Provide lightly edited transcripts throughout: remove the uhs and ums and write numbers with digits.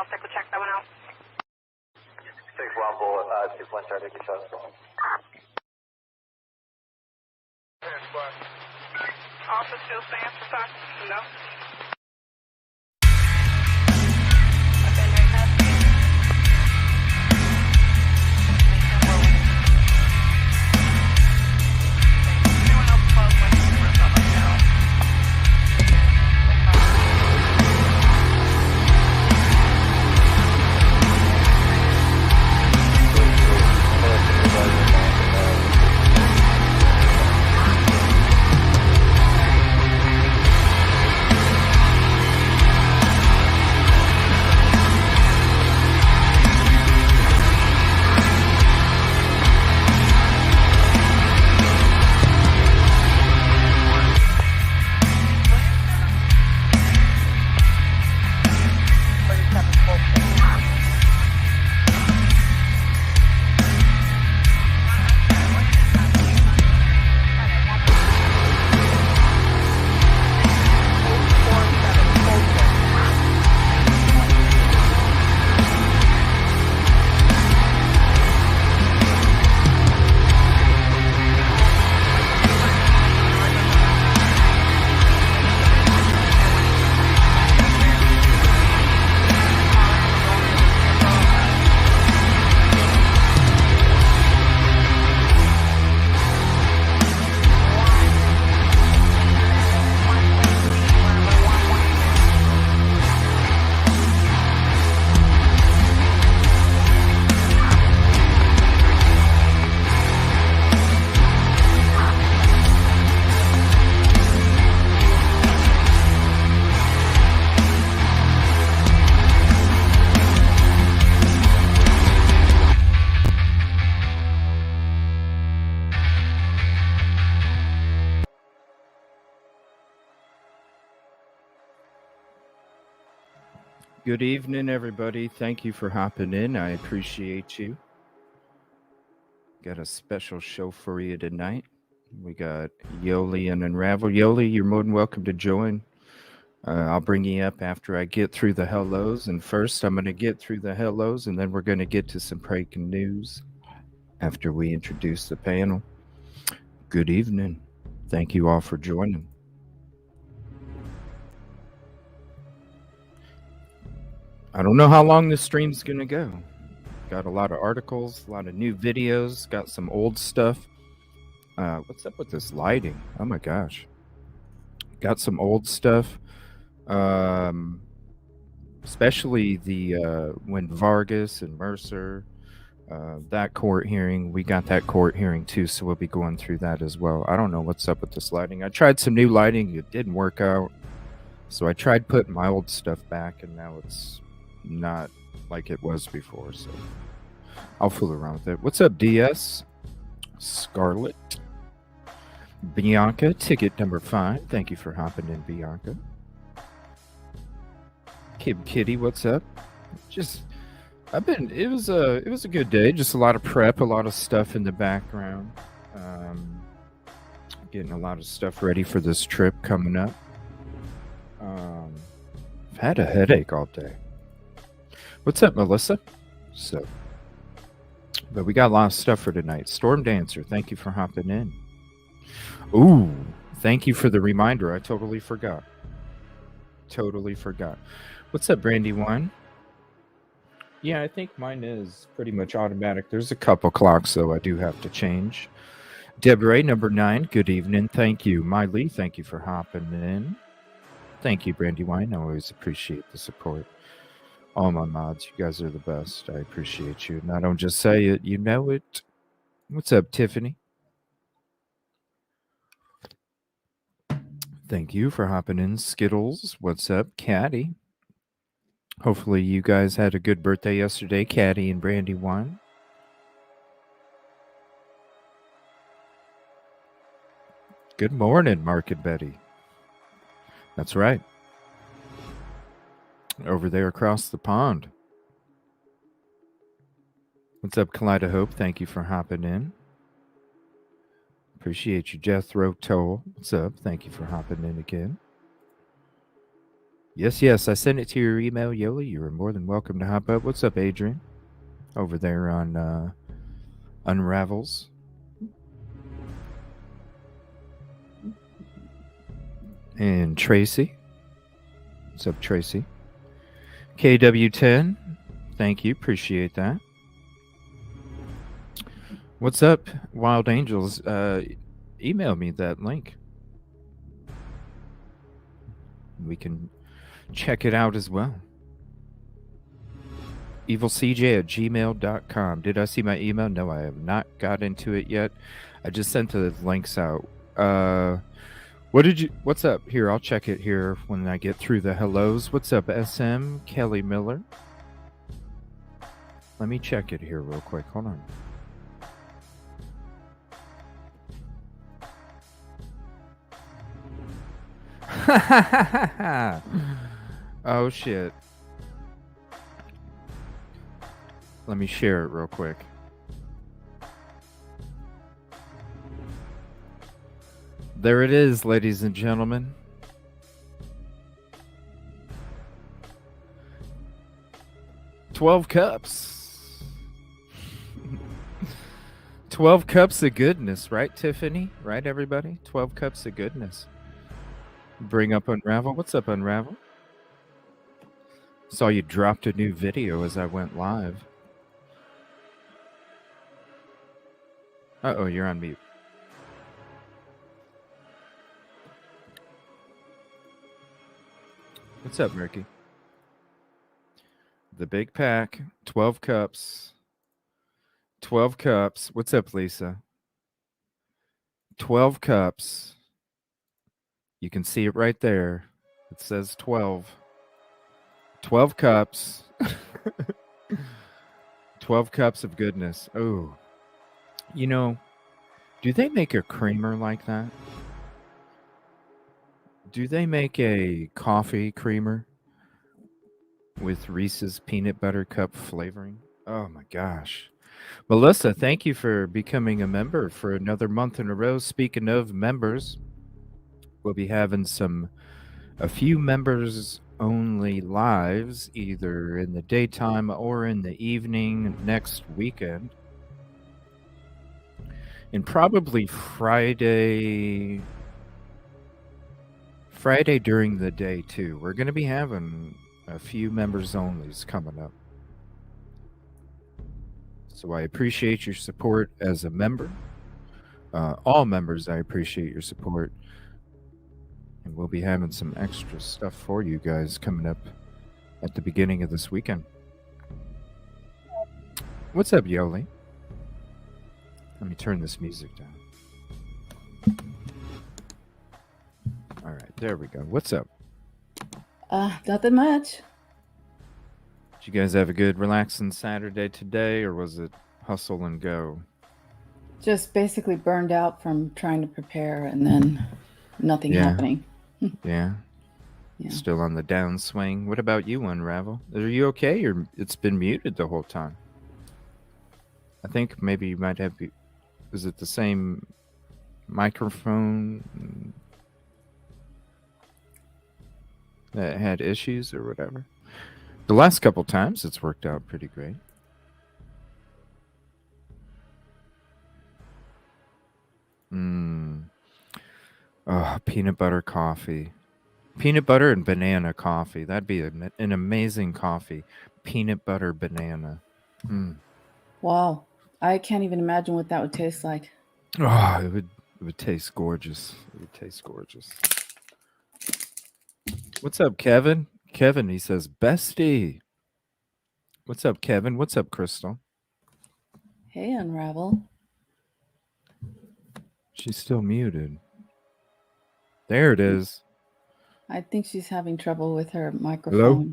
stick will check that one out. 6-1 bullet, 2-1 start accusations. Office still stands for time? No. Good evening, everybody. Thank you for hopping in. I appreciate you. Got a special show for you tonight. We got Yolie and Un-rav-el. Yolie, you're more than welcome to join. I'll bring you up after I get through the hellos. And first, I'm going to get through the hellos, and then we're going to get to some breaking news after we introduce the panel. Good evening. Thank you all for joining. I don't know how long this stream's going to go. Got a lot of articles, a lot of new videos, got some old stuff. What's up with this lighting? Oh my gosh. Got some old stuff. Especially the when Vargas and Mercer, that court hearing. We got that court hearing too, so we'll be going through that as well. I don't know what's up with this lighting. I tried some new lighting. It didn't work out. So I tried putting my old stuff back, and now it's not like it was before, so I'll fool around with it. What's up, DS? Scarlet. Bianca, ticket number 5. Thank you for hopping in, Bianca. Kib Kitty, what's up? It was a good day. Just a lot of prep, a lot of stuff in the background. Getting a lot of stuff ready for this trip coming up. I've had a headache all day. What's up, Melissa? But we got a lot of stuff for tonight. Storm Dancer, thank you for hopping in. Ooh, thank you for the reminder. I totally forgot. What's up, Brandywine? Yeah, I think mine is pretty much automatic. There's a couple clocks, though, I do have to change. Deborah, number 9, good evening. Thank you. Miley, thank you for hopping in. Thank you, Brandywine. I always appreciate the support. All my mods, you guys are the best. I appreciate you. And I don't just say it, you know it. What's up, Tiffany? Thank you for hopping in. Skittles, what's up? Caddy. Hopefully you guys had a good birthday yesterday, Caddy and Brandywine. Good morning, Mark and Betty. That's right. Over there across the pond. What's up, Kaleido Hope? Thank you for hopping in. Appreciate you, Jethro Toll. What's up? Thank you for hopping in again. Yes, I sent it to your email, Yolie. You are more than welcome to hop up. What's up, Adrian? Over there on Un-rav-els. And Tracy. What's up, Tracy? KW10. Thank you. Appreciate that. What's up, Wild Angels? Email me that link. We can check it out as well. evilcj@gmail.com. Did I see my email? No, I have not got into it yet. I just sent the links out. What's up? Here, I'll check it here when I get through the hellos. What's up, SM? Kelly Miller. Let me check it here real quick. Hold on. Oh, shit. Let me share it real quick. There it is, ladies and gentlemen. "12 cups." 12 cups of goodness, right, Tiffany? Right, everybody? 12 cups of goodness. Bring up Un-rav-el. What's up, Un-rav-el? Saw you dropped a new video as I went live. Uh-oh, you're on mute. What's up, Murky? The big pack, 12 cups. 12 cups. What's up, Lisa? 12 cups. You can see it right there. It says 12. 12 cups. 12 cups of goodness. Oh. You know, do they make a creamer like that? Do they make a coffee creamer with Reese's peanut butter cup flavoring? Oh my gosh. Melissa, thank you for becoming a member for another month in a row. Speaking of members, we'll be having a few members only lives either in the daytime or in the evening next weekend. And probably Friday during the day too. We're going to be having a few members onlys coming up. So I appreciate your support as a member. All members, I appreciate your support. And we'll be having some extra stuff for you guys coming up at the beginning of this weekend. What's up, Yolie? Let me turn this music down. All right, there we go. What's up? Nothing much. Did you guys have a good, relaxing Saturday today, or was it hustle and go? Just basically burned out from trying to prepare and then nothing happening. Yeah. Still on the downswing. What about you, Un-rav-el? Are you okay, or it's been muted the whole time? I think maybe you might have... Is it the same microphone that had issues or whatever? The last couple times it's worked out pretty great. Oh, peanut butter coffee. Peanut butter and banana coffee. That'd be an amazing coffee. Peanut butter banana. Wow. I can't even imagine what that would taste like. Oh, it would taste gorgeous. It would taste gorgeous. What's up, Kevin? Kevin, he says, bestie. What's up, Kevin? What's up, Crystal? Hey, Un-rav-el. She's still muted. There it is. I think she's having trouble with her microphone. Hello?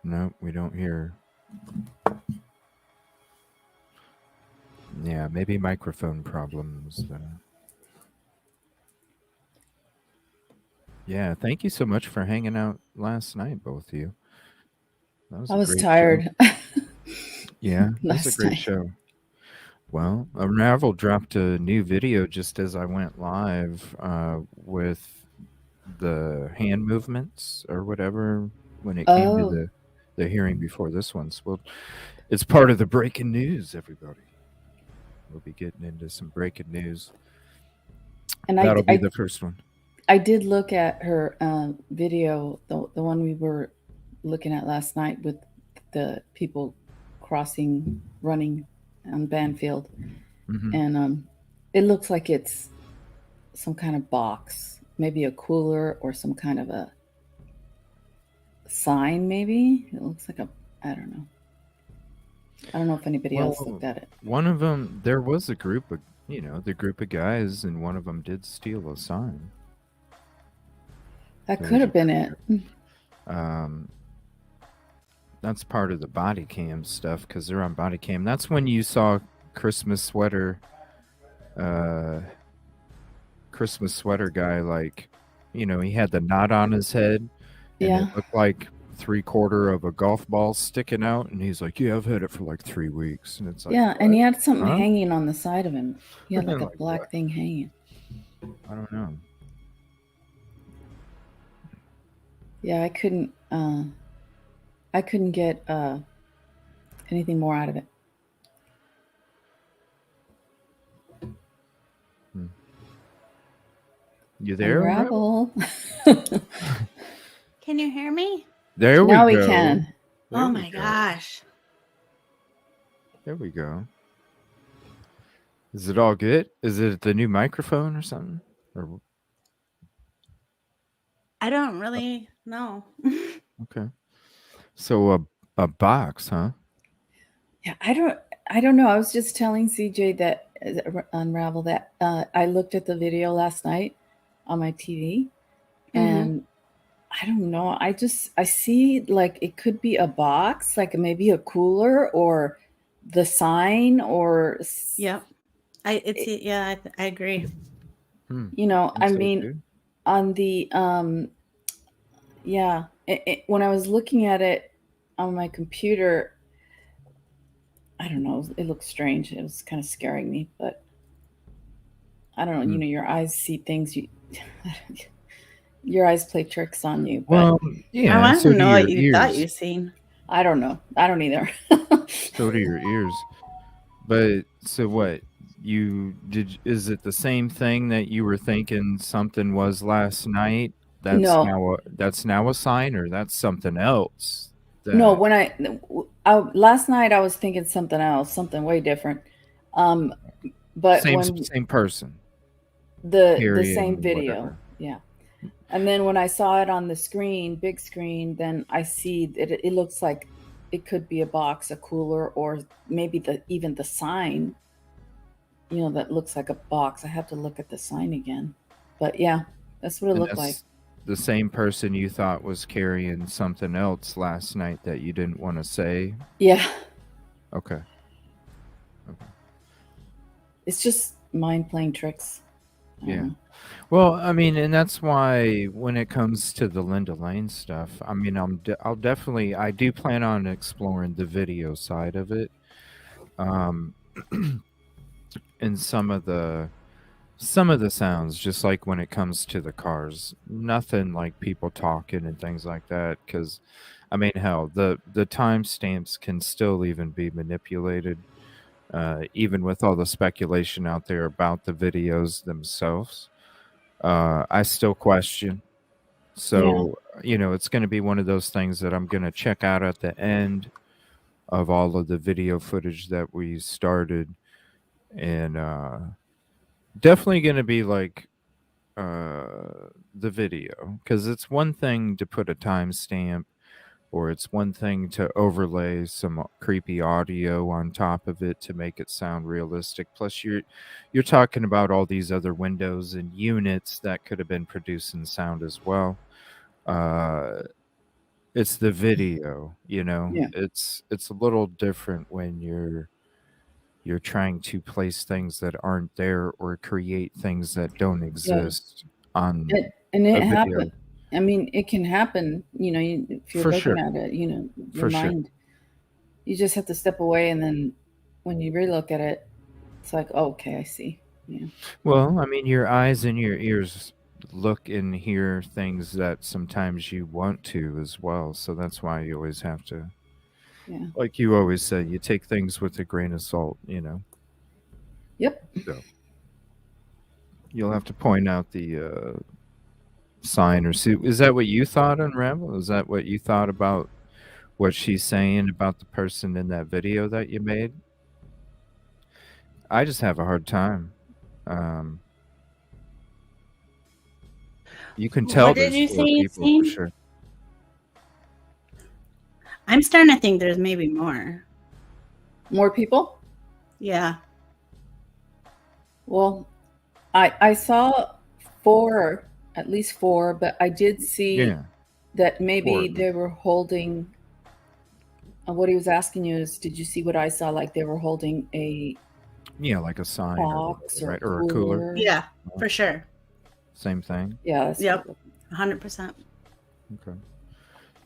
No, we don't hear her. Yeah, maybe microphone problems. Yeah, thank you so much for hanging out last night, both of you. I was tired. Yeah, that's a great show. Well, Un-rav-el dropped a new video just as I went live with the hand movements or whatever when it came to Oh, the hearing before this one. So it's part of the breaking news, everybody. We'll be getting into some breaking news. and That'll be the first one. I did look at her video, the one we were looking at last night with the people crossing, running on Banfield, and it looks like it's some kind of box, maybe a cooler or some kind of a sign. Maybe it looks like I don't know. I don't know if anybody else looked at it. One of them, there was a group of, the group of guys, and one of them did steal a sign. That could have been it. That's part of the body cam stuff, because they're on body cam. That's when you saw Christmas sweater guy, like, he had the knot on his head, and it looked like 3/4 of a golf ball sticking out, and he's like, yeah, I've had it for like 3 weeks. And it's like, and he had something hanging on the side of him. He had like a black thing hanging. I don't know. Yeah, I couldn't get anything more out of it. You there? Un-rav-el. Can you hear me? There we go. Now we can. Oh my gosh. There we go. Is it all good? Is it the new microphone or something? Or... I don't really know. Okay. So a box, huh? Yeah, I don't know. I was just telling CJ that Un-rav-el that I looked at the video last night on my TV, and I don't know. I see like it could be a box, like maybe a cooler or the sign or. Yep. I agree. I mean, on the when I was looking at it on my computer, I don't know, it looked strange. It was kind of scaring me, but I don't know. Your eyes see things. Your eyes play tricks on you. But I want to know what you thought you seen. I don't know. I don't either. So do your ears. But so what? Is it the same thing that you were thinking something was last night? That's now a sign, or that's something else? No, when I last night I was thinking something else, something way different. But same person. The same video. Whatever. Yeah. And then when I saw it on the screen, big screen, then I see that it looks like it could be a box, a cooler, or maybe even the sign, that looks like a box. I have to look at the sign again. But yeah, that's what it looked like. The same person you thought was carrying something else last night that you didn't want to say? Yeah. Okay. It's just mind playing tricks. Yeah. Well, I mean, and that's why when it comes to the Linda Lane stuff, I mean, I do plan on exploring the video side of it. And some of the sounds, just like when it comes to the cars, nothing like people talking and things like that. Because, I mean, hell, the timestamps can still even be manipulated, even with all the speculation out there about the videos themselves. I still question. So, it's going to be one of those things that I'm going to check out at the end of all of the video footage that we started. And definitely going to be like the video, because it's one thing to put a timestamp, or it's one thing to overlay some creepy audio on top of it to make it sound realistic. Plus, you're talking about all these other windows and units that could have been producing sound as well. It's the video, Yeah. It's a little different when you're trying to place things that aren't there or create things that don't exist on it happened. I mean, it can happen, if you're looking at it, your mind, you just have to step away. And then when you relook at it, it's like, oh, okay, I see. Yeah. Well, I mean, your eyes and your ears, look and hear things that sometimes you want to as well. So that's why you always have to, like you always say, you take things with a grain of salt, you know? Yep. So you'll have to point out the sign or see. Is that what you thought, Un-rav-el? Is that what you thought about what she's saying about the person in that video that you made? I just have a hard time. You can tell What did you say you'd people seen? for sure. I'm starting to think there's maybe more. More people? Yeah. Well, I saw 4, at least 4, but I did see that maybe they were holding. What he was asking you is, did you see what I saw? Like they were holding a like a sign box or a cooler. Yeah, for sure. Same thing. Yeah. Yep. 100%. Okay.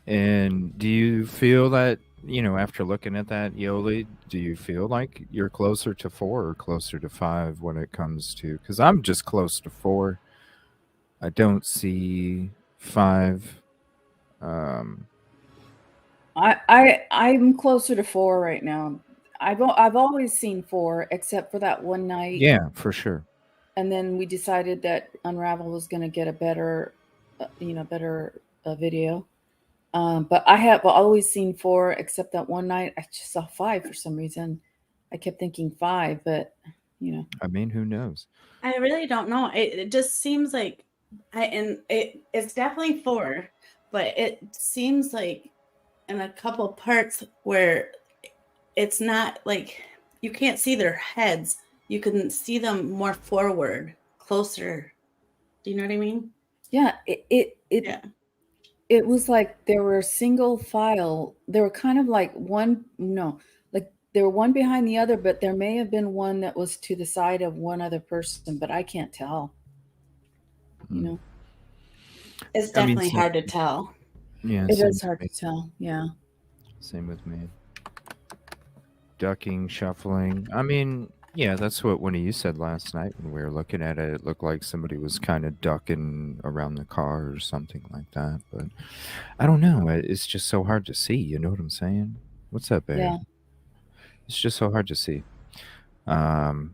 And do you feel that, after looking at that, Yolie, do you feel like you're closer to 4 or closer to 5 when it comes to, because I'm just close to 4. I don't see 5. I'm closer to 4 right now. I've always seen 4, except for that one night. Yeah, for sure. And then we decided that Un-rav-el was going to get a better, video. But I have always seen 4, except that one night I just saw 5 for some reason. I kept thinking 5, but I mean, who knows? I really don't know. It just seems like, it's definitely 4, but it seems like in a couple parts where it's not like you can't see their heads. You can see them more forward, closer. Do you know what I mean? Yeah, it was like there were single file. They were kind of like they were one behind the other, but there may have been one that was to the side of one other person, but I can't tell. It's definitely hard to tell. Yeah, it is hard to tell. Yeah. Same with me. Ducking, shuffling. I mean, yeah, that's what one of you said last night when we were looking at it. It looked like somebody was kind of ducking around the car or something like that. But I don't know. It's just so hard to see. You know what I'm saying? What's up, babe? Yeah. It's just so hard to see. All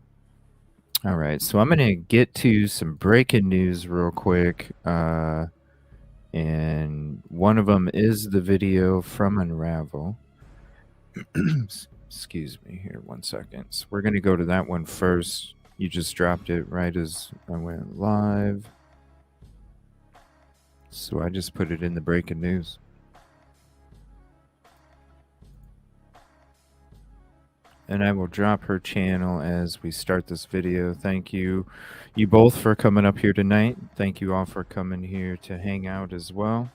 right. So I'm going to get to some breaking news real quick. And one of them is the video from Un-rav-el. Excuse me here 1 second. So we're going to go to that one first. You just dropped it right as I went live. So I just put it in the breaking news. And I will drop her channel as we start this video. Thank you both for coming up here tonight. Thank you all for coming here to hang out as well.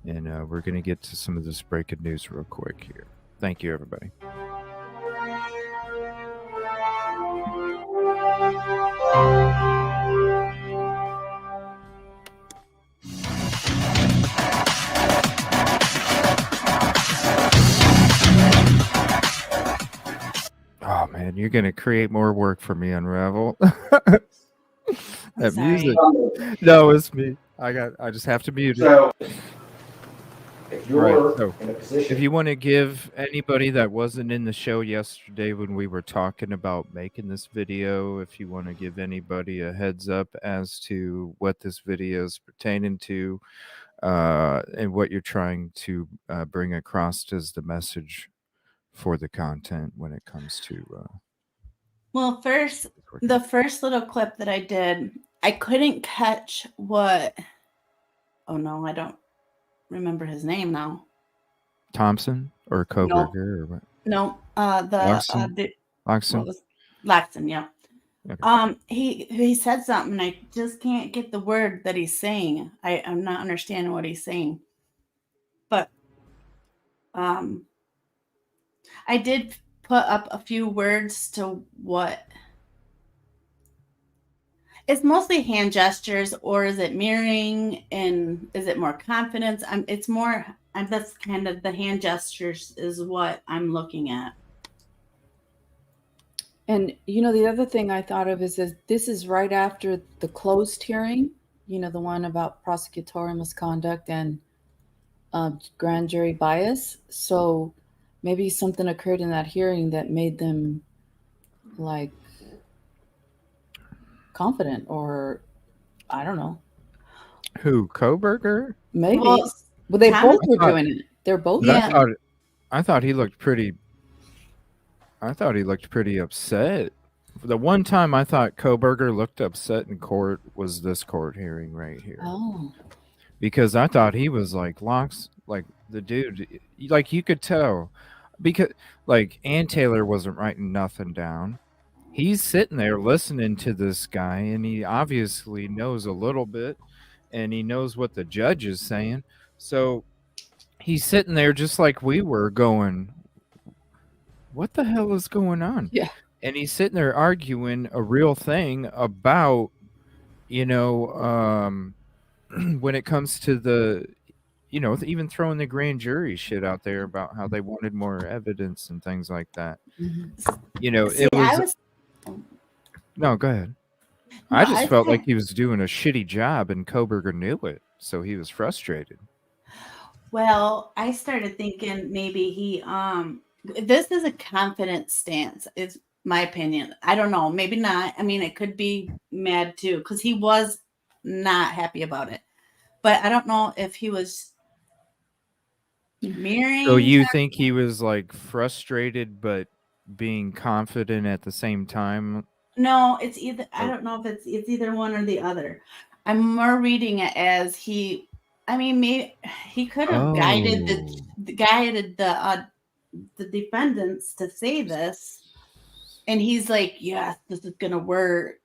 And we're going to get to some of this breaking news real quick here. Thank you, everybody. Oh man, you're gonna create more work for me, Un-rav-el. That music. No, it's me. I just have to mute it. So if you're so in a position, if you want to give anybody that wasn't in the show yesterday when we were talking about making this video, if you want to give anybody a heads up as to what this video is pertaining to, and what you're trying to bring across as the message for the content when it comes to well, the first little clip that I did, I couldn't catch what I don't remember his name now. Thompson or Koberger or what? No, Laxton, yeah. Okay. He said something. I just can't get the word that he's saying. I'm not understanding what he's saying. But I did put up a few words to what. It's mostly hand gestures, or is it mirroring, and is it more confidence? It's more. That's kind of the hand gestures is what I'm looking at. And the other thing I thought of is that this is right after the closed hearing. the one about prosecutorial misconduct and grand jury bias. So maybe something occurred in that hearing that made them like confident, or I don't know. Who, Koberger? Maybe. Well, Well, they Thomas, both were doing it. They're both. Yeah. I thought he looked pretty. I thought he looked pretty upset. The one time I thought Koberger looked upset in court was this court hearing right here. Oh. Because I thought he was like the dude, like you could tell, because like Ann Taylor wasn't writing nothing down. He's sitting there listening to this guy, and he obviously knows a little bit, and he knows what the judge is saying. So he's sitting there just like we were, going, what the hell is going on? Yeah. And he's sitting there arguing a real thing about, when it comes to the, even throwing the grand jury shit out there about how they wanted more evidence and things like that. Mm-hmm. See, It was. No, go ahead. No, I just felt like he was doing a shitty job, and Koberger knew it, so he was frustrated. Well, I started thinking maybe he this is a confident stance, is my opinion. I don't know, maybe not. I mean, it could be mad too, because he was not happy about it. But I don't know if he was mirroring. So you think he was like frustrated but being confident at the same time? No, it's either, I don't know if it's either one or the other. I'm more reading it as he, I mean, maybe he could have guided the defendants to say this, and he's like, yes, this is gonna work.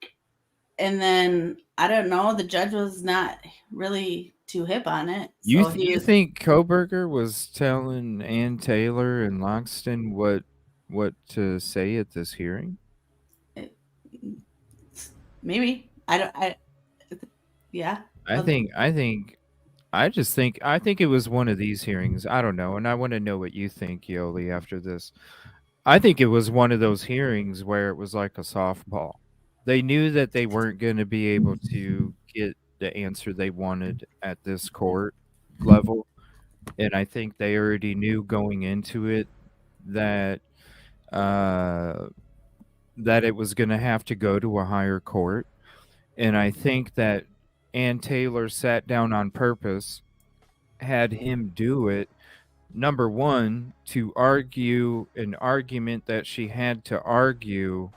And then I don't know, the judge was not really too hip on it. So You think Koberger was telling Ann Taylor and Loxton what to say at this hearing? Maybe. Yeah. I think it was one of these hearings. I don't know, and I want to know what you think, Yolie, after this. I think it was one of those hearings where it was like a softball. They knew that they weren't going to be able to get the answer they wanted at this court level, and I think they already knew going into it that that it was going to have to go to a higher court. And I think that Ann Taylor sat down on purpose, had him do it, number one, to argue an argument that she had to argue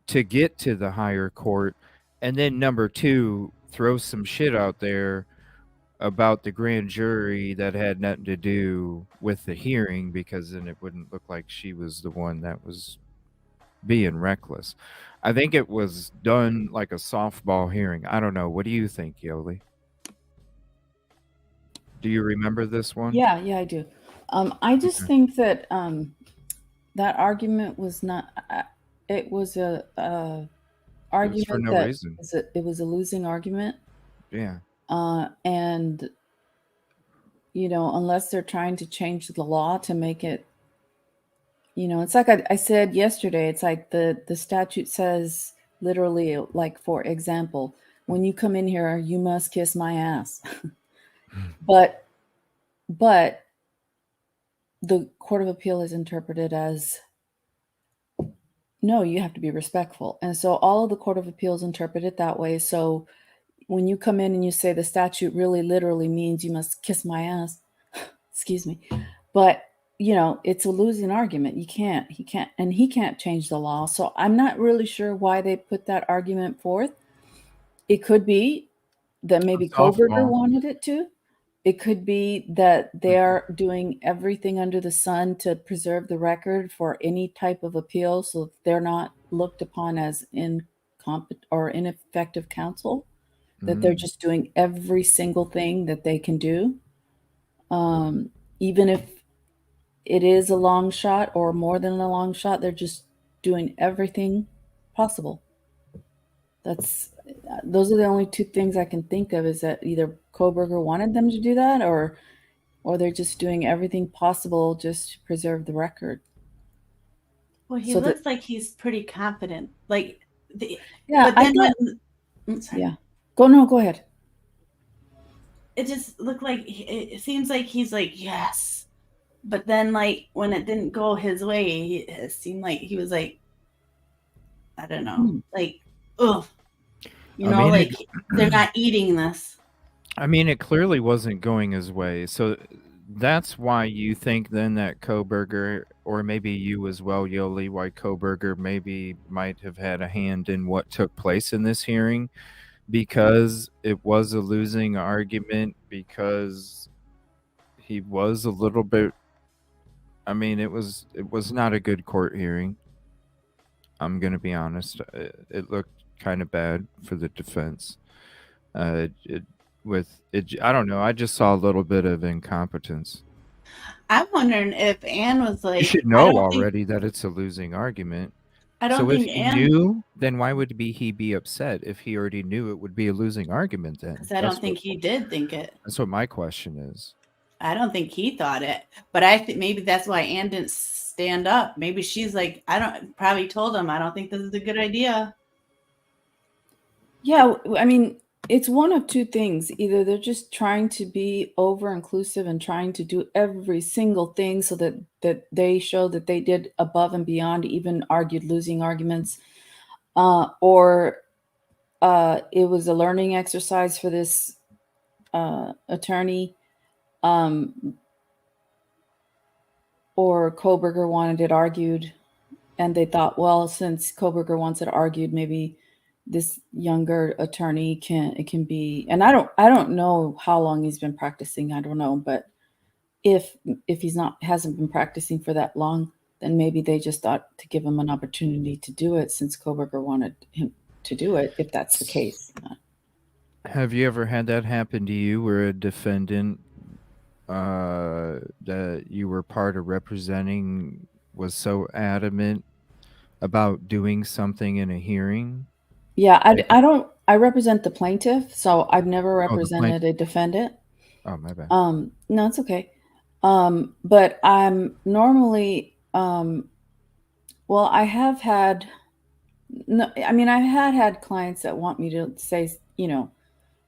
to get to the higher court, and then number two, throw some shit out there about the grand jury that had nothing to do with the hearing, because then it wouldn't look like she was the one that was being reckless. I think it was done like a softball hearing. I don't know. What do you think, Yolie? Do you remember this one? Yeah, I do. I just think that that argument was not. It was a argument for no that reason. It was a losing argument. Yeah. And unless they're trying to change the law to make it, it's like I said yesterday. It's like the statute says literally, like, for example, when you come in here, you must kiss my ass. But the Court of Appeal is interpreted as, no, you have to be respectful. And so all of the Court of Appeals interpret it that way. So when you come in and you say the statute really literally means you must kiss my ass, excuse me, but it's a losing argument. He can't change the law. So I'm not really sure why they put that argument forth. It could be that maybe Koberger wanted it to. It could be that they're doing everything under the sun to preserve the record for any type of appeal, so they're not looked upon as incompetent or ineffective counsel, that they're just doing every single thing that they can do. Even if it is a long shot or more than a long shot, they're just doing everything possible. Those are the only two things I can think of, is that either Koberger wanted them to do that, or they're just doing everything possible just to preserve the record. Well, he looks like he's pretty confident. Like, yeah, but then yeah. Go ahead. It just looked like it seems like he's like, yes, but then like when it didn't go his way, it seemed like he was like, I don't know, like, ugh, you know, like they're not eating this. I mean, it clearly wasn't going his way. So that's why you think then that Koberger, or maybe you as well, Yolie, why Koberger maybe might have had a hand in what took place in this hearing, because it was a losing argument, because he was a little bit, I mean, it was not a good court hearing. I'm going to be honest. It looked kind of bad for the defense. I don't know. I just saw a little bit of incompetence. I'm wondering if Anne was like, You should know already that it's a losing argument. I don't think if he knew, then why would he be upset if he already knew it would be a losing argument then? Because I don't think he did think it. That's what my question is. I don't think he thought it, but I think maybe that's why Anne didn't stand up. Maybe she's like, probably told him, I don't think this is a good idea. Yeah, I mean, it's one of two things. Either they're just trying to be over inclusive and trying to do every single thing so that they show that they did above and beyond, even argued losing arguments, or it was a learning exercise for this attorney, or Koberger wanted it argued, and they thought, well, since Koberger wants it argued, maybe this younger attorney can be. And I don't know how long he's been practicing. I don't know, but if he's hasn't been practicing for that long, then maybe they just thought to give him an opportunity to do it, since Koberger wanted him to do it, if that's the case. Have you ever had that happen to you, where a defendant that you were part of representing was so adamant about doing something in a hearing? Yeah, I represent the plaintiff, so I've never represented a defendant. Oh, my bad. No, it's okay. But I'm normally, well, I have had, no, I mean, I've had clients that want me to say,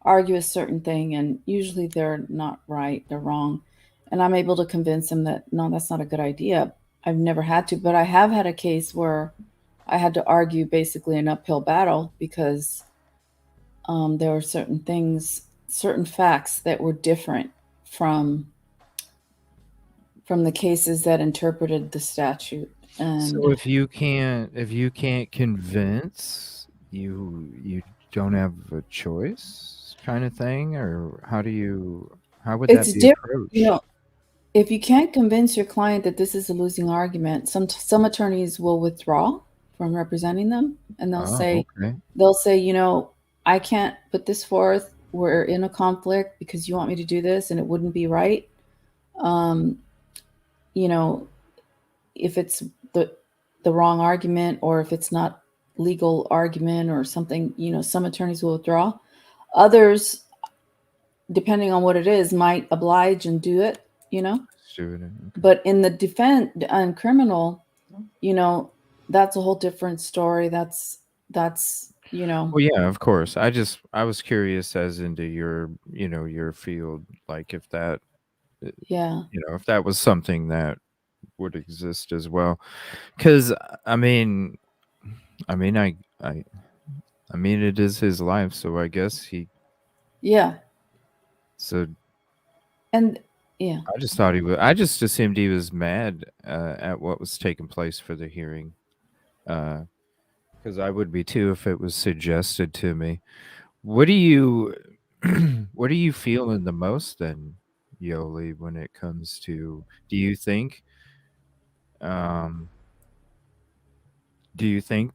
argue a certain thing, and usually they're not right, they're wrong. And I'm able to convince them that, no, that's not a good idea. I've never had to, but I have had a case where I had to argue basically an uphill battle because there were certain facts that were different from the cases that interpreted the statute. And so if you can't convince, you don't have a choice, kind of thing, or how would that be approached? If you can't convince your client that this is a losing argument, some attorneys will withdraw from representing them, and they'll say, I can't put this forth. We're in a conflict because you want me to do this, and it wouldn't be right. If it's the wrong argument, or if it's not legal argument or something, some attorneys will withdraw. Others, depending on what it is, might oblige and do it, Okay. But in the defense and criminal, that's a whole different story. That's Well, yeah, of course. I was curious as into your field, like if that, if that was something that would exist as well. Because I mean, it is his life, so I guess he. Yeah. So. And. Yeah. I just assumed he was mad at what was taking place for the hearing. Because I would be too if it was suggested to me. What do you feeling the most then, Yolie, when it comes to, do you think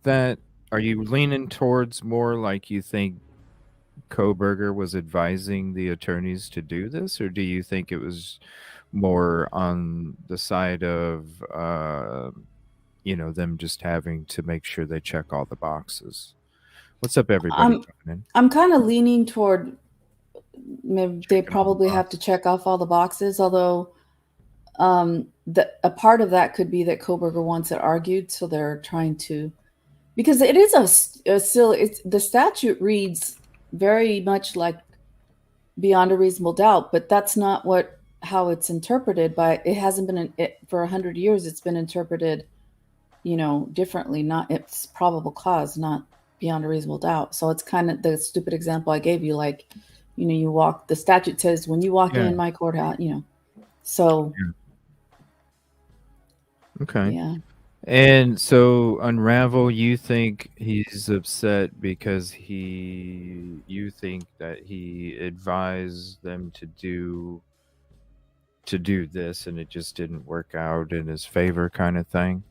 that, are you leaning towards more like you think Koberger was advising the attorneys to do this, or do you think it was more on the side of them just having to make sure they check all the boxes? What's up, everybody? I'm kind of leaning toward maybe they probably have to check off all the boxes, although a part of that could be that Koberger wants it argued, so they're trying to, because it is a silly, the statute reads very much like beyond a reasonable doubt, but that's not how it's interpreted. By it hasn't been for 100 years. It's been interpreted, differently. Not it's probable cause, not beyond a reasonable doubt. So it's kind of the stupid example I gave you. Like, you walk. The statute says when you walk in my courthouse, So. Yeah. Okay. Yeah. And so Un-rav-el, you think he's upset because you think that he advised them to do this and it just didn't work out in his favor, kind of thing?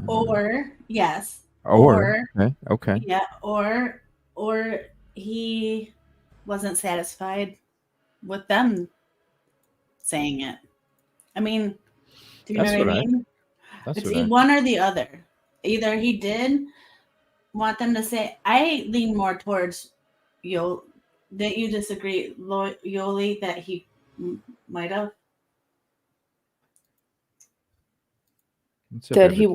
Or yes. Okay. Yeah, or he wasn't satisfied with them saying it. I mean, do you know what I mean? It's one or the other. Either he did want them to say, I lean more towards that you disagree, Yolie, that he might have. That he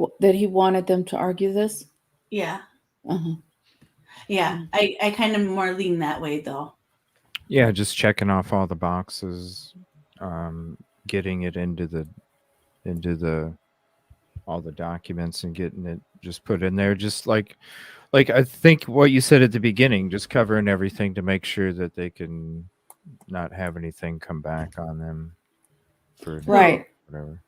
wanted them to argue this? Yeah. Uh-huh. Yeah, I kind of more lean that way, though. Yeah, just checking off all the boxes, getting it into all the documents and getting it just put in there, just like I think what you said at the beginning, just covering everything to make sure that they can not have anything come back on them for whatever.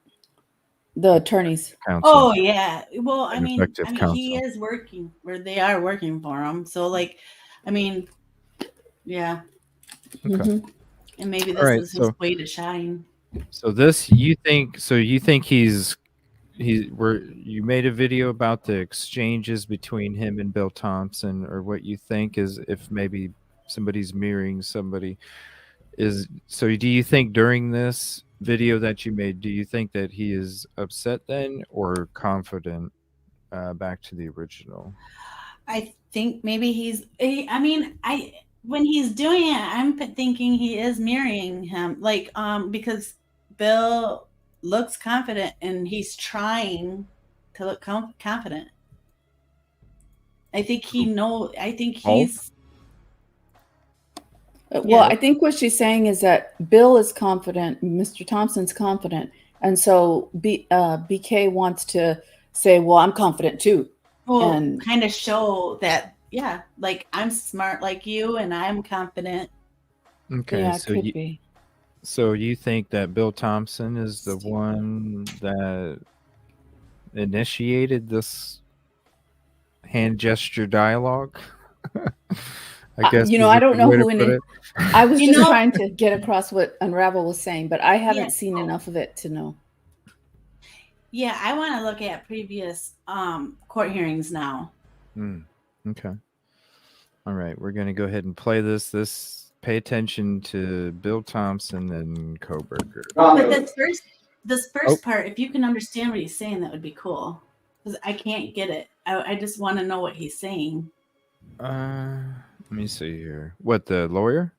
The attorneys. Counsel. Oh yeah. Well, I mean he counsel. is working where they are working for him. So yeah. Okay. Mm-hmm. And maybe this is his way to shine. So you think you made a video about the exchanges between him and Bill Thompson, or what you think is if maybe somebody's mirroring somebody is. So do you think during this video that you made, do you think that he is upset then or confident back to the original? I think maybe when he's doing it, I'm thinking he is mirroring him, because Bill looks confident and he's trying to look confident. I think he's. Well, I think what she's saying is that Bill is confident, Mr. Thompson's confident, and so BK wants to say, "Well, I'm confident too," and kind of show that, yeah, like I'm smart like you, and I'm confident. Okay, yeah, so could be. So you think that Bill Thompson is the one that initiated this hand gesture dialogue? I guess I don't know who I was just trying to get across what Un-rav-el was saying, but I haven't seen enough of it to know. Yeah, I want to look at previous court hearings now. Okay. All right, we're going to go ahead and play this. Pay attention to Bill Thompson and Koberger. But this first part, if you can understand what he's saying, that would be cool. Because I can't get it. I just want to know what he's saying. Let me see here. What, the lawyer?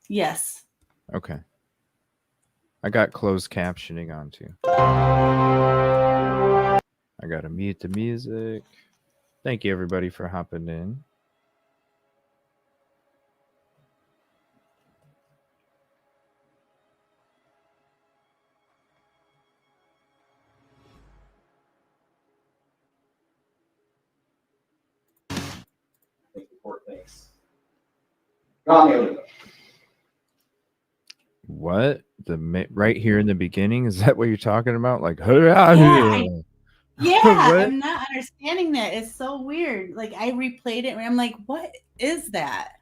Yes. Okay. I got closed captioning on too. I got to mute the music. Thank you, everybody, for hopping in. What? Right here in the beginning? Is that what you're talking about? Like, I'm not understanding that. It's so weird. Like, I replayed it and I'm like, what is that?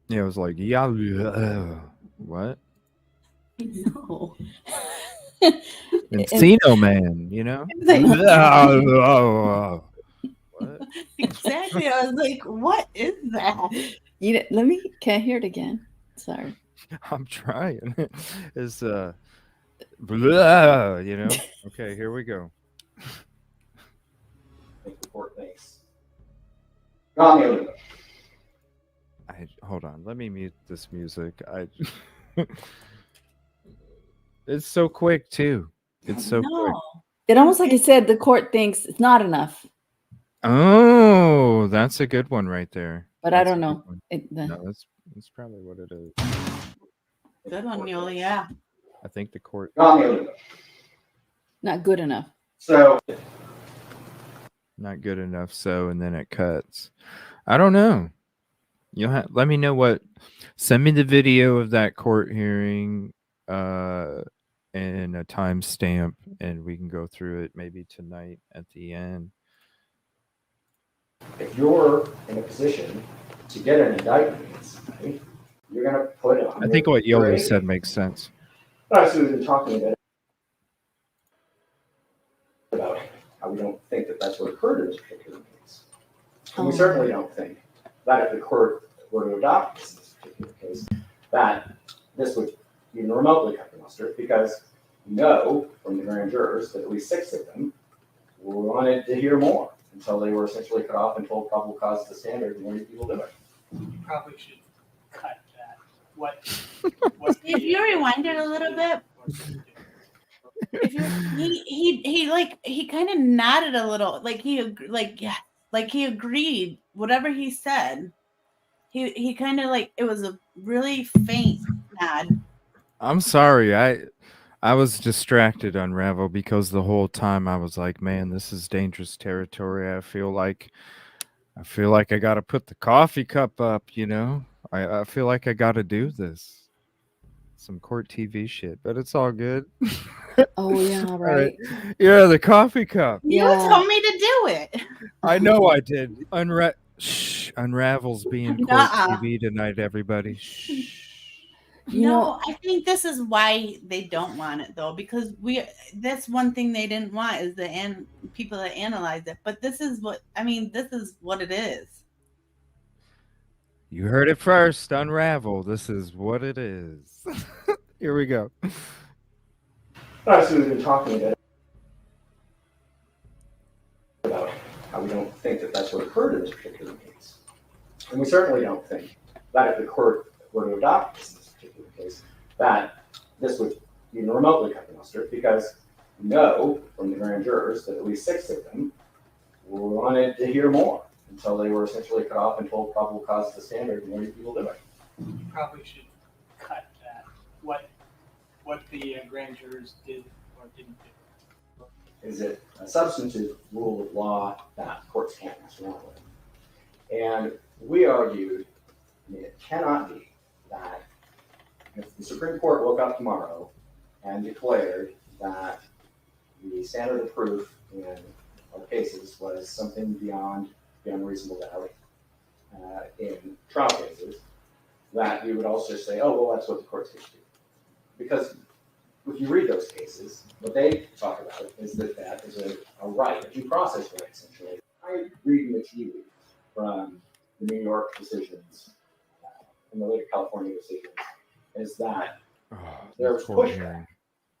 Yeah, it was like, what? No. Encino Man, What? Exactly. I was like, what is that? Can't hear it again. Sorry. I'm trying. It's Okay, here we go. Hold on. Let me mute this music. It's so quick too. It's so quick. It almost like I said, the court thinks it's not enough. Oh, that's a good one right there. But That's I a don't good know. one. It, No, that's probably what it is. Good one, Yolie. Yeah. I think the court Not nearly. not good enough. So not good enough. So, and then it cuts. I don't know. You'll let me know what. Send me the video of that court hearing, and a timestamp, and we can go through it maybe tonight at the end. if you're in a position to get an indictment against somebody, you're going to put it on. I think what Yolie said makes sense. I was even talking about how we don't think that that's what occurred in this particular case. And we certainly don't think that if the court were to adopt this in this particular case, that this would even remotely cut the mustard, because we know from the grand jurors that at least 6 of them wanted to hear more until they were essentially cut off and told probable cause to standard and warning people do it. You probably should cut that. What If you rewind it a little bit, if you he kind of nodded a little, like he agreed whatever he said. He kind of like, it was a really faint nod. I'm sorry. I was distracted, Un-rav-el, because the whole time I was like, man, this is dangerous territory. I feel like I got to put the coffee cup up, you know? I feel like I got to do this. Some court TV shit, but it's all good. Oh yeah, All right. Yeah, the coffee cup. You told me to do it. I know I did. Un-rav-el's being court TV tonight, everybody. Shh. I think this is why they don't want it, though, because that's one thing they didn't want is the people that analyze it. But this is what it is. You heard it first, Un-rav-el. This is what it is. Here we go. So we've been talking about how we don't think that that's what occurred in this particular case. And we certainly don't think that if the court were to adopt this in this particular case, that this would even remotely cut the mustard, because we know from the grand jurors that at least 6 of them wanted to hear more until they were essentially cut off and told probable cause to standard and warning people do it. You probably should cut that. What the grand jurors did or didn't do. Is it a substantive rule of law that courts can't mess around with? And we argued, it cannot be that if the Supreme Court woke up tomorrow and declared that the standard of proof in our cases was something beyond the unreasonable doubt in trial cases, that we would also say, oh, well, that's what the courts used to do. Because if you read those cases, what they talk about is that is a right, a due process right, essentially. I read the tea leaves from the New York decisions and the later California decisions, is that there's pushback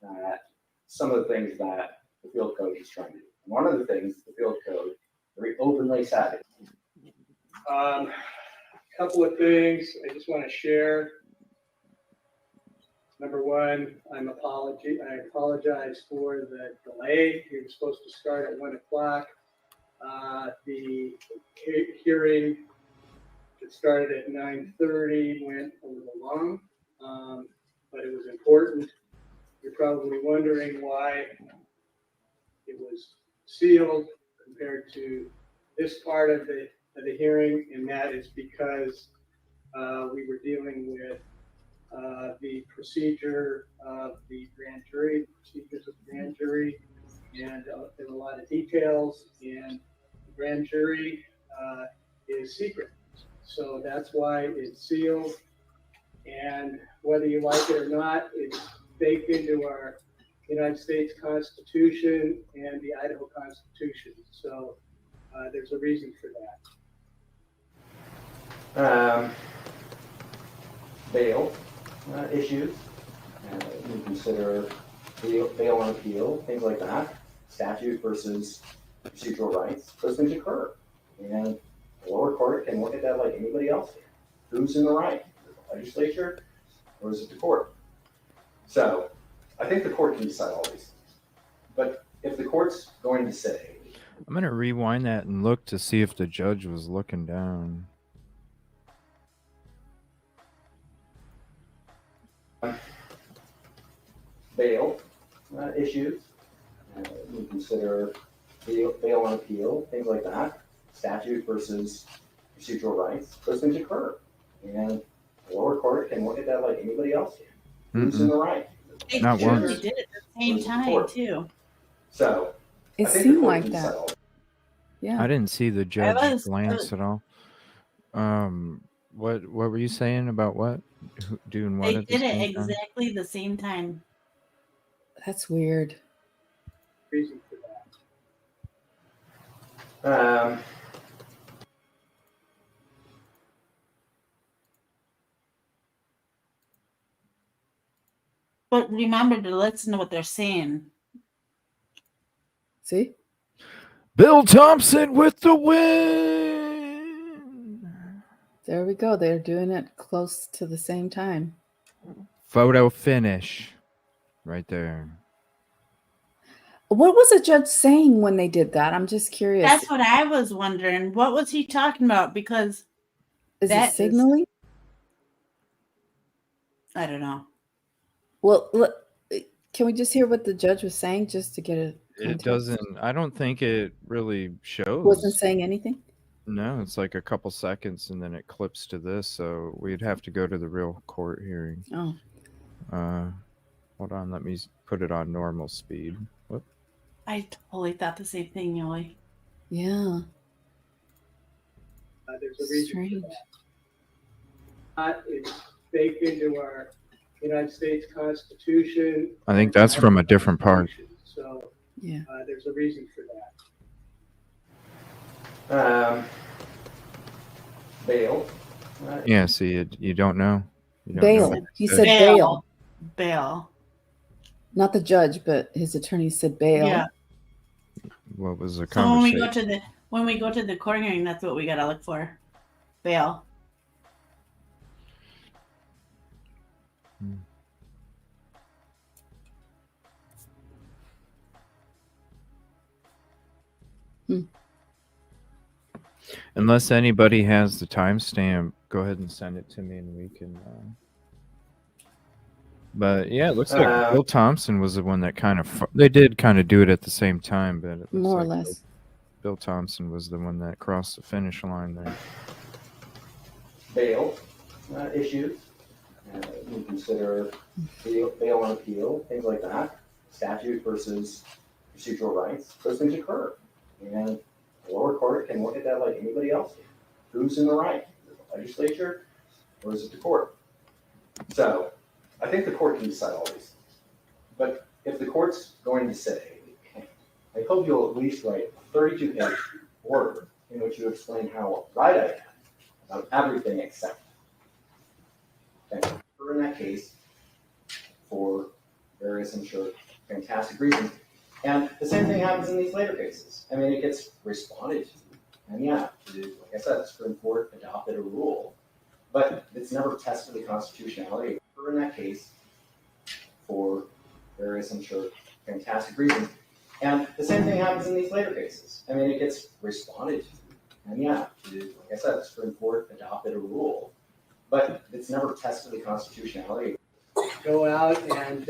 at some of the things that the field code is trying to do. And one of the things the field code very openly said. Couple of things I just want to share. Number one, I apologize for the delay. We were supposed to start at 1 o'clock. The hearing that started at 9:30 went a little long, but it was important. You're probably wondering why it was sealed compared to this part of the hearing, and that is because we were dealing with the procedure of the grand jury, procedures of the grand jury, and there's a lot of details, and the grand jury is secret. So that's why it's sealed, and whether you like it or not, it's baked into our United States Constitution and the Idaho Constitution. So there's a reason for that. Bail issues, you consider bail and appeal, things like that, statute versus procedural rights, those things occur. And the lower court can look at that like anybody else can. Who's in the right? Is it the legislature or is it the court? So I think the court can decide all these things. But if the court's going to say I'm going to rewind that and look to see if the judge was looking down. Bail issues. We consider bail on appeal, things like that. Statute versus procedural rights. Those things occur. And the lower court can look at that like anybody else can. Who's in the right? They Not truly once. did it at the same time too. So It I think the seemed court like can that. settle. Yeah. I didn't see the judge was- glance at all. What were you saying about what? Doing what They at the did it same time? exactly the same time. That's weird. Reason for that. But remember to listen to what they're saying. See? Bill Thompson with the win. There we go. They're doing it close to the same time. Photo finish. Right there. What was the judge saying when they did that? I'm just curious. That's what I was wondering. What was he talking about? Because Is that it is- signaling? I don't know. Well, can we just hear what the judge was saying just to get a context? It doesn't. I don't think it really shows. Wasn't saying anything? No, it's like a couple seconds and then it clips to this. So we'd have to go to the real court hearing. Oh. Hold on. Let me put it on normal speed. Whoop. I totally thought the same thing, Yolie. Yeah. There's a reason Strange. for that. It's baked into our United States Constitution. I think that's from a different part. So Yeah. there's a reason for that. Bail. Yeah, see, you don't know. You don't know Bail. what He to said say. bail. Bail. Not the judge, but his attorney said bail. Yeah. What was the So when we conversation? go to the court hearing, that's what we gotta look for. Bail. Unless anybody has the timestamp, go ahead and send it to me and we can. But yeah, it looks like Bill Thompson was the one that kind of. They did kind of do it at the same time, but it looks More or like less. Bill Thompson was the one that crossed the finish line there. Bail issues. We consider bail on appeal, things like that. Statute versus procedural rights. Those things occur. And the lower court can look at that like anybody else can. Who's in the right? Is it the legislature or is it the court? So I think the court can decide all these things. But if the court's going to say, I hope you'll at least write a 32-page order in which you explain how right I am about everything except. Thank you. In that case, for various, I'm sure, fantastic reasons. And the same thing happens in these later cases. I mean, it gets responded to. And yeah, like I said, the Supreme Court adopted a rule, but it's never tested the constitutionality. In that case, for various, I'm sure, fantastic reasons. And the same thing happens in these later cases. I mean, it gets responded to. And yeah, like I said, the Supreme Court adopted a rule, but it's never tested the constitutionality. Go out and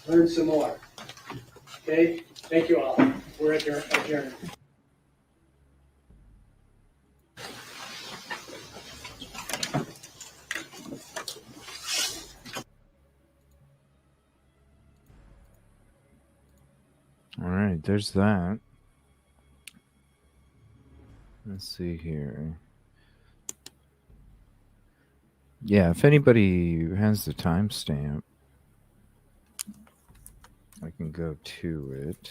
learn some more. Okay? Thank you all. We're adjourned. All right, there's that. Let's see here. Yeah, if anybody has the timestamp, I can go to it.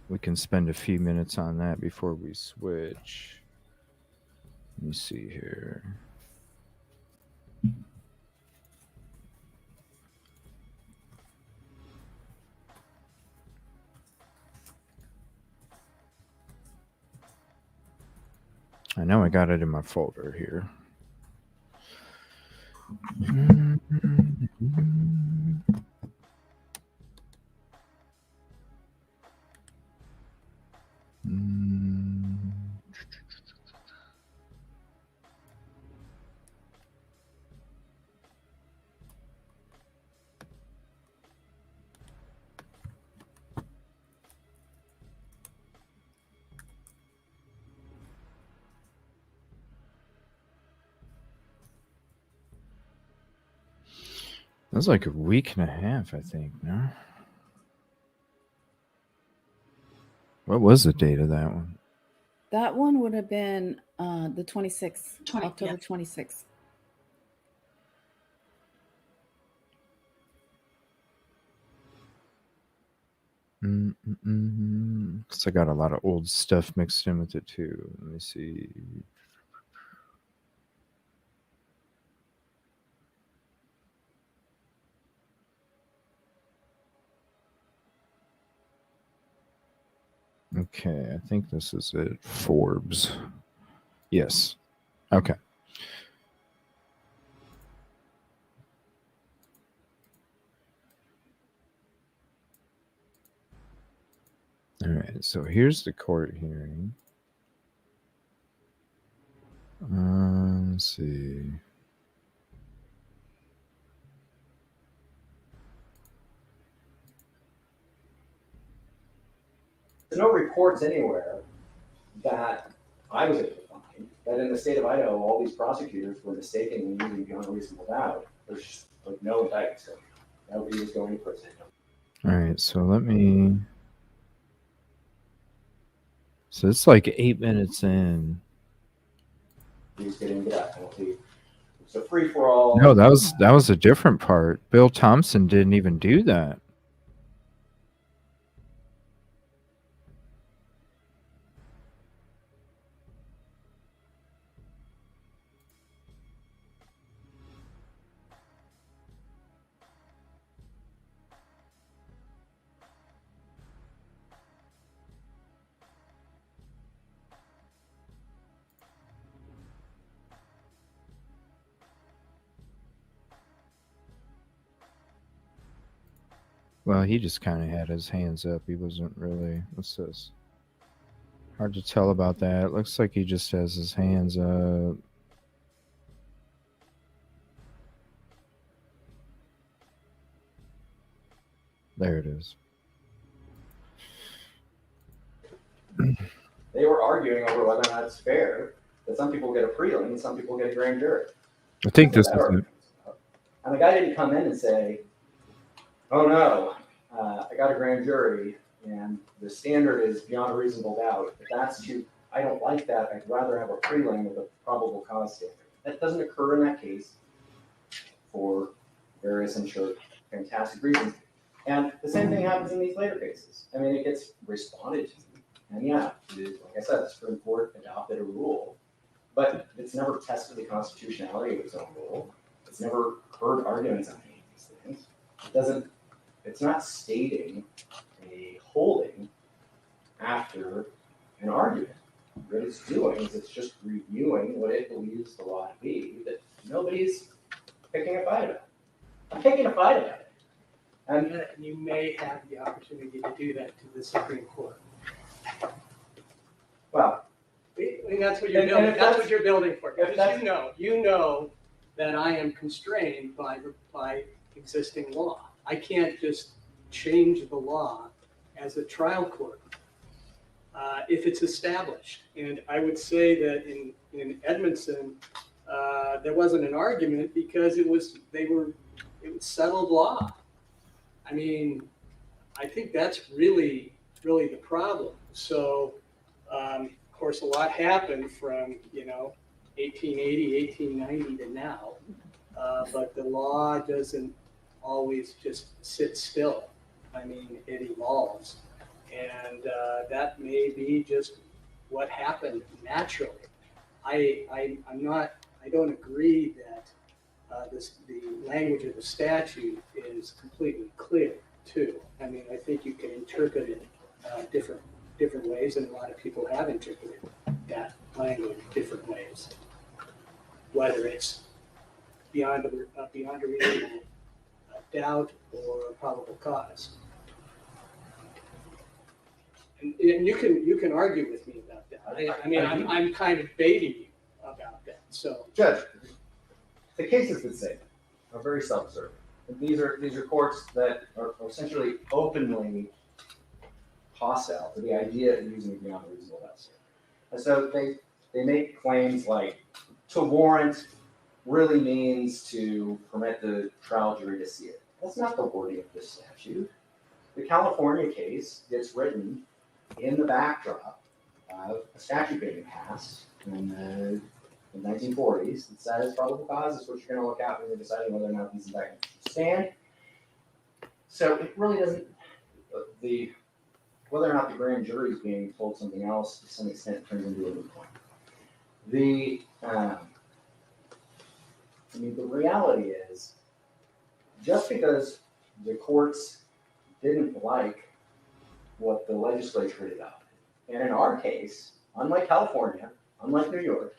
We can spend a few minutes on that before we switch. Let me see here. I know I got it in my folder here. was like a week and a half, I think. No. What was the date of that one? That one would have been the 26th, October 26th. Because I got a lot of old stuff mixed in with it too. Let me see. Okay, I think this is it. Forbes. Yes. Okay. All right, so here's the court hearing. Let's see. There's no reports anywhere that I was able to find that in the state of Idaho, all these prosecutors were mistakenly using beyond a reasonable doubt. There's just like no indictments going. Nobody was going to prison. All right, so let me. So it's like 8 minutes in. He's getting the death penalty. It's a free for all. No, that was a different part. Bill Thompson didn't even do that. Well, he just kind of had his hands up. He wasn't really. What's this? Hard to tell about that. It looks like he just has his hands up. There it is. They were arguing over whether or not it's fair that some people get a prelim and some people get a grand jury. I think this is it. And the guy didn't come in and say, oh no, I got a grand jury and the standard is beyond a reasonable doubt. If that's too, I don't like that. I'd rather have a prelim with a probable cause standard. That doesn't occur in that case for various, I'm sure, fantastic reasons. And the same thing happens in these later cases. I mean, it gets responded to. And yeah, like I said, the Supreme Court adopted a rule, but it's never tested the constitutionality of its own rule. It's never heard arguments on any of these things. It's not stating a holding after an argument. What it's doing is it's just reviewing what it believes the law to be, that nobody's picking a fight about. I'm picking a fight about it. And you may have the opportunity to do that to the Supreme Court. Well, I mean, that's what you're building. That's what you're building for. Because you know that I am constrained by existing law. I can't just change the law as a trial court if it's established. And I would say that in Edmondson, there wasn't an argument because it was settled law. I mean, I think that's really the problem. So, of course, a lot happened from 1880, 1890 to now, but the law doesn't always just sit still. I mean, it evolves, and that may be just what happened naturally. I don't agree that the language of the statute is completely clear too. I mean, I think you can interpret it different ways, and a lot of people have interpreted that language different ways, whether it's beyond a reasonable doubt or a probable cause. And you can argue with me about that. I mean, I'm kind of baiting you about that. So, Judge, the cases that say that are very self-serving. These are courts that are essentially openly hostile to the idea of using beyond a reasonable doubt. And so they make claims like to warrant really means to permit the trial jury to see it. That's not the wording of this statute. The California case gets written in the backdrop of a statute being passed in the 1940s that says probable cause is what you're going to look at when you're deciding whether or not these indictments should stand. So it really doesn't, whether or not the grand jury is being told something else to some extent turns into a moot point. The reality is, just because the courts didn't like what the legislature had adopted, and in our case, unlike California, unlike New York,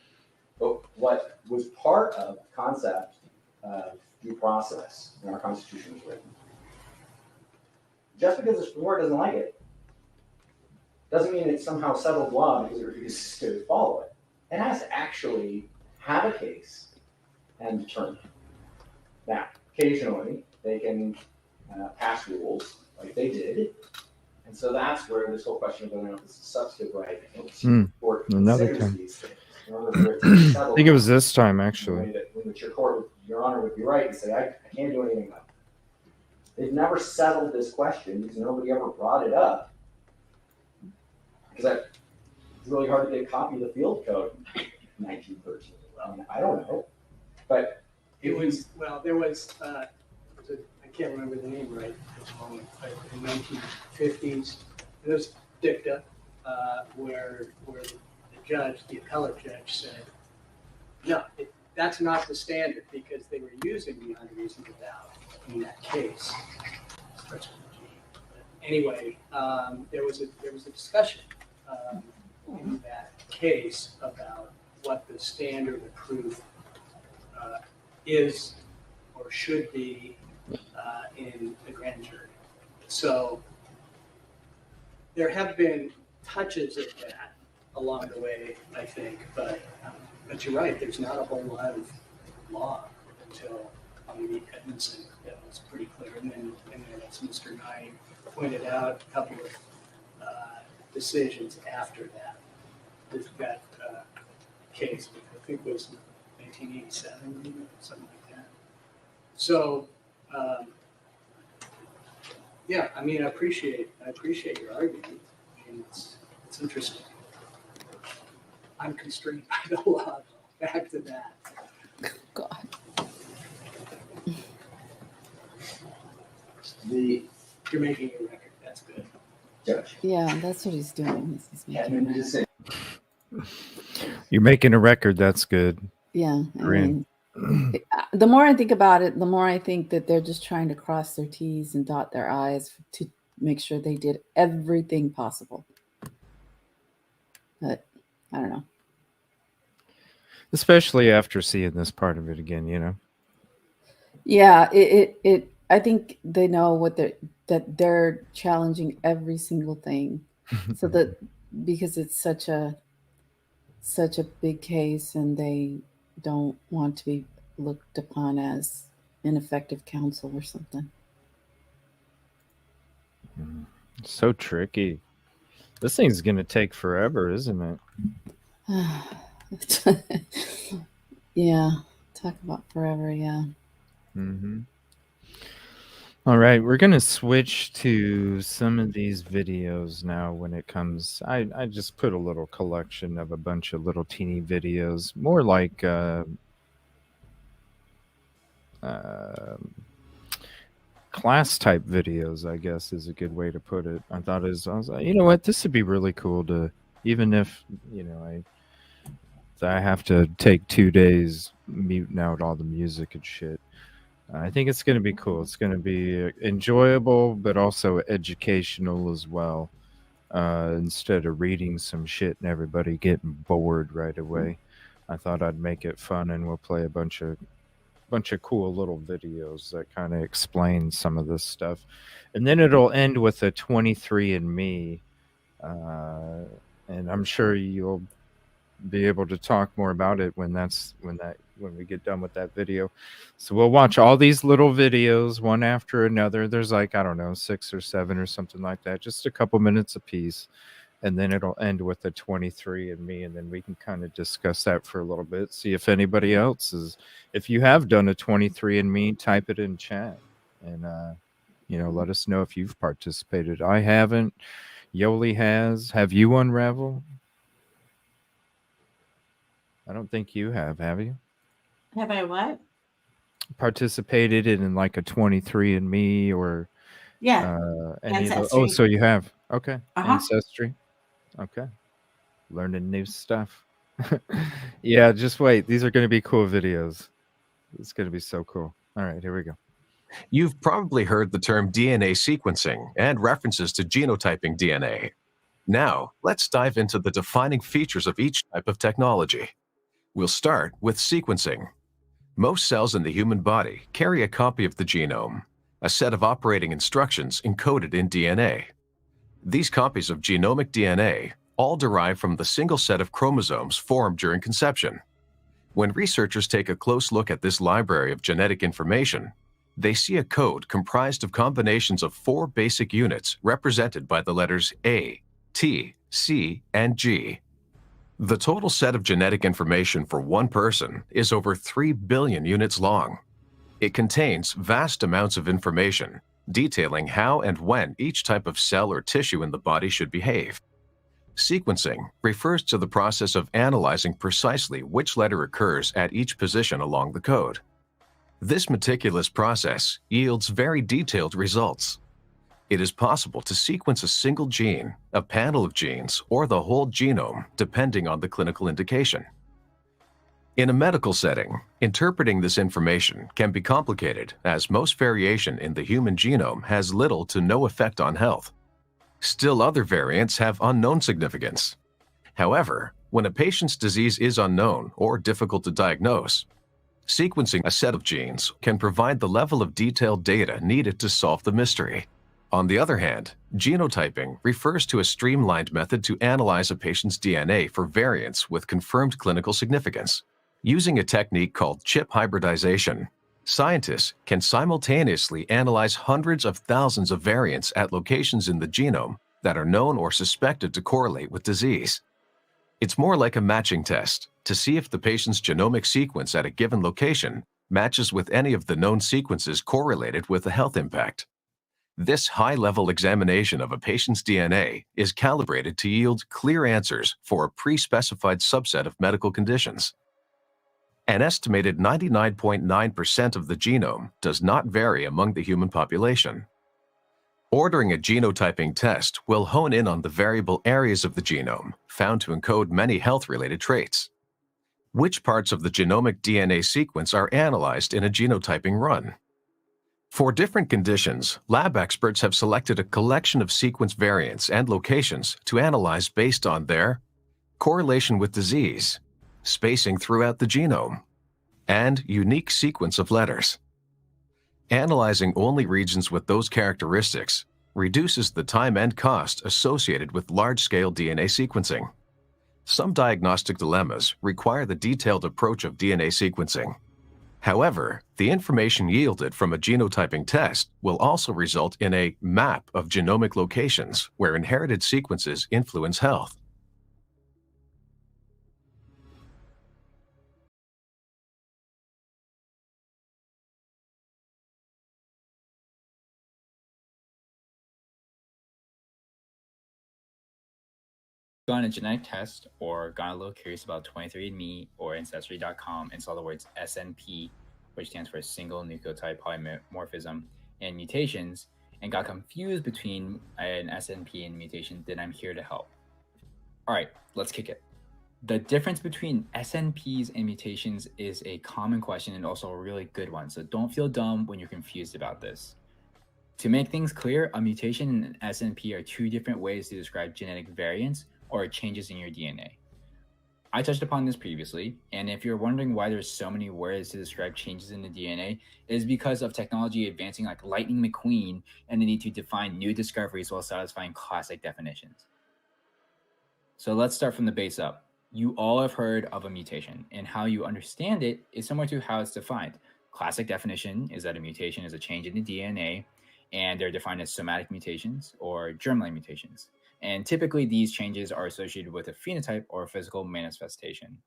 but what was part of the concept of due process in our Constitution was written, just because the Supreme Court doesn't like it, doesn't mean it's somehow settled law because it refuses to follow it. It has to actually have a case and determine. Now, occasionally, they can pass rules like they did. And so that's where this whole question of whether or not this is a substantive right, or another time. these things. In order for it to be settled, I think it was this time, actually. in which your honor would be right to say, I can't do anything about it. They've never settled this question because nobody ever brought it up. Because it's really hard to get a copy of the field code in 1913. I don't know. But It was, well, there was, I can't remember the name right at this moment, but in the 1950s, there was dicta where the judge, the appellate judge said, no, that's not the standard because they were using the unreasonable doubt in that case. Anyway, there was a discussion in that case about what the standard of proof is or should be in the grand jury. So there have been touches of that along the way, I think, but you're right, there's not a whole lot of law until Edmondson. That was pretty clear. And then as Mr. Nye pointed out, a couple of decisions after that. That case, which I think was 1987, something like that. So, yeah, I mean, I appreciate your argument. I mean, it's interesting. I'm constrained by the law. Back to that. God. You're making a record. That's good. Judge. Yeah, that's what he's doing. He's making a record. You're making a record. That's good. Yeah. I mean, the more I think about it, the more I think that they're just trying to cross their T's and dot their I's to make sure they did everything possible. But I don't know. Especially after seeing this part of it again, you know. Yeah, it I think they know that they're challenging every single thing. So that because it's such a big case and they don't want to be looked upon as ineffective counsel or something. So tricky. This thing's going to take forever, isn't it? Yeah. Talk about forever. Yeah. Mm-hmm. All right. We're going to switch to some of these videos now when it comes. I just put a little collection of a bunch of little teeny videos, more like class type videos, I guess is a good way to put it. I was like, you know what, this would be really cool to, even if, you know, I have to take 2 days muting out all the music and shit. I think it's going to be cool. It's going to be enjoyable, but also educational as well. Instead of reading some shit and everybody getting bored right away, I thought I'd make it fun, and we'll play a bunch of cool little videos that kind of explain some of this stuff, and then it'll end with a 23andMe, and I'm sure you'll be able to talk more about it when we get done with that video. So we'll watch all these little videos one after another. There's like, I don't know, 6 or 7 or something like that, just a couple minutes a piece, and then it'll end with the 23andMe, and then we can kind of discuss that for a little bit. See if anybody else is. If you have done a 23andMe, type it in chat, and let us know if you've participated. I haven't. Yolie has. Have you, Un-rav-el? I don't think you have you? Have I what? Participated in like a 23andMe or any of those? Oh, so you have. Okay. Ancestry. Okay. Learning new stuff. Yeah, just wait. These are going to be cool videos. It's going to be so cool. All right, here we go. You've probably heard the term DNA sequencing and references to genotyping DNA. Now, let's dive into the defining features of each type of technology. We'll start with sequencing. Most cells in the human body carry a copy of the genome, a set of operating instructions encoded in DNA. These copies of genomic DNA all derive from the single set of chromosomes formed during conception. When researchers take a close look at this library of genetic information, they see a code comprised of combinations of 4 basic units represented by the letters A, T, C, and G. The total set of genetic information for one person is over 3 billion units long. It contains vast amounts of information detailing how and when each type of cell or tissue in the body should behave. Sequencing refers to the process of analyzing precisely which letter occurs at each position along the code. This meticulous process yields very detailed results. It is possible to sequence a single gene, a panel of genes, or the whole genome, depending on the clinical indication. In a medical setting, interpreting this information can be complicated, as most variation in the human genome has little to no effect on health. Still, other variants have unknown significance. However, when a patient's disease is unknown or difficult to diagnose, sequencing a set of genes can provide the level of detailed data needed to solve the mystery. On the other hand, genotyping refers to a streamlined method to analyze a patient's DNA for variants with confirmed clinical significance. Using a technique called chip hybridization, scientists can simultaneously analyze hundreds of thousands of variants at locations in the genome that are known or suspected to correlate with disease. It's more like a matching test to see if the patient's genomic sequence at a given location matches with any of the known sequences correlated with a health impact. This high-level examination of a patient's DNA is calibrated to yield clear answers for a pre-specified subset of medical conditions. An estimated 99.9% of the genome does not vary among the human population. Ordering a genotyping test will hone in on the variable areas of the genome found to encode many health-related traits. Which parts of the genomic DNA sequence are analyzed in a genotyping run? For different conditions, lab experts have selected a collection of sequence variants and locations to analyze based on their correlation with disease, spacing throughout the genome, and unique sequence of letters. Analyzing only regions with those characteristics reduces the time and cost associated with large-scale DNA sequencing. Some diagnostic dilemmas require the detailed approach of DNA sequencing. However, the information yielded from a genotyping test will also result in a map of genomic locations where inherited sequences influence health. Gone a genetic test or gone a little curious about 23andMe or ancestry.com and saw the words SNP, which stands for single nucleotide polymorphism, and mutations, and got confused between an SNP and mutation, then I'm here to help. All right, let's kick it. The difference between SNPs and mutations is a common question and also a really good one, so don't feel dumb when you're confused about this. To make things clear, a mutation and an SNP are 2 different ways to describe genetic variants or changes in your DNA. I touched upon this previously, and if you're wondering why there's so many words to describe changes in the DNA, it is because of technology advancing like Lightning McQueen and the need to define new discoveries while satisfying classic definitions. So let's start from the base up. You all have heard of a mutation, and how you understand it is similar to how it's defined. Classic definition is that a mutation is a change in the DNA, and they're defined as somatic mutations or germline mutations. And typically these changes are associated with a phenotype or a physical manifestation.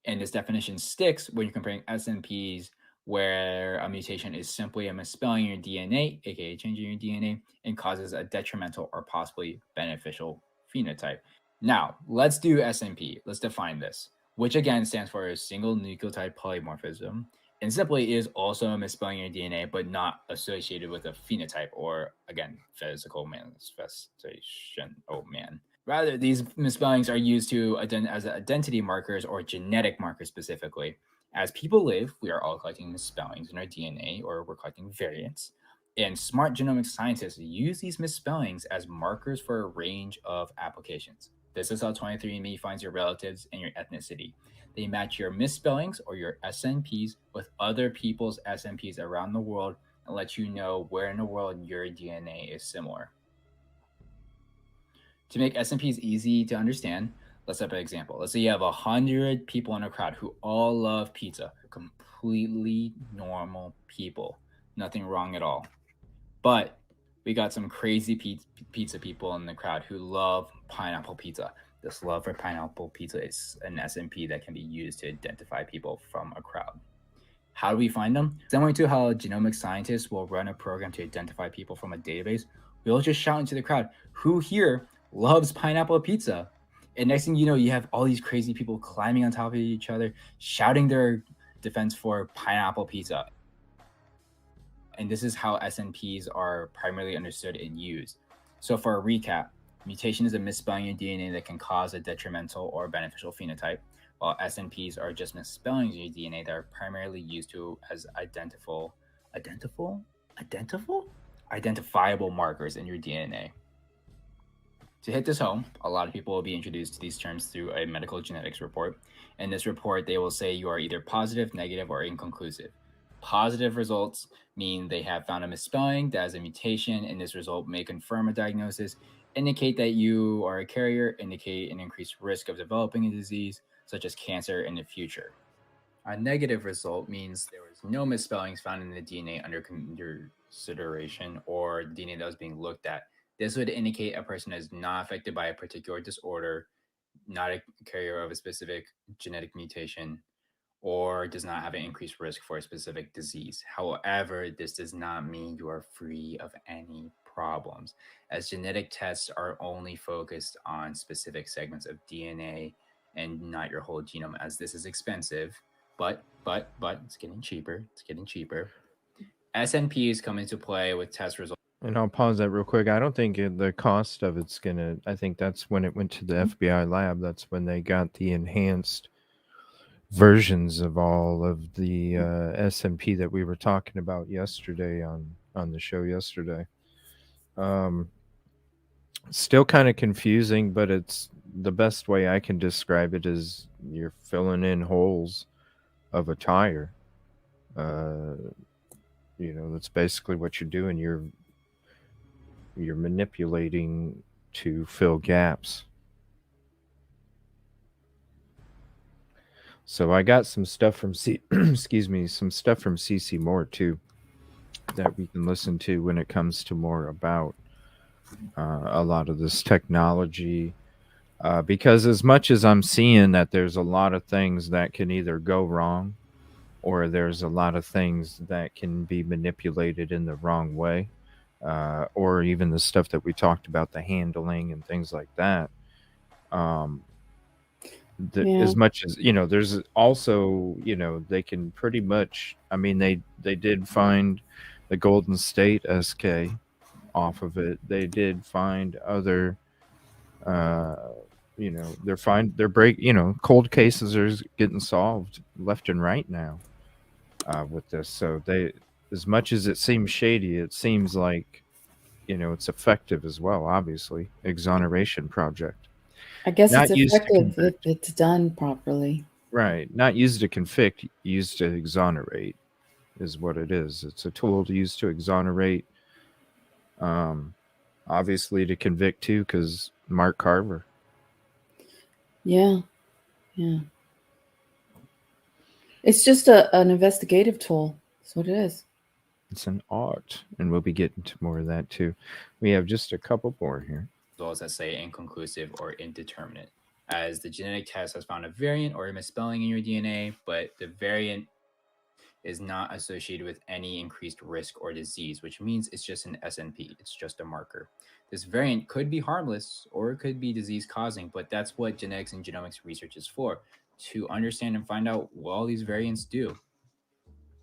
And this definition sticks when you're comparing SNPs, where a mutation is simply a misspelling in your DNA, aka changing your DNA, and causes a detrimental or possibly beneficial phenotype. Now, let's do SNP. Let's define this, which again stands for a single nucleotide polymorphism, and simply is also a misspelling in your DNA, but not associated with a phenotype or, again, physical manifestation. Oh man. Rather, these misspellings are used to as identity markers or genetic markers specifically. As people live, we are all collecting misspellings in our DNA, or we're collecting variants. And smart genomic scientists use these misspellings as markers for a range of applications. This is how 23andMe finds your relatives and your ethnicity. They match your misspellings or your SNPs with other people's SNPs around the world and let you know where in the world your DNA is similar. To make SNPs easy to understand, let's have an example. Let's say you have 100 people in a crowd who all love pizza. Completely normal people. Nothing wrong at all. But we got some crazy pizza people in the crowd who love pineapple pizza. This love for pineapple pizza is an SNP that can be used to identify people from a crowd. How do we find them? Similar to how genomic scientists will run a program to identify people from a database, we'll just shout into the crowd, who here loves pineapple pizza? And next thing you know, you have all these crazy people climbing on top of each other, shouting their defense for pineapple pizza. And this is how SNPs are primarily understood and used. So for a recap, mutation is a misspelling in DNA that can cause a detrimental or beneficial phenotype, while SNPs are just misspellings in your DNA that are primarily used as identifiable markers in your DNA. To hit this home, a lot of people will be introduced to these terms through a medical genetics report. In this report, they will say you are either positive, negative, or inconclusive. Positive results mean they have found a misspelling that has a mutation, and this result may confirm a diagnosis, indicate that you are a carrier, indicate an increased risk of developing a disease, such as cancer in the future. A negative result means there was no misspellings found in the DNA under consideration or the DNA that was being looked at. This would indicate a person is not affected by a particular disorder, not a carrier of a specific genetic mutation, or does not have an increased risk for a specific disease. However, this does not mean you are free of any problems, as genetic tests are only focused on specific segments of DNA and not your whole genome, as this is expensive, but it's getting cheaper. SNPs come into play with test results. And I'll pause that real quick. I don't think the cost of it's gonna. I think that's when it went to the FBI lab. That's when they got the enhanced versions of all of the SNP that we were talking about yesterday on the show yesterday. Still kind of confusing, but it's the best way I can describe it is you're filling in holes of a tire. That's basically what you're doing. You're manipulating to fill gaps. So I got some stuff from some stuff from CC Moore too that we can listen to when it comes to more about a lot of this technology. Because as much as I'm seeing that there's a lot of things that can either go wrong or there's a lot of things that can be manipulated in the wrong way, or even the stuff that we talked about, the handling and things like that. As much as there's also they can pretty much. I mean, they did find the Golden State SK off of it. They did find other. Cold cases are getting solved left and right now with this. So as much as it seems shady, it seems like it's effective as well. Obviously, exoneration project. I guess it's effective if it's done properly. Right. Not used to convict, used to exonerate is what it is. It's a tool to use to exonerate. Obviously to convict too, because Mark Carver. Yeah. It's just an investigative tool. That's what it is. It's an art, and we'll be getting to more of that too. We have just a couple more here. As well as that say inconclusive or indeterminate, as the genetic test has found a variant or a misspelling in your DNA, but the variant is not associated with any increased risk or disease, which means it's just an SNP. It's just a marker. This variant could be harmless or it could be disease causing, but that's what genetics and genomics research is for, to understand and find out what all these variants do.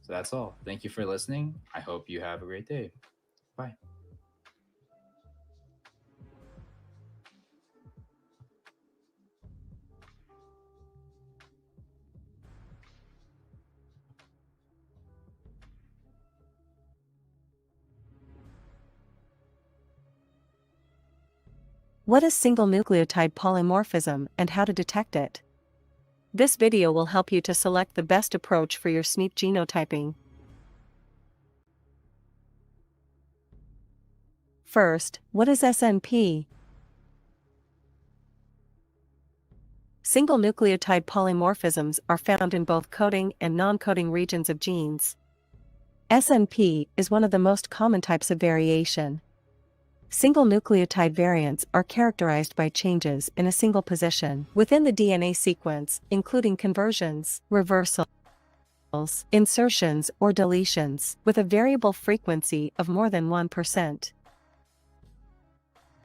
So that's all. Thank you for listening. I hope you have a great day. Bye. What is single nucleotide polymorphism and how to detect it? This video will help you to select the best approach for your SNP genotyping. First, what is SNP? Single nucleotide polymorphisms are found in both coding and non-coding regions of genes. SNP is one of the most common types of variation. Single nucleotide variants are characterized by changes in a single position within the DNA sequence, including conversions, reversals, insertions, or deletions, with a variable frequency of more than 1%.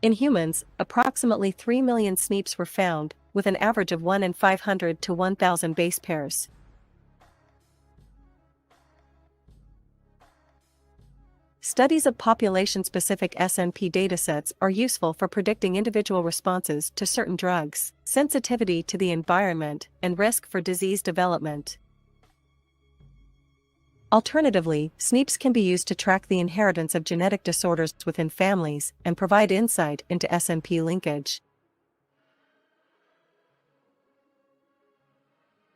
In humans, approximately 3 million SNPs were found, with an average of 1 in 500 to 1,000 base pairs. Studies of population-specific SNP datasets are useful for predicting individual responses to certain drugs, sensitivity to the environment, and risk for disease development. Alternatively, SNPs can be used to track the inheritance of genetic disorders within families and provide insight into SNP linkage.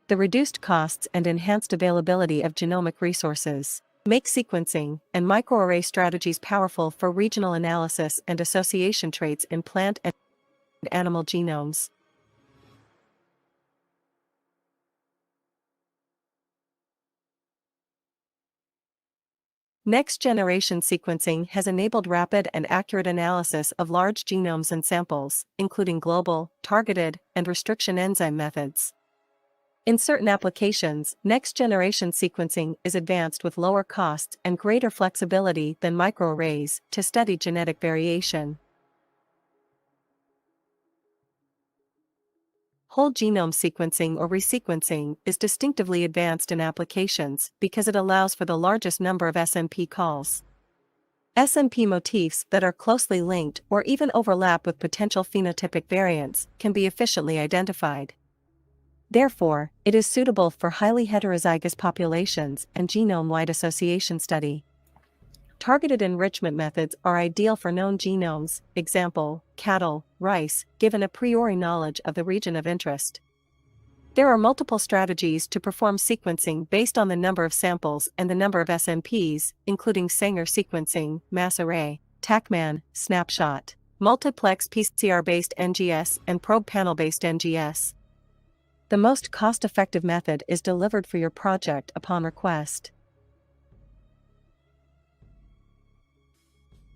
The reduced costs and enhanced availability of genomic resources make sequencing and microarray strategies powerful for regional analysis and association traits in plant and animal genomes. Next-generation sequencing has enabled rapid and accurate analysis of large genomes and samples, including global, targeted, and restriction enzyme methods. In certain applications, next-generation sequencing is advanced with lower costs and greater flexibility than microarrays to study genetic variation. Whole genome sequencing or resequencing is distinctively advanced in applications because it allows for the largest number of SNP calls. SNP motifs that are closely linked or even overlap with potential phenotypic variants can be efficiently identified. Therefore, it is suitable for highly heterozygous populations and genome-wide association study. Targeted enrichment methods are ideal for known genomes, example, cattle, rice, given a priori knowledge of the region of interest. There are multiple strategies to perform sequencing based on the number of samples and the number of SNPs, including Sanger sequencing, mass array, TACMAN, snapshot, multiplex PCR-based NGS, and probe panel-based NGS. The most cost-effective method is delivered for your project upon request.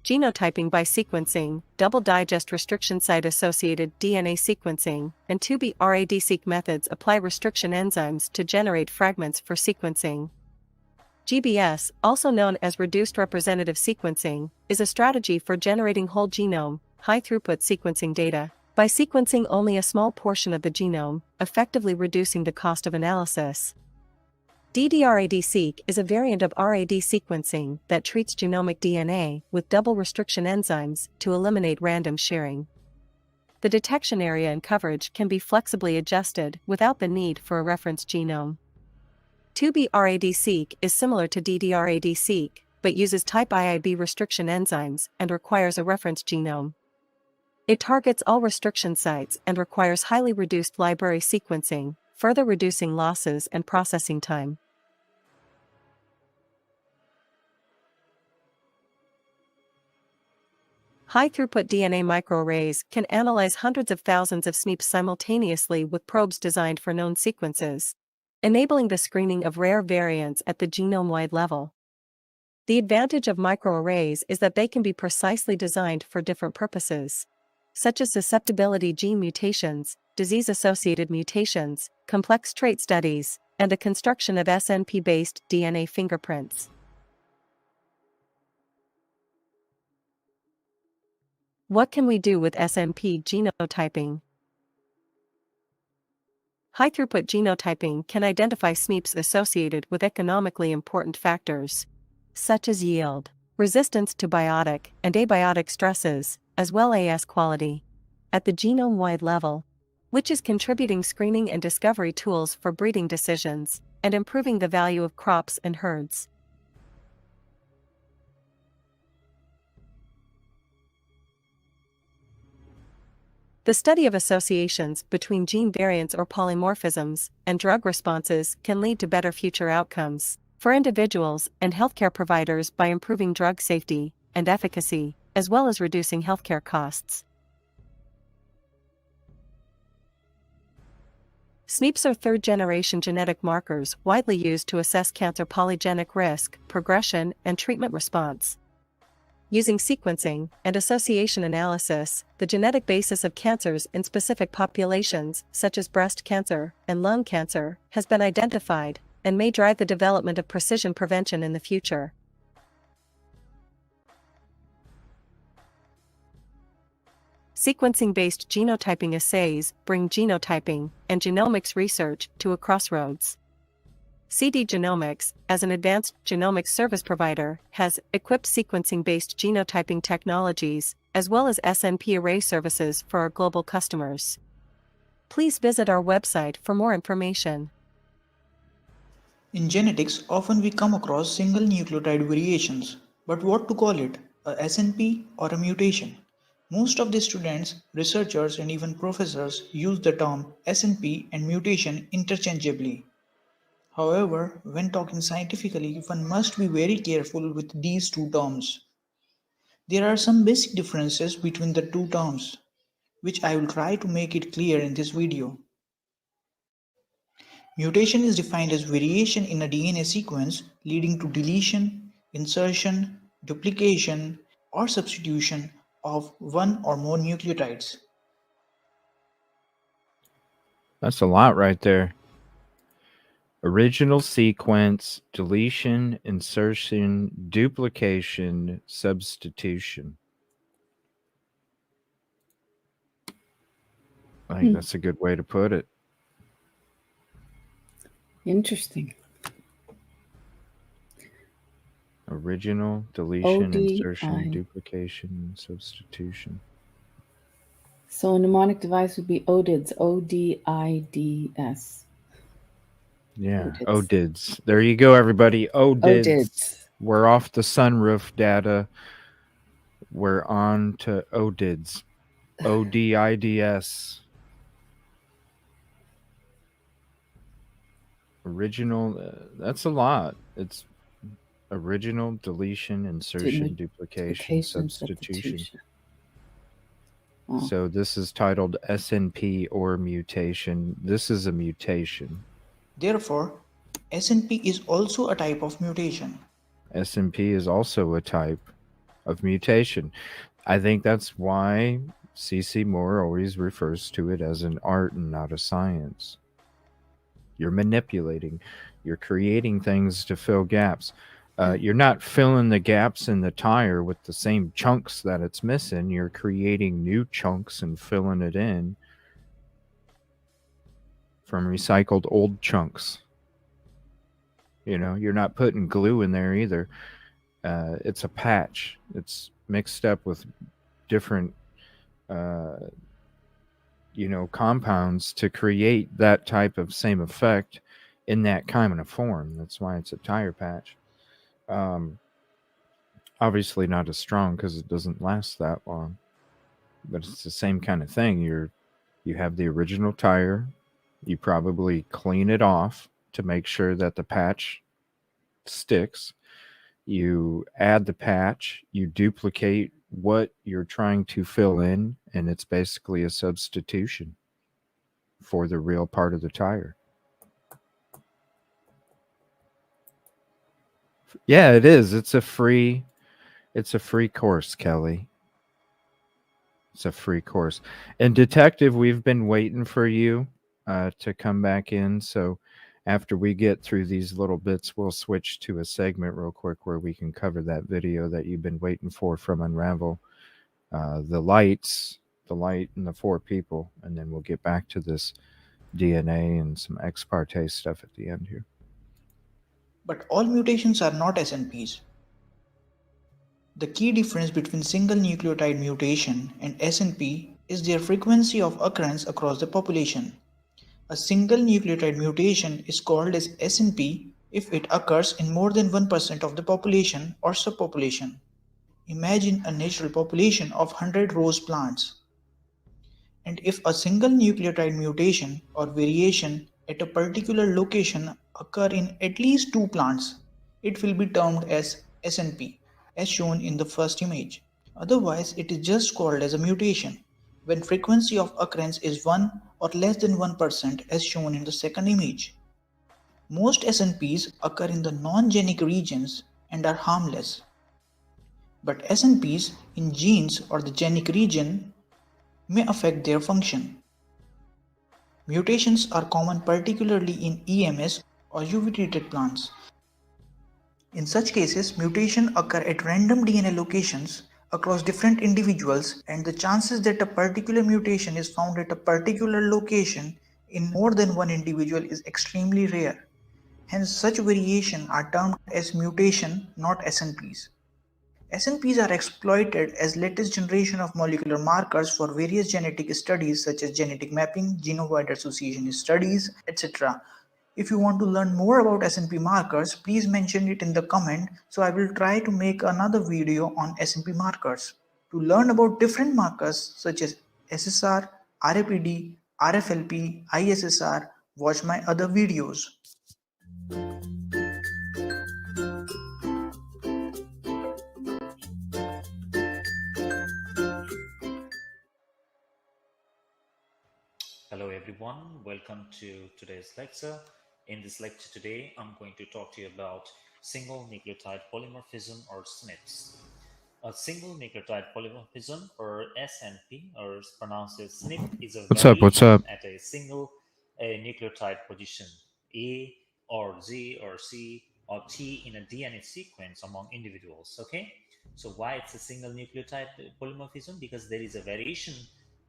Genotyping by sequencing, double digest restriction site-associated DNA sequencing, and 2B RAD-seq methods apply restriction enzymes to generate fragments for sequencing. GBS, also known as reduced representative sequencing, is a strategy for generating whole genome, high-throughput sequencing data by sequencing only a small portion of the genome, effectively reducing the cost of analysis. ddRAD-seq is a variant of RAD sequencing that treats genomic DNA with double restriction enzymes to eliminate random shearing. The detection area and coverage can be flexibly adjusted without the need for a reference genome. 2B RAD-seq is similar to ddRAD-seq, but uses type IIB restriction enzymes and requires a reference genome. It targets all restriction sites and requires highly reduced library sequencing, further reducing losses and processing time. High-throughput DNA microarrays can analyze hundreds of thousands of SNPs simultaneously with probes designed for known sequences, enabling the screening of rare variants at the genome-wide level. The advantage of microarrays is that they can be precisely designed for different purposes, such as susceptibility gene mutations, disease-associated mutations, complex trait studies, and the construction of SNP-based DNA fingerprints. What can we do with SNP genotyping? High-throughput genotyping can identify SNPs associated with economically important factors, such as yield, resistance to biotic and abiotic stresses, as well as quality, at the genome-wide level, which is contributing screening and discovery tools for breeding decisions, and improving the value of crops and herds. The study of associations between gene variants or polymorphisms and drug responses can lead to better future outcomes for individuals and healthcare providers by improving drug safety and efficacy, as well as reducing healthcare costs. SNPs are third-generation genetic markers widely used to assess cancer polygenic risk, progression, and treatment response. Using sequencing and association analysis, the genetic basis of cancers in specific populations, such as breast cancer and lung cancer, has been identified and may drive the development of precision prevention in the future. Sequencing-based genotyping assays bring genotyping and genomics research to a crossroads. CD Genomics, as an advanced genomics service provider, has equipped sequencing-based genotyping technologies, as well as SNP array services for our global customers. Please visit our website for more information. In genetics, often we come across single nucleotide variations, but what to call it, a SNP or a mutation? Most of the students, researchers, and even professors use the term SNP and mutation interchangeably. However, when talking scientifically, one must be very careful with these two terms. There are some basic differences between the two terms, which I will try to make it clear in this video. Mutation is defined as variation in a DNA sequence leading to deletion, insertion, duplication, or substitution of one or more nucleotides. That's a lot right there. Original sequence, deletion, insertion, duplication, substitution. I think that's a good way to put it. Interesting. Original, deletion, insertion, ODI. duplication, substitution. So a mnemonic device would be ODIDS, ODIDS. Yeah, ODIDS. There you go, everybody. ODIDS. We're off the sunroof data. We're on to ODIDS. ODIDS. Original, that's a lot. It's original, deletion, insertion, duplication, substitution. Oh. So this is titled SNP or mutation. This is a mutation. Therefore, SNP is also a type of mutation. SNP is also a type of mutation. I think that's why C.C. Moore always refers to it as an art and not a science. You're manipulating. You're creating things to fill gaps. You're not filling the gaps in the tire with the same chunks that it's missing. You're creating new chunks and filling it in from recycled old chunks. You know, you're not putting glue in there either. It's a patch. It's mixed up with different, compounds to create that type of same effect in that kind of form. That's why it's a tire patch. Obviously not as strong because it doesn't last that long, but it's the same kind of thing. You have the original tire. You probably clean it off to make sure that the patch sticks. You add the patch, you duplicate what you're trying to fill in, and it's basically a substitution for the real part of the tire. Yeah, it is. It's a free course, Kelly. It's a free course. And Detective, we've been waiting for you to come back in. So after we get through these little bits, we'll switch to a segment real quick where we can cover that video that you've been waiting for from Un-rav-el. The light and the 4 people. And then we'll get back to this DNA and some ex parte stuff at the end here. But all mutations are not SNPs. The key difference between single nucleotide mutation and SNP is their frequency of occurrence across the population. A single nucleotide mutation is called as SNP if it occurs in more than 1% of the population or subpopulation. Imagine a natural population of 100 rose plants. And if a single nucleotide mutation or variation at a particular location occur in at least 2 plants, it will be termed as SNP, as shown in the first image. Otherwise, it is just called as a mutation, when frequency of occurrence is 1 or less than 1% as shown in the second image. Most SNPs occur in the non-genic regions and are harmless. But SNPs in genes or the genic region may affect their function. Mutations are common particularly in EMS or UV-treated plants. In such cases, mutations occur at random DNA locations across different individuals, and the chances that a particular mutation is found at a particular location in more than one individual is extremely rare. Hence, such variations are termed as mutation, not SNPs. SNPs are exploited as latest generation of molecular markers for various genetic studies such as genetic mapping, genome-wide association studies, etc. If you want to learn more about SNP markers, please mention it in the comment so I will try to make another video on SNP markers. To learn about different markers such as SSR, RAPD, RFLP, ISSR, watch my other videos. Hello everyone, welcome to today's lecture. In this lecture today, I'm going to talk to you about single nucleotide polymorphism or SNPs. A single nucleotide polymorphism or SNP or pronounced as SNP is a What's up? at a single nucleotide position A or Z or C or T in a DNA sequence among individuals. Okay, so why it's a single nucleotide polymorphism? Because there is a variation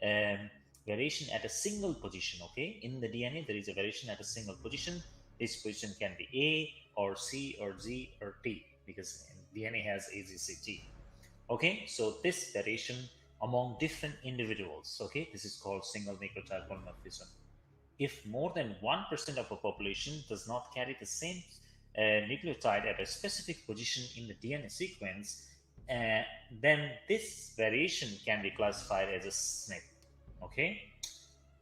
at a single position. Okay, in the DNA there is a variation at a single position. This position can be A or C or Z or T because DNA has AZCT. Okay, so this variation among different individuals, okay, this is called single nucleotide polymorphism. If more than 1% of a population does not carry the same nucleotide at a specific position in the DNA sequence, then this variation can be classified as a SNP. Okay,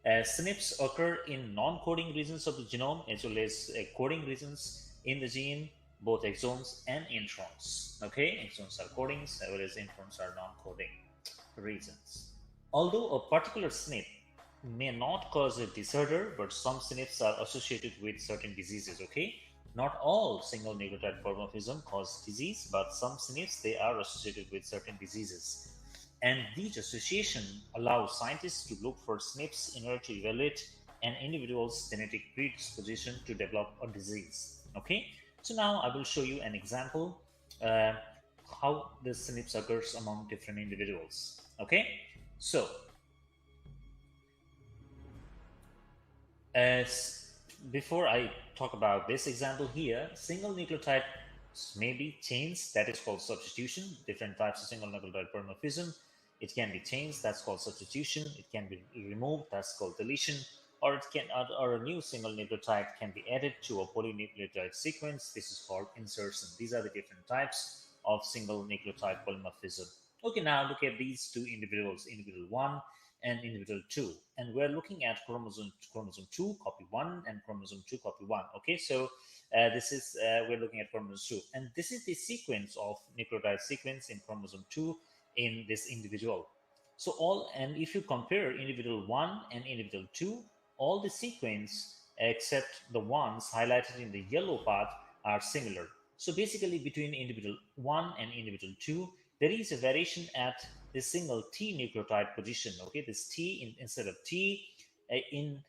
SNPs occur in non-coding regions of the genome as well as coding regions in the gene, both exons and introns. Okay, exons are codings as well as introns are non-coding regions. Although a particular SNP may not cause a disorder, but some SNPs are associated with certain diseases. Okay, not all single nucleotide polymorphism cause disease, but some SNPs they are associated with certain diseases. And these association allows scientists to look for SNPs in order to evaluate an individual's genetic predisposition to develop a disease. Okay, so now I will show you an example how the SNPs occurs among different individuals. Okay, so as before I talk about this example here, single nucleotide may be chains, that is called substitution. Different types of single nucleotide polymorphism. It can be chains, that's called substitution. It can be removed, that's called deletion. Or it can, or a new single nucleotide can be added to a polynucleotide sequence. This is called insertion. These are the different types of single nucleotide polymorphism. Okay, now look at these two individuals, individual 1 and individual 2, and we're looking at chromosome 2 copy 1 and chromosome 2 copy 1. Okay, so this is we're looking at chromosome 2, and this is the sequence of nucleotide sequence in chromosome 2 in this individual. So all, and if you compare individual 1 and individual 2, all the sequence except the ones highlighted in the yellow part are similar. So basically between individual 1 and individual 2, there is a variation at this single T nucleotide position. Okay, this T instead of T in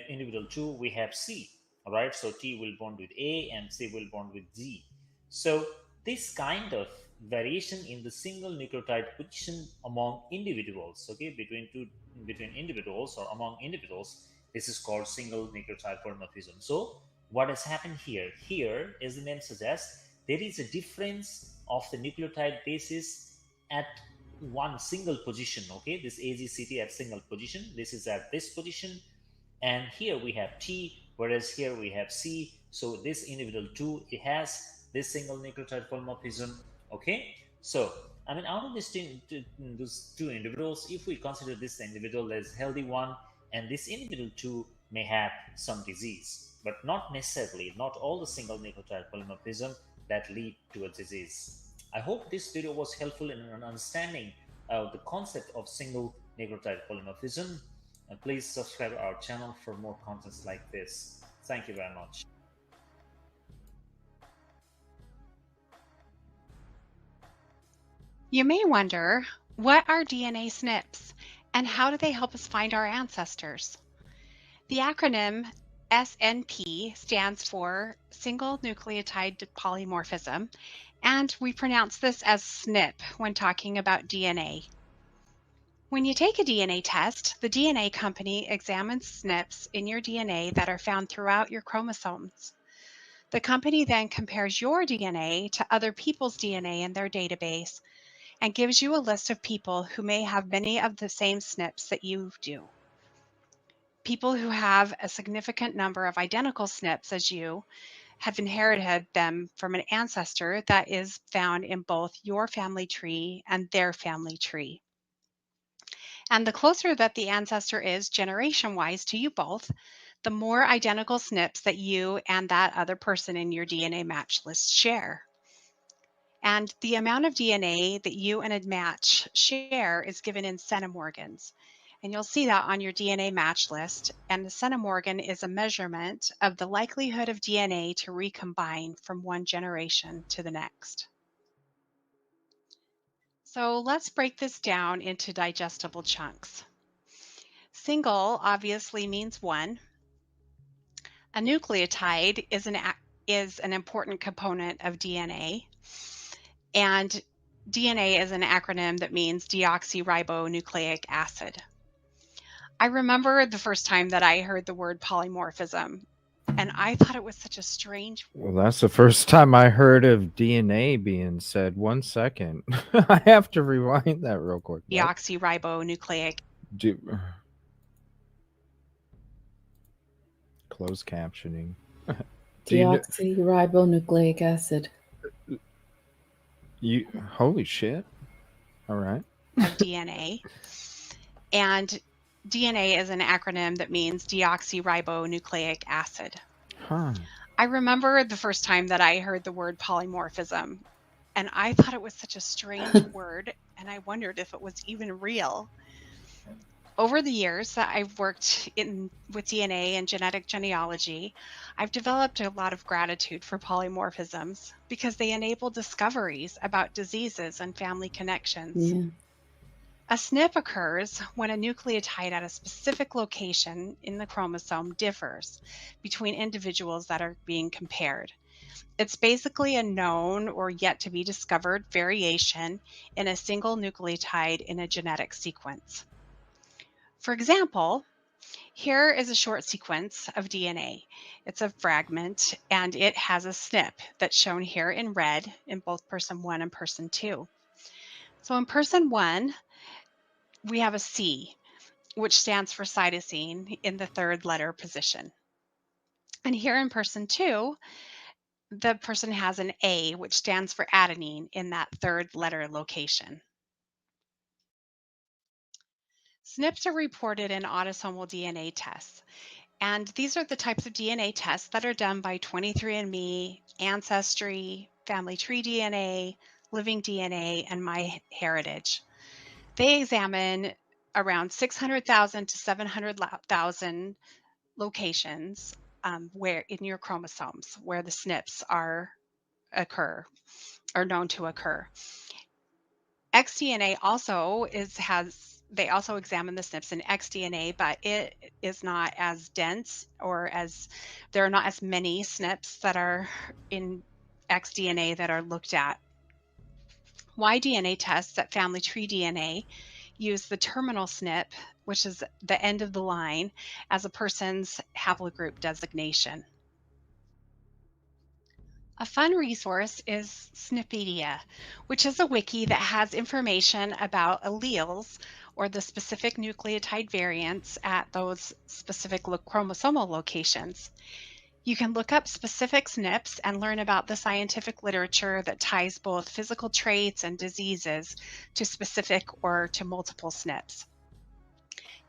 individual 2 we have C. All right, so T will bond with A and C will bond with Z. So this kind of variation in the single nucleotide position among individuals, okay, between individuals or among individuals, this is called single nucleotide polymorphism. So what has happened here? Here, as the name suggests, there is a difference of the nucleotide basis at one single position. Okay, this AGCT at single position. This is at this position, and here we have T, whereas here we have C. So this individual 2, it has this single nucleotide polymorphism. Okay, so I mean, out of these two individuals, if we consider this individual as healthy one, and this individual 2 may have some disease, but not necessarily, not all the single nucleotide polymorphism that lead to a disease. I hope this video was helpful in understanding the concept of single nucleotide polymorphism. And please subscribe our channel for more contents like this. Thank you very much. You may wonder, what are DNA SNPs and how do they help us find our ancestors? The acronym SNP stands for Single Nucleotide Polymorphism, and we pronounce this as SNP when talking about DNA. When you take a DNA test, the DNA company examines SNPs in your DNA that are found throughout your chromosomes. The company then compares your DNA to other people's DNA in their database and gives you a list of people who may have many of the same SNPs that you do. People who have a significant number of identical SNPs as you have inherited them from an ancestor that is found in both your family tree and their family tree. And the closer that the ancestor is generation-wise to you both, the more identical SNPs that you and that other person in your DNA match list share. And the amount of DNA that you and a match share is given in centimorgans. And you'll see that on your DNA match list. And the centimorgan is a measurement of the likelihood of DNA to recombine from one generation to the next. So let's break this down into digestible chunks. Single obviously means one. A nucleotide is an important component of DNA. And DNA is an acronym that means deoxyribonucleic acid. I remember the first time that I heard the word polymorphism, and I thought it was such a strange word. Well, that's the first time I heard of DNA being said. 1 second. I have to rewind that real quick. Deoxyribonucleic. Closed captioning. Deoxyribonucleic acid. Holy shit. All right. Of DNA. And DNA is an acronym that means deoxyribonucleic acid. Huh. I remember the first time that I heard the word polymorphism, and I thought it was such a strange word, and I wondered if it was even real. Over the years that I've worked with DNA and genetic genealogy, I've developed a lot of gratitude for polymorphisms because they enable discoveries about diseases and family connections. Yeah. A SNP occurs when a nucleotide at a specific location in the chromosome differs between individuals that are being compared. It's basically a known or yet to be discovered variation in a single nucleotide in a genetic sequence. For example, here is a short sequence of DNA. It's a fragment and it has a SNP that's shown here in red in both person 1 and person 2. So in person 1, we have a C, which stands for cytosine in the third letter position. And here in person 2, the person has an A, which stands for adenine in that third letter location. SNPs are reported in autosomal DNA tests, and these are the types of DNA tests that are done by 23andMe, Ancestry, Family Tree DNA, Living DNA, and MyHeritage. They examine around 600,000 to 700,000 locations where in your chromosomes where the SNPs are occur or known to occur. xDNA also they also examine the SNPs in xDNA, but it is not as dense, or there are not as many SNPs that are in xDNA that are looked at. Y-DNA tests at Family Tree DNA use the terminal SNP, which is the end of the line, as a person's haplogroup designation. A fun resource is Snipedia, which is a wiki that has information about alleles, or the specific nucleotide variants at those specific chromosomal locations. You can look up specific SNPs and learn about the scientific literature that ties both physical traits and diseases to specific or to multiple SNPs.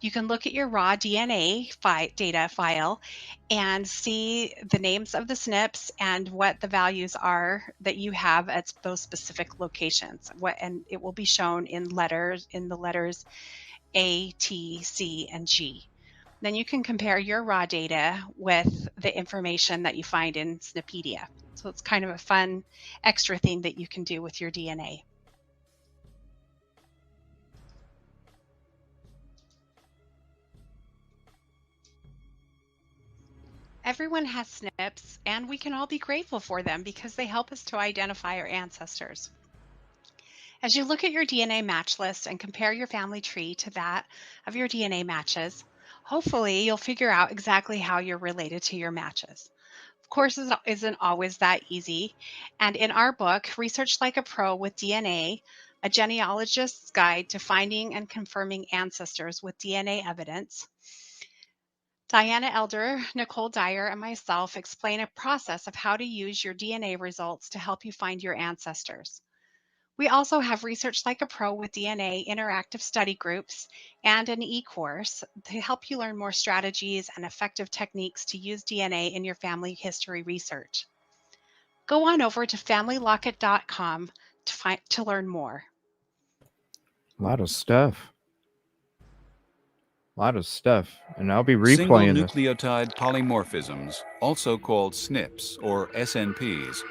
You can look at your raw DNA data file and see the names of the SNPs and what the values are that you have at those specific locations. And it will be shown in the letters A, T, C, and G. Then you can compare your raw data with the information that you find in Snipedia. So it's kind of a fun extra thing that you can do with your DNA. Everyone has SNPs, and we can all be grateful for them because they help us to identify our ancestors. As you look at your DNA match list and compare your family tree to that of your DNA matches, hopefully you'll figure out exactly how you're related to your matches. Of course, it isn't always that easy, and in our book, Research Like a Pro with DNA, A Genealogist's Guide to Finding and Confirming Ancestors with DNA Evidence, Diana Elder, Nicole Dyer, and myself explain a process of how to use your DNA results to help you find your ancestors. We also have Research Like a Pro with DNA interactive study groups and an e-course to help you learn more strategies and effective techniques to use DNA in your family history research. Go on over to familylocket.com to learn more. A lot of stuff. And I'll be Single replaying this. nucleotide polymorphisms, also called SNPs or SNPs,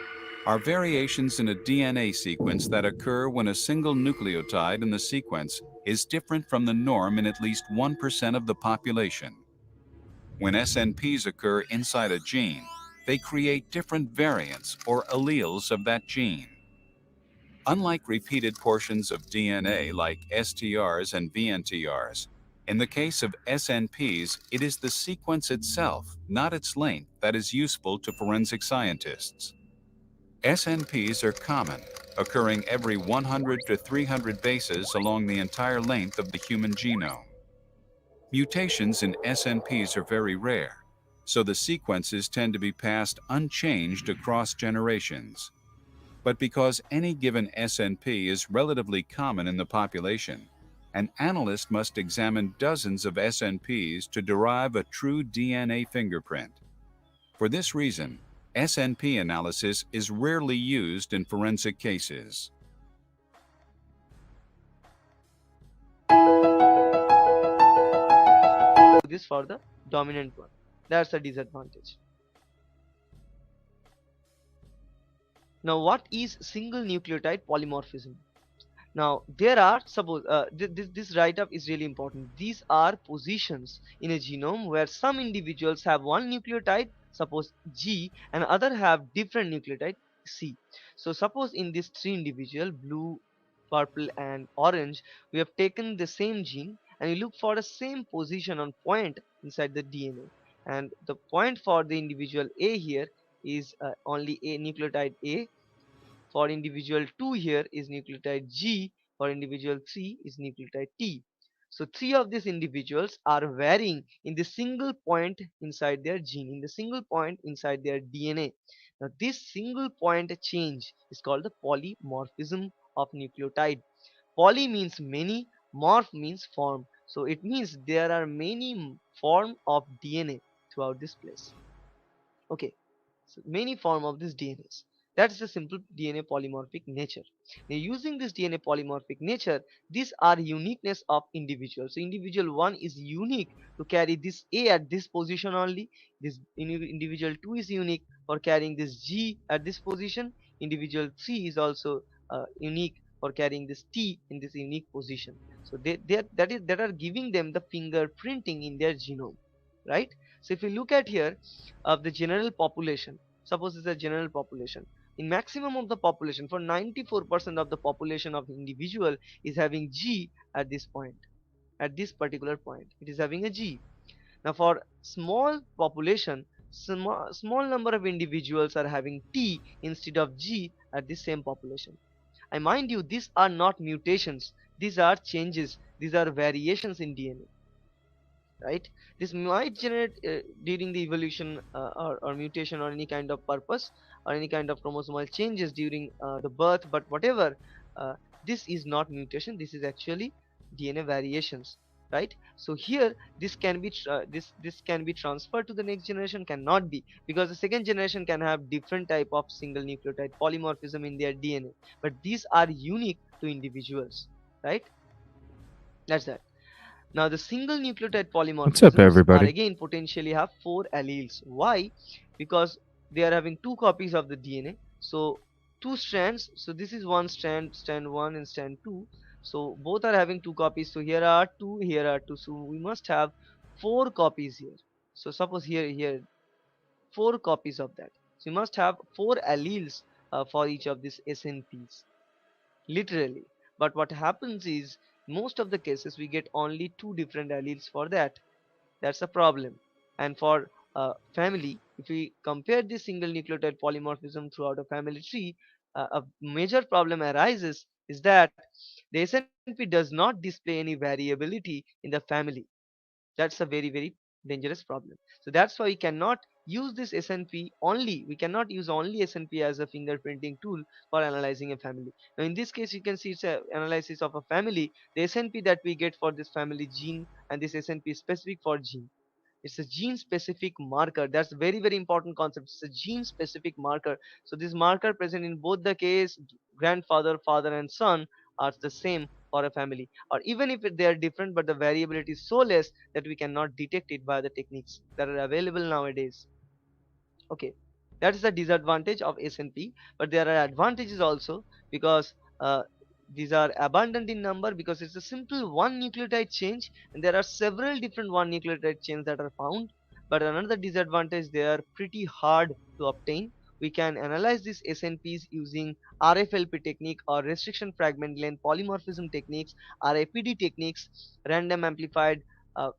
are variations in a DNA sequence that occur when a single nucleotide in the sequence is different from the norm in at least 1% of the population. When SNPs occur inside a gene, they create different variants or alleles of that gene. Unlike repeated portions of DNA like STRs and VNTRs, in the case of SNPs, it is the sequence itself, not its length, that is useful to forensic scientists. SNPs are common, occurring every 100 to 300 bases along the entire length of the human genome. Mutations in SNPs are very rare, so the sequences tend to be passed unchanged across generations. But because any given SNP is relatively common in the population, an analyst must examine dozens of SNPs to derive a true DNA fingerprint. For this reason, SNP analysis is rarely used in forensic cases. This for the dominant one. That's a disadvantage. Now, what is single nucleotide polymorphism? Now, there are, suppose, this write-up is really important. These are positions in a genome where some individuals have one nucleotide, suppose G, and other have different nucleotide C. So, suppose in this three individual, blue, purple, and orange, we have taken the same gene and we look for the same position on point inside the DNA. And the point for the individual A here is only a nucleotide A. For individual 2 here is nucleotide G, for individual 3 is nucleotide T. So three of these individuals are varying in the single point inside their gene, in the single point inside their DNA. Now this single point change is called the polymorphism of nucleotide. Poly means many, morph means form. So it means there are many form of DNA throughout this place. Okay, so many form of this DNAs. That's the simple DNA polymorphic nature. Now, using this DNA polymorphic nature, these are uniqueness of individuals. So individual 1 is unique to carry this A at this position only. This individual 2 is unique for carrying this G at this position. individual 3 is also unique for carrying this T in this unique position. So that are giving them the fingerprinting in their genome, right? So if you look at here of the general population, suppose it's a general population. In maximum of the population, for 94% of the population of individual is having G at this point, at this particular point, it is having a G. Now for small population, small number of individuals are having T instead of G at the same population. I mind you, these are not mutations, these are changes, these are variations in DNA, right? This might generate during the evolution or mutation or any kind of purpose or any kind of chromosomal changes during the birth, but whatever, uh, this is not mutation, this is actually DNA variations, right? So here this can be this can be transferred to the next generation, cannot be, because the second generation can have different type of single nucleotide polymorphism in their DNA, but these are unique to individuals, right? That's that. Now the single nucleotide What's up, polymorphisms are everybody? again potentially have 4 alleles. Why? Because they are having 2 copies of the DNA. So 2 strands. So this is one strand, strand 1 and strand 2. So both are having 2 copies. So here are 2, here are 2. So we must have 4 copies here. So suppose here 4 copies of that. So you must have 4 alleles for each of these SNPs. Literally. But what happens is, most of the cases we get only 2 different alleles for that. That's a problem. And for family, if we compare this single nucleotide polymorphism throughout a family tree, a major problem arises is that the SNP does not display any variability in the family. That's a very dangerous problem. So that's why we cannot use this SNP only. We cannot use only SNP as a fingerprinting tool for analyzing a family. Now in this case, you can see it's an analysis of a family. The SNP that we get for this family gene, and this SNP is specific for gene. It's a gene specific marker. That's a very important concept. It's a gene specific marker. So this marker present in both the case, grandfather, father and son, are the same for a family, or even if they are different, but the variability is so less that we cannot detect it by the techniques that are available nowadays. Okay, that is the disadvantage of SNP, but there are advantages also, because these are abundant in number, because it's a simple one nucleotide change and there are several different one nucleotide chains that are found. But another disadvantage, they are pretty hard to obtain. We can analyze these SNPs using RFLP technique or restriction fragment length polymorphism techniques, RAPD techniques, random amplified uh,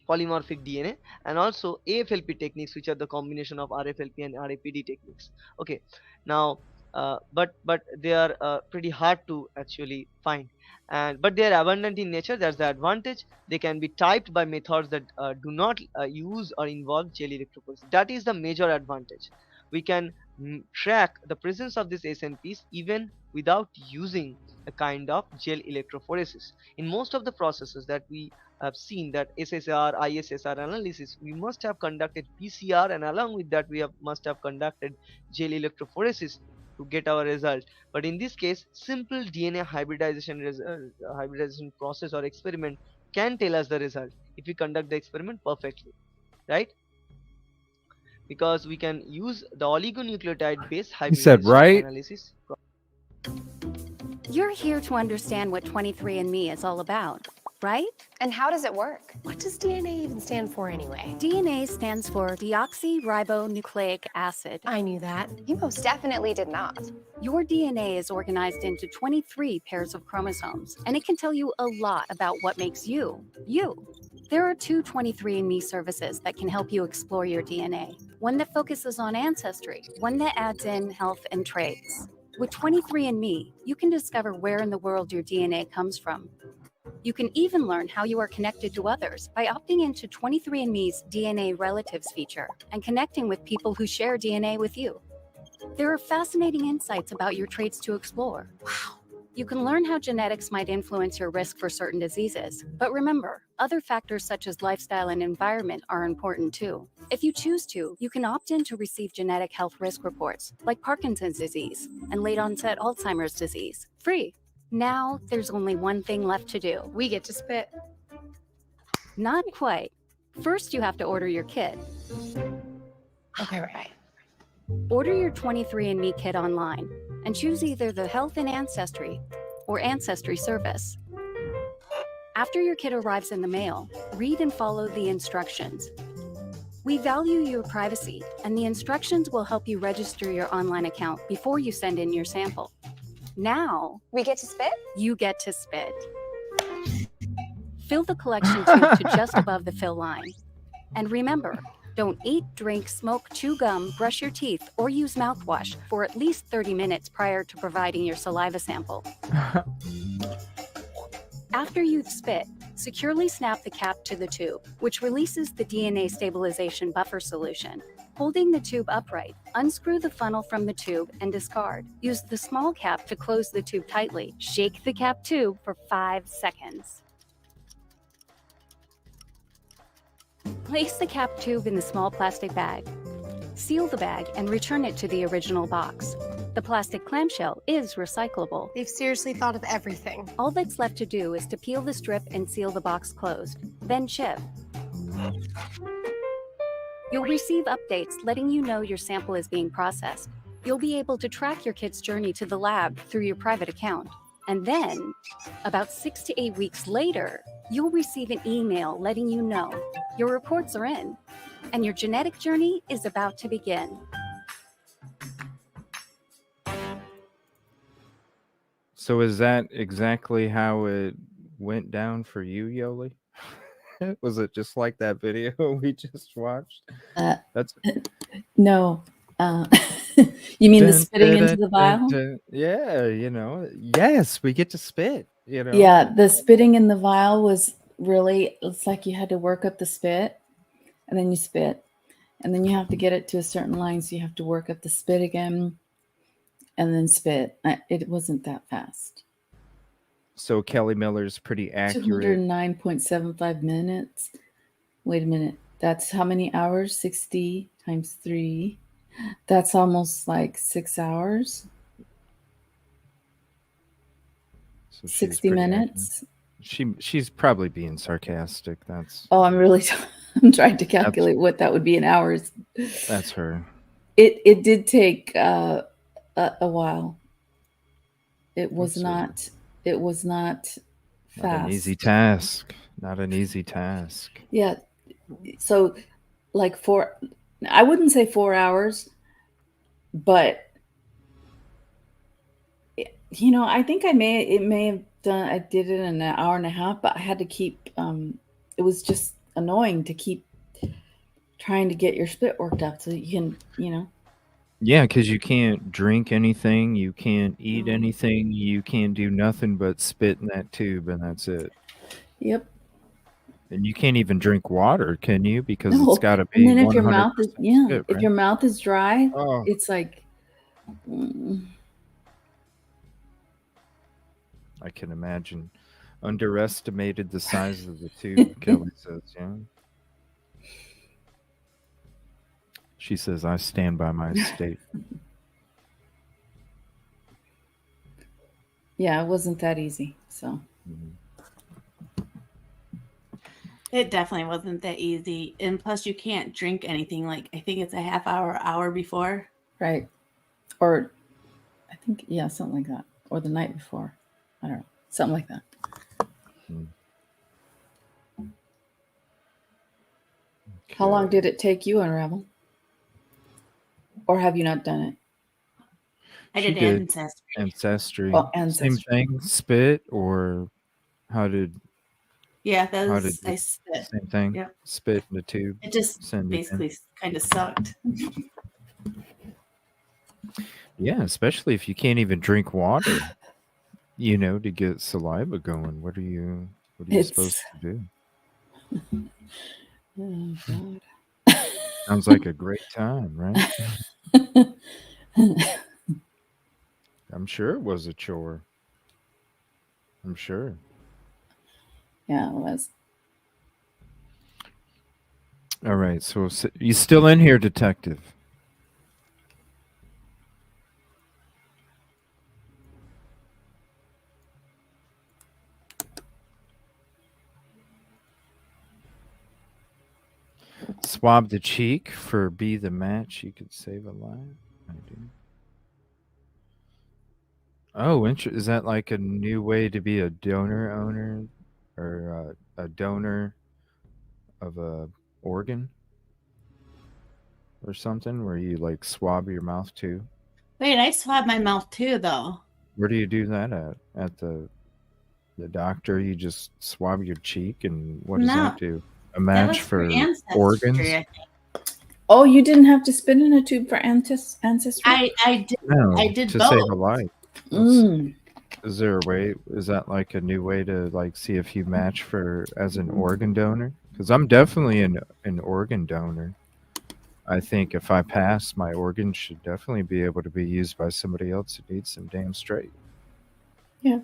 polymorphic DNA, and also AFLP techniques, which are the combination of RFLP and RAPD techniques. Okay, now but they are pretty hard to actually find, and but they are abundant in nature. That's the advantage. They can be typed by methods that do not use or involve gel electrophoresis. That is the major advantage. We can track the presence of these SNPs even without using a kind of gel electrophoresis. In most of the processes that we have seen, that SSR, ISSR analysis, we must have conducted PCR, and along with that we must have conducted gel electrophoresis to get our result. But in this case, simple DNA hybridization process or experiment can tell us the result if we conduct the experiment perfectly, right? Because we can use the oligonucleotide based He said, hybridization right? analysis. You're here to understand what 23andMe is all about, right? And how does it work? What does DNA even stand for anyway? DNA stands for deoxyribonucleic acid. I knew that. You most definitely did not. Your DNA is organized into 23 pairs of chromosomes, and it can tell you a lot about what makes you, you. There are 2 23andMe services that can help you explore your DNA. One that focuses on ancestry, one that adds in health and traits. With 23andMe, you can discover where in the world your DNA comes from. You can even learn how you are connected to others by opting into 23andMe's DNA Relatives feature and connecting with people who share DNA with you. There are fascinating insights about your traits to explore. Wow. You can learn how genetics might influence your risk for certain diseases. But remember, other factors such as lifestyle and environment are important too. If you choose to, you can opt in to receive genetic health risk reports like Parkinson's disease and late-onset Alzheimer's disease, free. Now, there's only one thing left to do. We get to spit. Not quite. First, you have to order your kit. Okay, right. Order your 23andMe kit online and choose either the Health and Ancestry or Ancestry service. After your kit arrives in the mail, read and follow the instructions. We value your privacy, and the instructions will help you register your online account before you send in your sample. Now, We get to spit? you get to spit. Fill the collection tube to just above the fill line. And remember, don't eat, drink, smoke, chew gum, brush your teeth, or use mouthwash for at least 30 minutes prior to providing your saliva sample. After you've spit, securely snap the cap to the tube, which releases the DNA stabilization buffer solution. Holding the tube upright, unscrew the funnel from the tube and discard. Use the small cap to close the tube tightly. Shake the cap tube for 5 seconds. Place the cap tube in the small plastic bag. Seal the bag and return it to the original box. The plastic clamshell is recyclable. They've seriously thought of everything. All that's left to do is to peel the strip and seal the box closed, then ship. You'll receive updates letting you know your sample is being processed. You'll be able to track your kit's journey to the lab through your private account. And then, about 6 to 8 weeks later, you'll receive an email letting you know your reports are in and your genetic journey is about to begin. So is that exactly how it went down for you, Yolie? Was it just like that video we just watched? That's No. You mean the spitting into the vial? Yeah, you know. Yes, we get to spit, you know. Yeah, the spitting in the vial was really, it's like you had to work up the spit and then you spit. And then you have to get it to a certain line, so you have to work up the spit again and then spit. It wasn't that fast. So Kelly Miller's pretty accurate. 209.75 minutes. Wait a minute. That's how many hours? 60 times 3. That's almost like 6 hours. So 60 minutes. She's probably being sarcastic. That's Oh, I'm trying to calculate what that would be in hours. That's her. It did take a while. It was not fast. Not an easy task. Not an easy task. Yeah. So like I wouldn't say 4 hours, but you know, I think I did it in an hour and a half, but I had to keep it was just annoying to keep trying to get your spit worked up so you can, you know. Yeah, because you can't drink anything, you can't eat anything, you can't do nothing but spit in that tube, and that's it. Yep. And you can't even drink water, can you? Because No. it's got to be. And then if your mouth is spit, if right? your mouth is dry, Oh. it's like. I can imagine. Underestimated the size of the tube, Kelly says, yeah. She says, I stand by my statement. Yeah, it wasn't that easy. So. It definitely wasn't that easy. And plus, you can't drink anything. Like, I think it's a half hour before. Right. Or I think, yeah, something like that. Or the night before. I don't know. Something like that. Okay. How long did it take you, Un-rav-el? Or have you not done it? I did ancestry. Ancestry. Oh, ancestry. Same thing, spit, or how did... Yeah, I spit. Same thing? Yep. Spit in the tube. It just basically kind of sucked. Yeah, especially if you can't even drink water, you know, to get saliva going. What are you supposed to do? Oh, God. Sounds like a great time, right? I'm sure it was a chore. I'm sure. Yeah, it was. All right, so you still in here, detective? swab the cheek for be the match. You could save a life. I do. Oh, is that like a new way to be a donor owner or a donor of a organ or something where you like swab your mouth too? Wait, I swab my mouth too, though. Where do you do that at? At the doctor? You just swab your cheek, and what does that do? A match for ancestry, organs? I think. Oh, you didn't have to spit in a tube for ancestry? I did. No, I did to both. save a life. Mm. Is there a way? Is that like a new way to like see if you match for as an organ donor? Because I'm definitely an organ donor. I think if I pass, my organs should definitely be able to be used by somebody else who needs them damn straight. Yeah.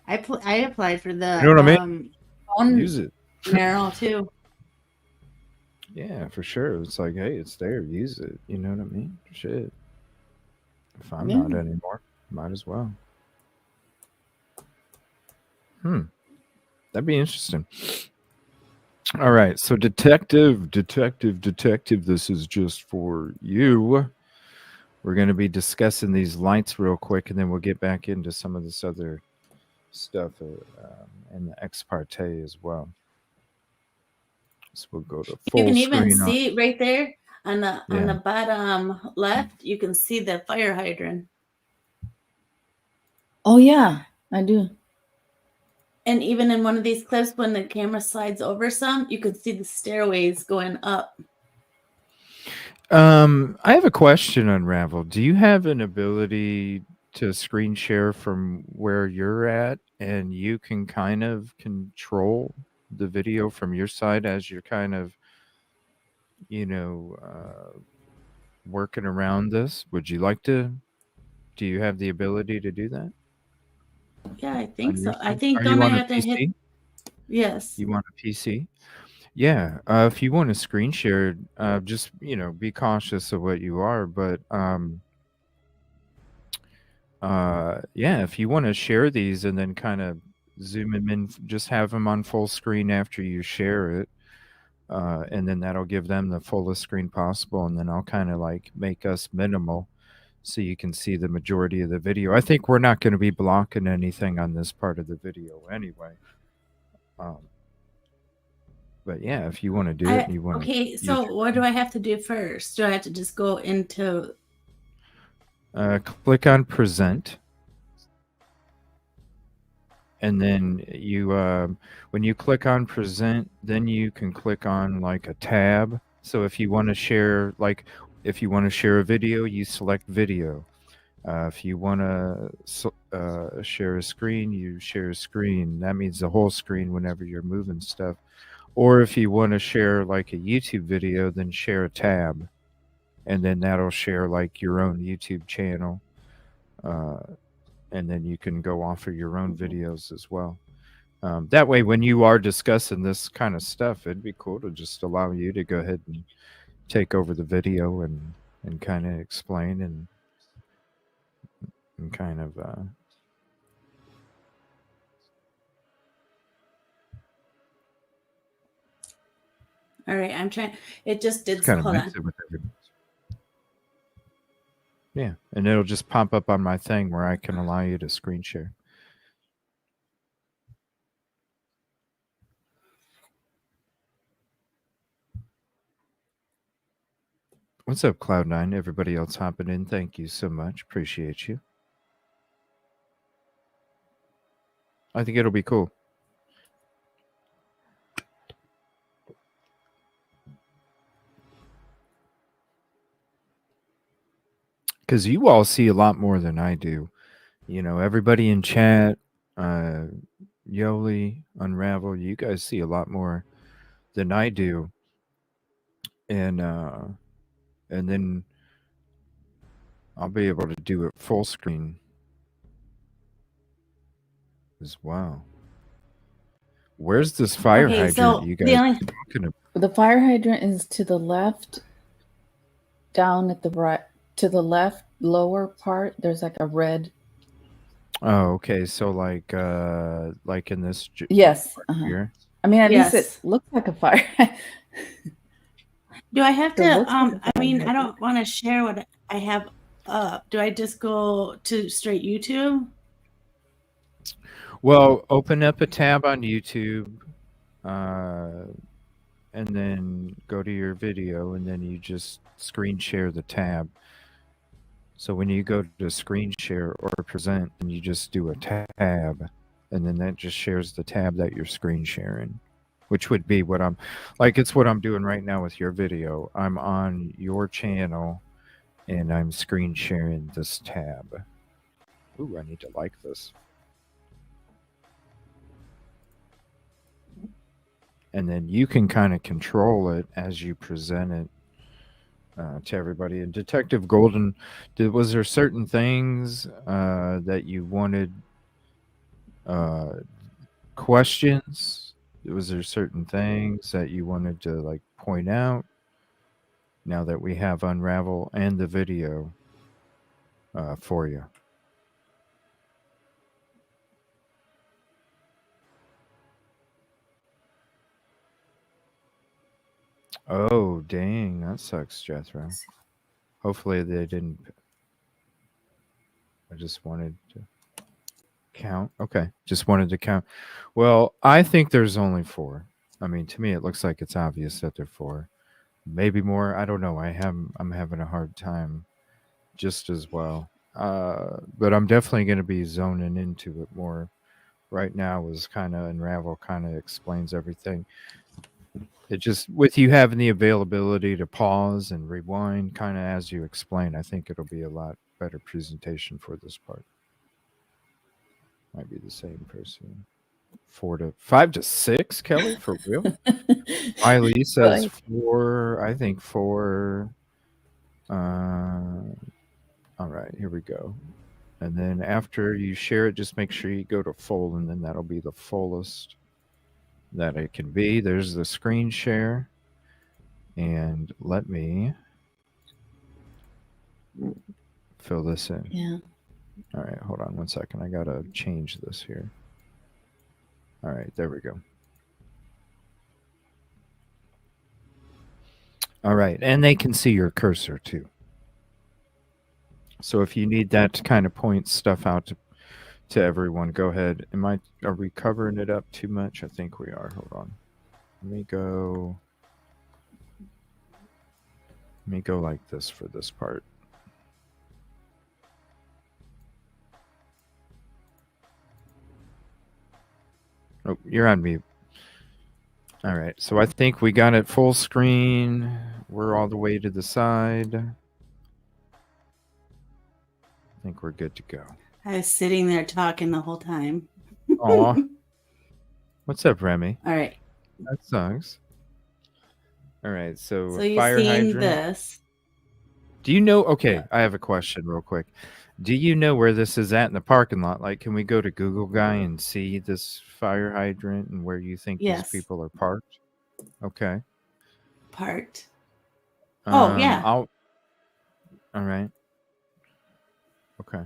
I applied for the You know what I mean? bone Use it. marrow too. Yeah, for sure. It's like, hey, it's there. Use it. You know what I mean? Shit. If I'm not anymore, might as well. That'd be interesting. All right. So detective, this is just for you. We're going to be discussing these lights real quick, and then we'll get back into some of this other stuff and the ex parte as well. So we'll go to full You can screen. even see right there on the bottom left. You can see the fire hydrant. Oh yeah, I do. And even in one of these clips, when the camera slides over some, you could see the stairways going up. I have a question, Un-rav-el. Do you have an ability to screen share from where you're at, and you can kind of control the video from your side as you're kind of, working around this? Would you like to? Do you have the ability to do that? Yeah, I think so. I Are think you don't I on a have to PC? hit? Yes. You want a PC? Yeah. If you want to screen share, just be cautious of what you are. But yeah, if you want to share these and then kind of zoom them in, just have them on full screen after you share it, and then that'll give them the fullest screen possible. And then I'll kind of like make us minimal, so you can see the majority of the video. I think we're not going to be blocking anything on this part of the video anyway. But yeah, if you want to do it, you want Okay, so what do I have to do first? Do I have to just go into? Click on present, and then you when you click on present, then you can click on like a tab. So if you want to share, like if you want to share a video, you select video. If you want to share a screen, you share a screen. That means the whole screen whenever you're moving stuff. Or if you want to share like a YouTube video, then share a tab, and then that'll share like your own YouTube channel, and then you can go off of your own videos as well. That way, when you are discussing this kind of stuff, it'd be cool to just allow you to go ahead and take over the video and kind of explain and kind of All right, I'm trying. It just did. kind of Hold mix on. it with everybody. Yeah, and it'll just pop up on my thing where I can allow you to screen share. What's up, Cloud9? Everybody else hopping in, thank you so much. Appreciate you. I think it'll be cool. Because you all see a lot more than I do. Everybody in chat, Yolie, Un-rav-el, you guys see a lot more than I do. And then I'll be able to do it full screen as well. Where's this fire hydrant you guys are talking about? The fire hydrant is to the left, down at the right, to the left lower part. There's like a red. Oh, okay. So like in this yes here. I mean, at least it Yes. looks like a fire. Do I have It to? looks like a I mean, fire I don't want to share what I have up. Do I just go to straight YouTube? Well, open up a tab on YouTube, and then go to your video, and then you just screen share the tab. So when you go to screen share or present, and you just do a tab, and then that just shares the tab that you're screen sharing, which would be what I'm like. It's what I'm doing right now with your video. I'm on your channel, and I'm screen sharing this tab. Ooh, I need to like this. And then you can kind of control it as you present it to everybody. And Detective Golden, was there certain things that you wanted questions? Was there certain things that you wanted to like point out? Now that we have Un-rav-el and the video for you. Oh, dang. That sucks, Jethro. Hopefully they didn't. I just wanted to count. Okay. Just wanted to count. Well, I think there's only 4. I mean, to me, it looks like it's obvious that there are 4. Maybe more. I don't know. I'm having a hard time just as well. But I'm definitely going to be zoning into it more. Right now is kind of Un-rav-el kind of explains everything. It just, with you having the availability to pause and rewind kind of as you explain, I think it'll be a lot better presentation for this part. Might be the same person. 5 to 6, Kelly, for real? Miley says 4. I think 4. All right, here we go. And then after you share it, just make sure you go to full, and then that'll be the fullest that it can be. There's the screen share. And let me fill this in. Yeah. All right, hold on one second. I got to change this here. All right, there we go. All right, and they can see your cursor too. So if you need that to kind of point stuff out to everyone, go ahead. Are we covering it up too much? I think we are. Hold on. Let me go like this for this part. Oh, you're on mute. All right, so I think we got it full screen. We're all the way to the side. I think we're good to go. I was sitting there talking the whole time. Aw. What's up, Remy? All right. That sucks. All right, so you've fire seen hydrant. this. Do you know? Okay, I have a question real quick. Do you know where this is at in the parking lot? Like, can we go to Google Guy and see this fire hydrant and where you think these people are parked? Okay. Parked. Oh, yeah. All right. Okay.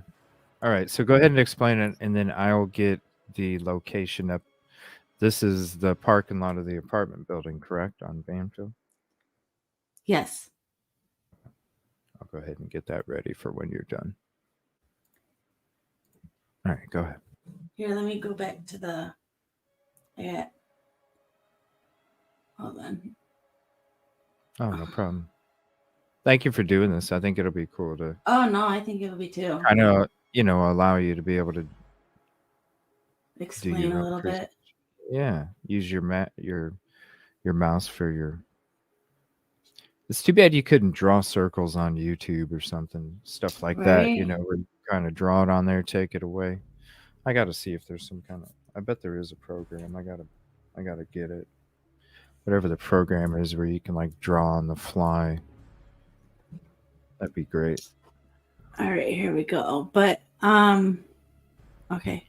All right. So go ahead and explain it, and then I'll get the location up. This is the parking lot of the apartment building, correct, on Banfield? Yes. I'll go ahead and get that ready for when you're done. All right, go ahead. Here, let me go back to the. Hold on. Oh, no problem. Thank you for doing this. I think it'll be cool to. Oh no, I think it'll be too. Kind of, allow you to be able to explain a little bit. Yeah, use your mouse for your. It's too bad you couldn't draw circles on YouTube or something, stuff like that. Where you kind of draw it on there, take it away. I got to see if there's some kind of. I bet there is a program. I gotta get it. Whatever the program is, where you can like draw on the fly. That'd be great. All right, here we go. But okay.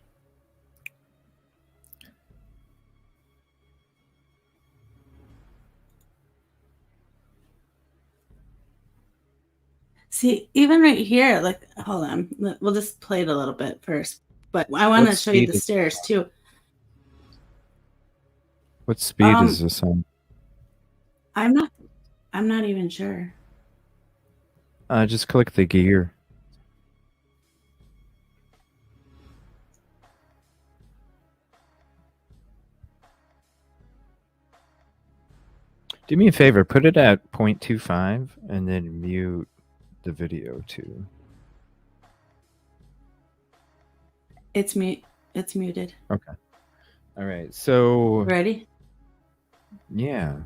See, even right here, like, hold on. We'll just play it a little bit first. But I want to show you the stairs too. What speed is this on? I'm not even sure. Just click the gear. Do me a favor, put it at 0.25 and then mute the video too. It's muted. Okay. All right. So Ready? yeah,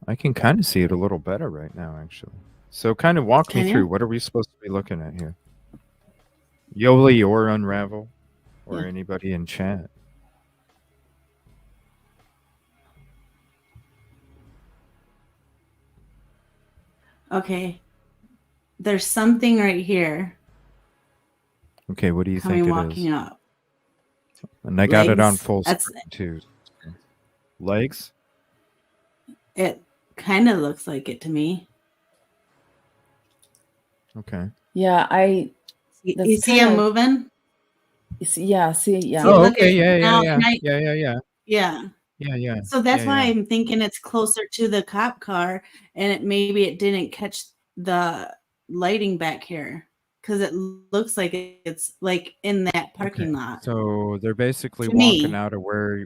I can kind of see it a little better right now, actually. So kind of walk me Can through. you? What are we supposed to be looking at here? Yolie or Un-rav-el or Yeah. anybody in chat. Okay. There's something right here Okay, what do you coming think it walking is? up. And I got it on Legs. full That's screen too. Legs? it. Kind of looks like it to me. Okay. Yeah, You see him moving? Yeah, See, Oh, look okay. at Yeah. now. Yeah. Yeah. Yeah. So that's why Yeah. I'm thinking it's closer to the cop car, and maybe it didn't catch the lighting back here because it looks like it's like in that parking lot. So they're basically To walking me. out of where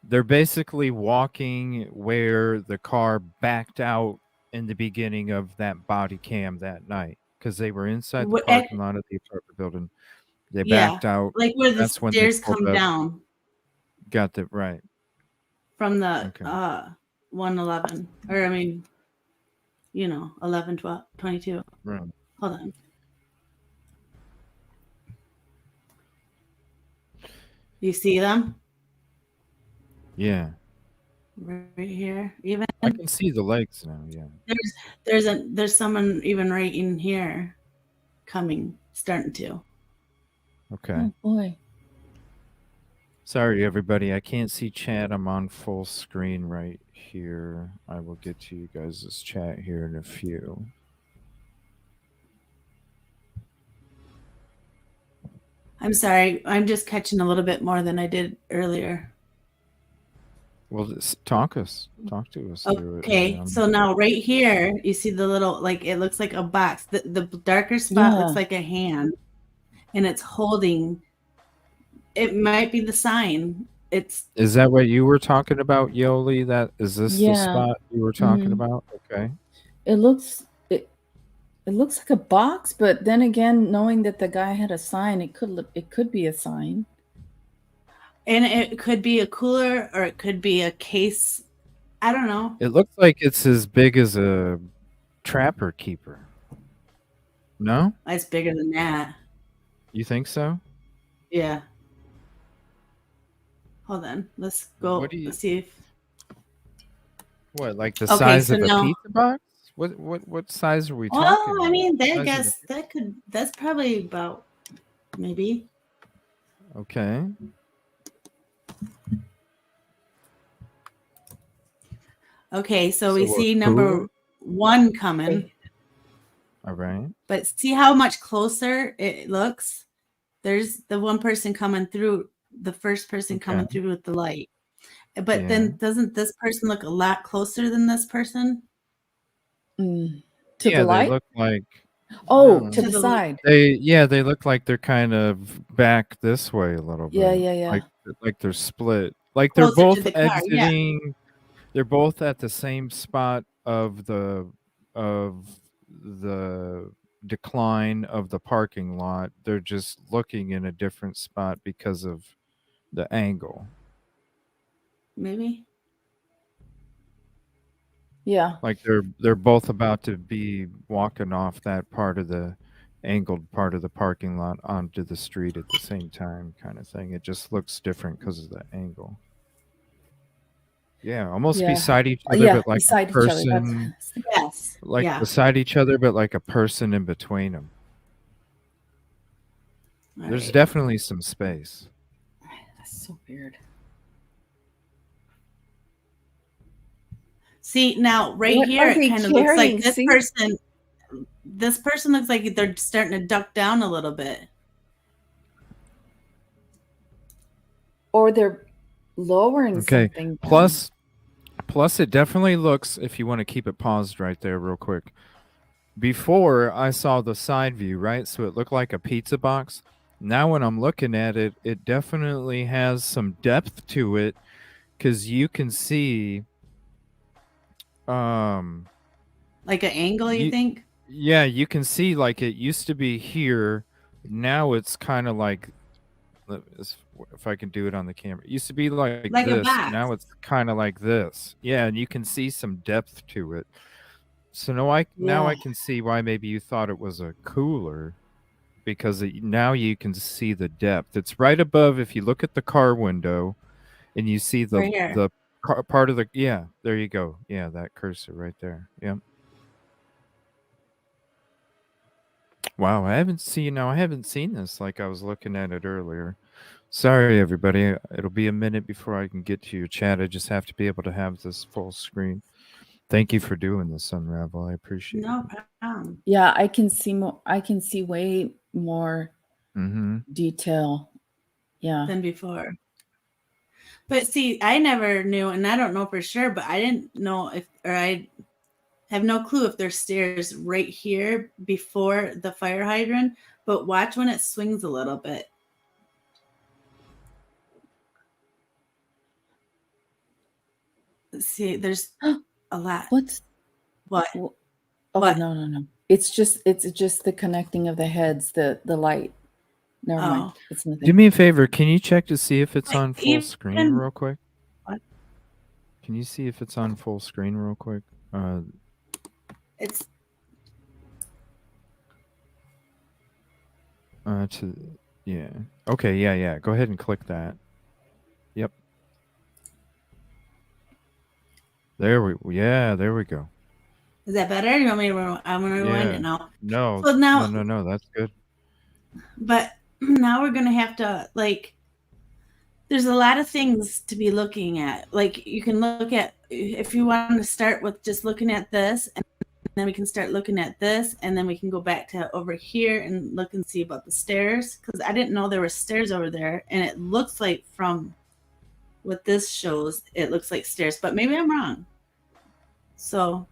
they're basically walking where the car backed out in the beginning of that body cam that night because they were inside the parking lot of the apartment building. They Yeah, backed out. like where the That's when they stairs pulled come up. down Got that right. from the Okay. 111, or I mean, 11, 12, 22. Right. Hold on. You see them Yeah. right here? Even I can see the legs now. Yeah. there's someone even right in here starting to. Okay. Oh boy. Sorry, everybody. I can't see chat. I'm on full screen right here. I will get to you guys' chat here in a few. I'm sorry. I'm just catching a little bit more than I did earlier. Well, talk to us through it. Okay, so now right here, you see the little, like, it looks like a box. The darker spot looks Yeah. like a hand, and it's holding. It might be the sign. Is that what you were talking about, Yolie? Is this the Yeah. spot you were talking Mhm. about? Okay. It looks like a box, but then again, knowing that the guy had a sign, it could be a sign. And it could be a cooler, or it could be a case. I don't know. It looks like it's as big as a trapper keeper. No? It's bigger than that. You think so? Yeah. Hold on. Let's go. Let's see if. What, like the Okay, size so of a now- pizza box? What size are we Well, talking? I mean, Size I of guess that's probably about maybe. Okay. Okay, so So we a see cooler? number 1 coming. All right. But see how much closer it looks? There's the one person coming through, the first person coming Okay. through with the light. But Yeah. then doesn't this person look a lot closer than this person? To Yeah, the they light? look like Oh, to To the the- side. they look like they're kind of back this way a little bit. Yeah. Like they're split. Like they're Closer to both the car, yeah. exiting. They're both at the same spot of the decline of the parking lot. They're just looking in a different spot because of the angle. Maybe. Yeah. Like they're both about to be walking off that part of the angled part of the parking lot onto the street at the same time, kind of thing. It just looks different because of the angle. Yeah, almost Yeah. beside each other, Yeah, but like beside a each other. person, Yes. like yeah. beside each other, but like a person in between them. There's Alright. definitely some space. That's so weird. See, now right What here are it they kind of looks carrying? like this See? person looks like they're starting to duck down a little bit. Or they're lowering Okay. something down. Plus, it definitely looks, if you want to keep it paused right there real quick. Before, I saw the side view, right? So it looked like a pizza box. Now when I'm looking at it, it definitely has some depth to it because you can see Like an angle, you think? yeah, you can see like it used to be here. Now it's kind of like, if I can do it on the camera, it used to be like Like a this. box. Now it's kind of like this. Yeah, and you can see some depth to it. So now I Yeah. can see why maybe you thought it was a cooler, because now you can see the depth. It's right above. If you look at the car window, and you see Right here. the car, part of the there you go. Yeah, that cursor right there. Yep. Wow, I haven't seen this like I was looking at it earlier. Sorry, everybody. It'll be a minute before I can get to your chat. I just have to be able to have this full screen. Thank you for doing this, Un-rav-el. I appreciate No it. problem. Yeah, I can see more. I can see way more detail. Yeah. Than before. But see, I never knew, and I don't know for sure, but I didn't know I have no clue if there's stairs right here before the fire hydrant. But watch when it swings a little bit. See, there's a lot. What? Oh, what? No. It's just the connecting of the heads, the light. Never mind. It's nothing. Do me a favor. Can you check to see if it's on full screen real quick? What? Can you see if it's on full screen real quick? It's Okay, yeah. Go ahead and click that. Yep. There we go. Is that better? You want me to? I'm gonna rewind it now. No. So now, no. That's good. But now we're gonna have to there's a lot of things to be looking at. Like you can look at, if you want to start with just looking at this, and then we can start looking at this, and then we can go back to over here and look and see about the stairs, because I didn't know there were stairs over there, and it looks like from what this shows, it looks like stairs, but maybe I'm wrong. So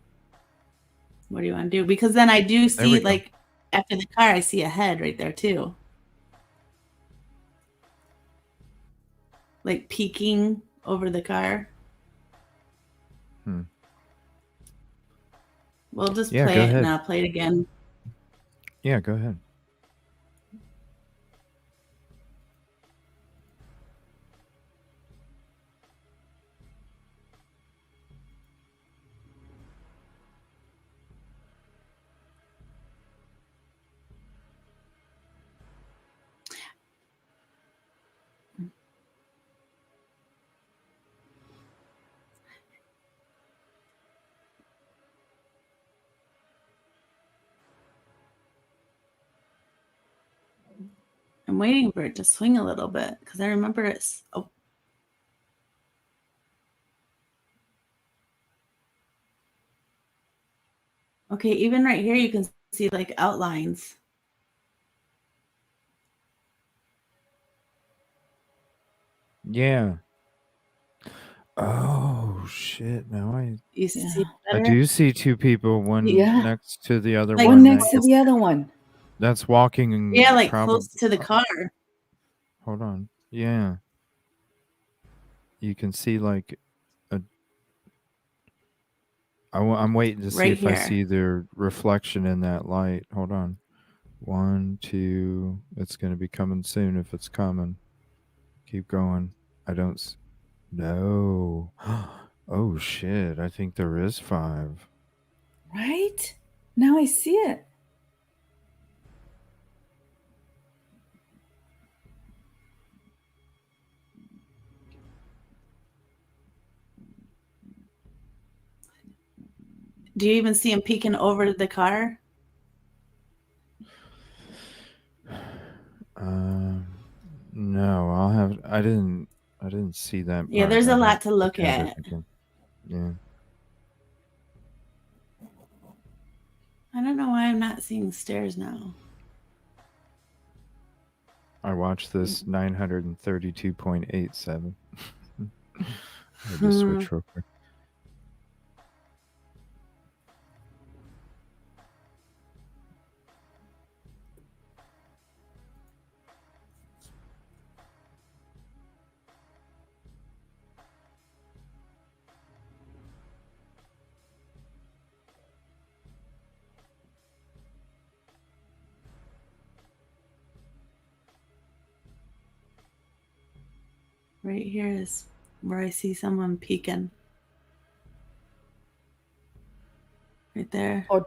what do you want to do? Because then I do see, like, after the car, I see a head right there too. Like peeking over the car. We'll just play it and I'll play it again. Yeah, go ahead. I'm waiting for it to swing a little bit because I remember it's. Oh. Okay, even right here you can see like outlines. Yeah. Oh shit! Now You see I do see two people, one next to the other like one. Next to the other one. That's walking. Yeah, like close to the car. Hold on. Yeah. You can see like I'm waiting to see if I see their reflection in that light. Hold on. 1, 2. It's going to be coming soon if it's coming. Keep going. I don't. No. Oh shit! I think there is 5. Right? Now I see it. Do you even see him peeking over the car? No, I didn't see that. Yeah, there's a lot to look at. Yeah. I don't know why I'm not seeing stairs now. I watched this 932.87. Let me switch real quick. Right here is where I see someone peeking. Right there. Oh,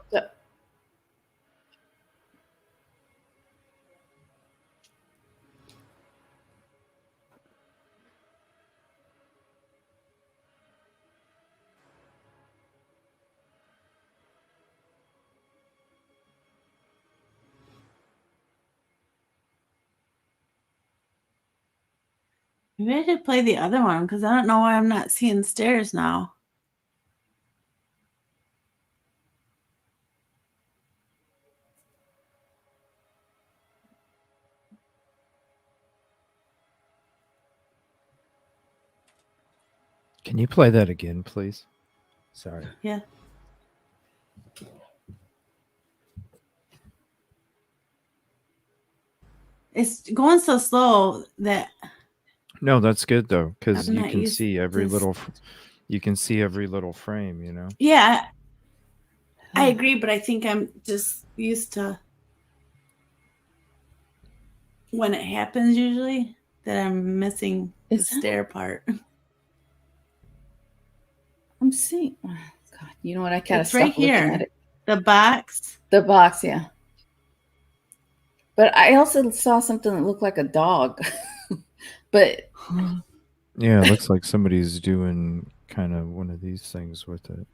Maybe I should play the other one because I don't know why I'm not seeing stairs now. Can you play that again, please? Sorry. Yeah. It's going so slow that No, that's good though, because I'm you not can used see every to little, you can see every little frame. You know. Yeah, I agree, but I think I'm just used to when it happens usually that I'm missing the stair part. I'm seeing. Oh, God, you know what? I gotta It's stop right looking here. at it. The box. The box, yeah. But I also saw something that looked like a dog. But Yeah, it looks like somebody's doing kind of one of these things with it,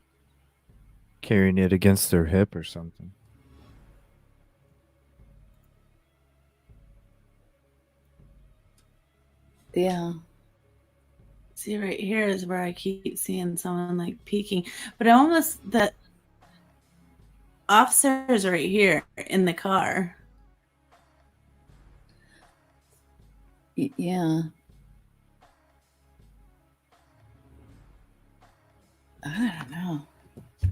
carrying it against their hip or something. yeah. See, right here is where I keep seeing someone like peeking, but I almost the officer is right here in the car. Yeah. I don't know.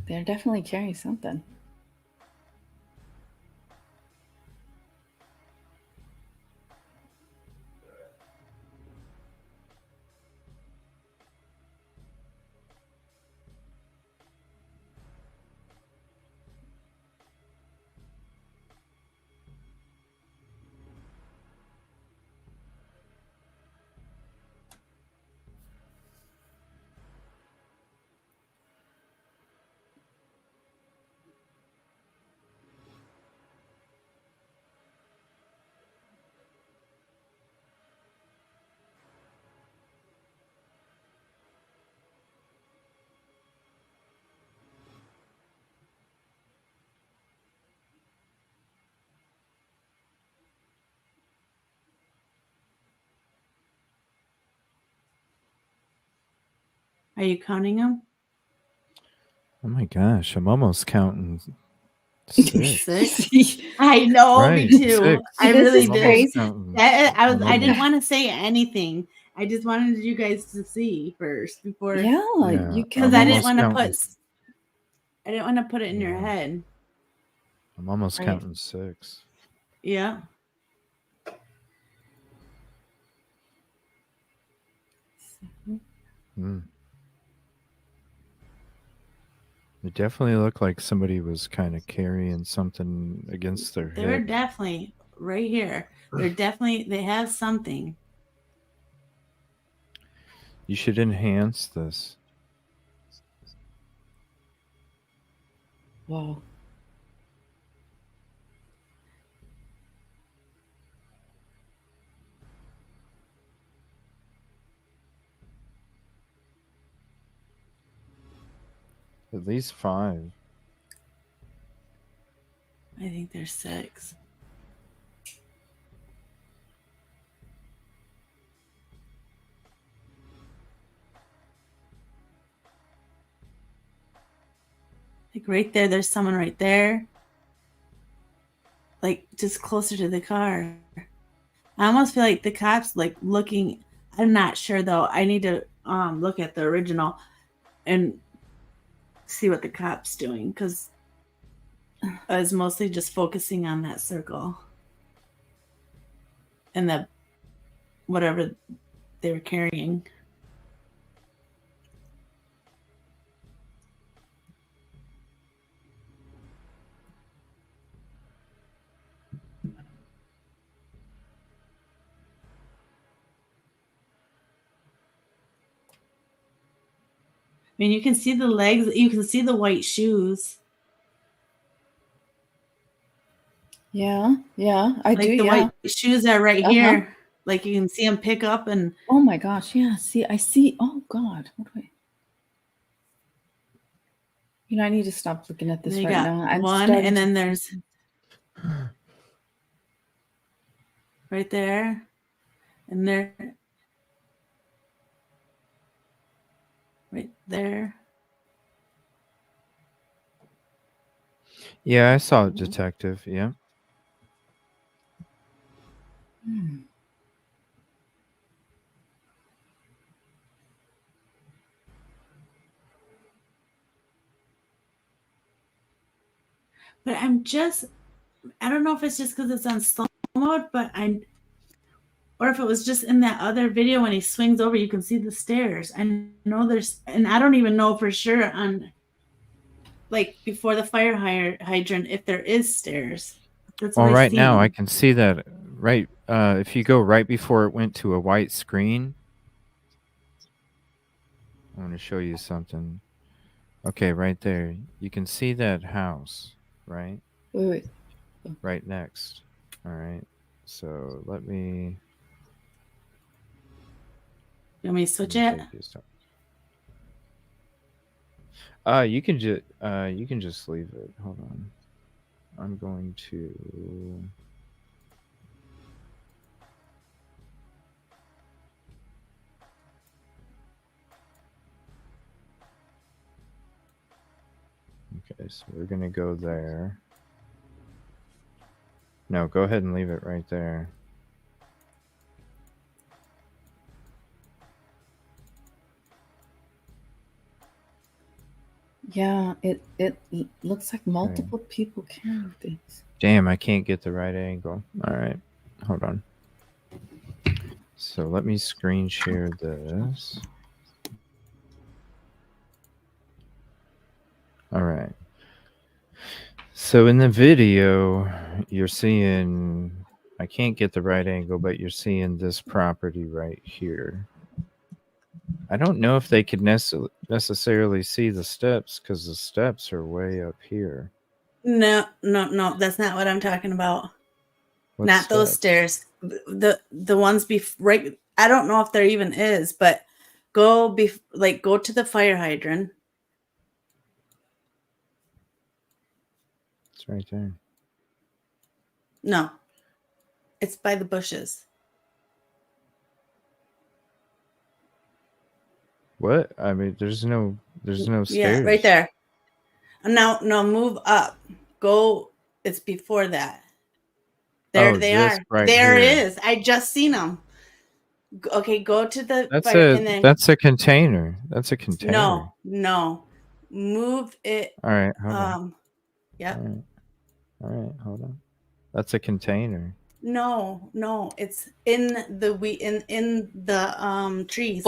They're definitely carrying something. Are you counting them? Oh my gosh, I'm almost counting 6. 6? I know, Right, me too. 6. I This really is did. crazy. I didn't want to say anything. I just wanted you guys to see first before. Yeah, you can. Because I didn't want to counting. put. I didn't want to put it in your head. I'm almost Right. counting 6. Yeah. Mm. It definitely looked like somebody was kind of carrying something against their They're hip. definitely right here. They have something. You should enhance this. Wow. At least 5. I think there's 6. Like right there, there's someone right there. Like just closer to the car. I almost feel like the cops like looking. I'm not sure though. I need to look at the original and see what the cop's doing, because I was mostly just focusing on that circle and the whatever they were carrying. I mean, you can see the legs, you can see the white shoes. Yeah, I do. The Yeah, white shoes are right here. Like you can see them pick up and. Oh my gosh! Yeah, see, I see. Oh God, what do I? You know, I need to stop looking at this They right got now. I'm one, starting and to- then there's right there, and there, right there. Yeah, I saw it, Detective. Yeah. But I don't know if it's just because it's on slow mode, but or if it was just in that other video when he swings over, you can see the stairs. I know there's, and I don't even know for sure on, like, before the fire hydrant if there is stairs. That's Well, what right now I seen. can see that. Right, if you go right before it went to a white screen, I want to show you something. Okay, right there, you can see that house, right? Wait. Right next. All right. So let me. You want me to switch it? You can just leave it. Hold on. I'm going to. Okay, so we're gonna go there. No, go ahead and leave it right there. Yeah, it looks like multiple people carrying things. Damn, I can't get the right angle. All right, hold on. So let me screen share this. All right. So in the video, you're seeing, I can't get the right angle, but you're seeing this property right here. I don't know if they could necessarily see the steps because the steps are way up here. No, that's not what I'm talking about. What Not those stairs. The ones right. I don't know if there even is, but go to the fire hydrant. It's right there. No, it's by the bushes. What? I mean, there's no stairs. Yeah, right there. Now, move up. Go. It's before that. There they are. Right there here. it is. I just seen them. Okay, go to the That's fire, a and then that's a container. That's a container. No. Move it. All right, hold on. Yep. All right, hold on. That's a container. No, it's in the trees.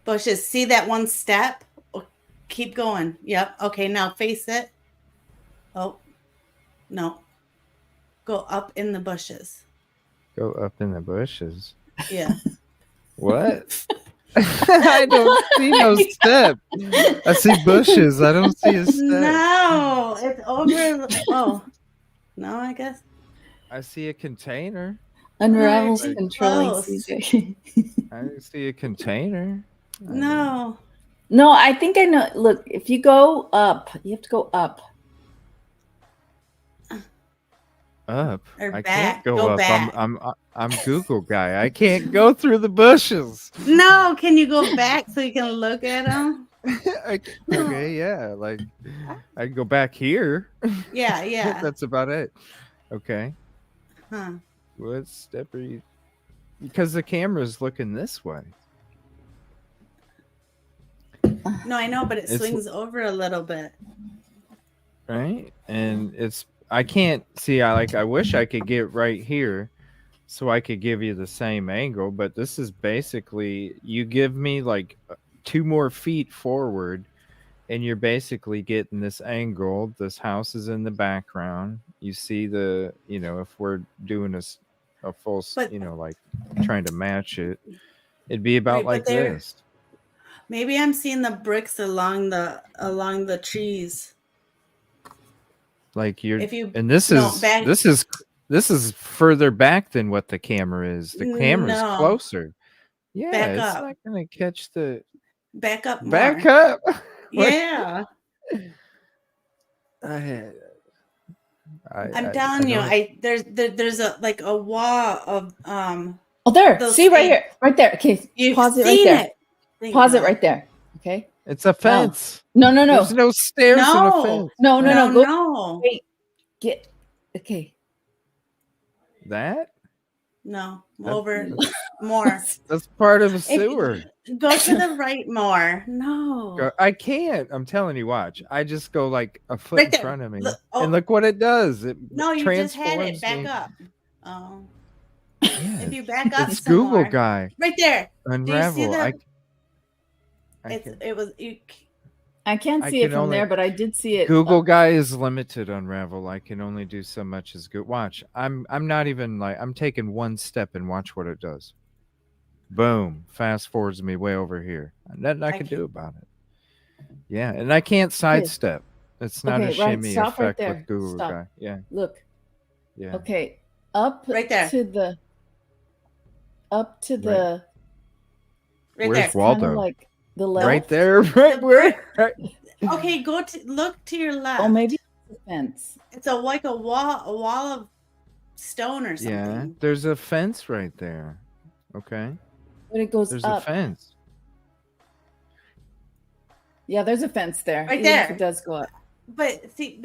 Bushes. See that one step? Oh, keep going. Yep. Okay, now face it. Oh, no. Go up in the bushes. Go up in the bushes. Yeah. What? I don't see no step. I see bushes. I don't see a step. No, it's over. Oh, no, I guess. I see a container. Un-ravel's Too controlling close. CJ. I see a container. No. No, I think I know. Look, if you go up, you have to go up. Up. Or I back. can't go Go up. back. I'm Google guy. I can't go through the bushes. No, can you go back so you can look at them? Okay, yeah. Like I can go back here. Yeah. That's about it. Okay. Huh. What step are you? Because the camera's looking this way. No, I know, but it It's- swings over a little bit. Right? And I can't see, I wish I could get right here so I could give you the same angle, but this is basically, you give me like 2 more feet forward and you're basically getting this angle. This house is in the background. You see the, if we're doing a full, like trying to match it, it'd be about like this. Maybe I'm seeing the bricks along the trees. Like you're, If you and this is further back than what the camera is. The camera's No. closer. Yeah, Back it's up. not gonna catch the Back up more. back up. Yeah. I'm I'm telling you, there's a wall of Oh, there. those See right things. here, right there. Okay, You've pause it right seen there. it. Thank Pause it God. right there. Okay. It's a fence. No. There's no stairs in a No. fence. No. Go, No. wait. Get. Okay. That? No. Over more. That's part of a sewer. Go to the right more. No. I can't. I'm telling you, watch. I just go like a foot Right in there. front of me. Look- And look what it does. It No, you just had transforms it. Back me. up. Oh. Yeah, If you back up it's some Google more. guy. Right there. Unravel. Do you see that? I I can't I see it can from only- there, but I did see it. Google guy is limited. Unravel. I can only do so much as good. Watch. I'm not even like, I'm taking one step and watch what it does. Boom. Fast forwards me way over here. Nothing I can do about it. Yeah, and I can't sidestep. It's not a Okay, right, shimmy stop right effect there. with Google Stop. guy. Yeah. Look. Yeah. Okay. Up Right there. to the. Up to the. Right Where's there. Kind Waldo? of like the left. Right there. Right where? Right. Okay, look to your left. Oh, maybe it's a fence. It's like a wall of stone or something. Yeah. There's a fence right there. Okay. But it goes There's up. a fence. Yeah, there's a fence there. Right even if there. It does go up. But see,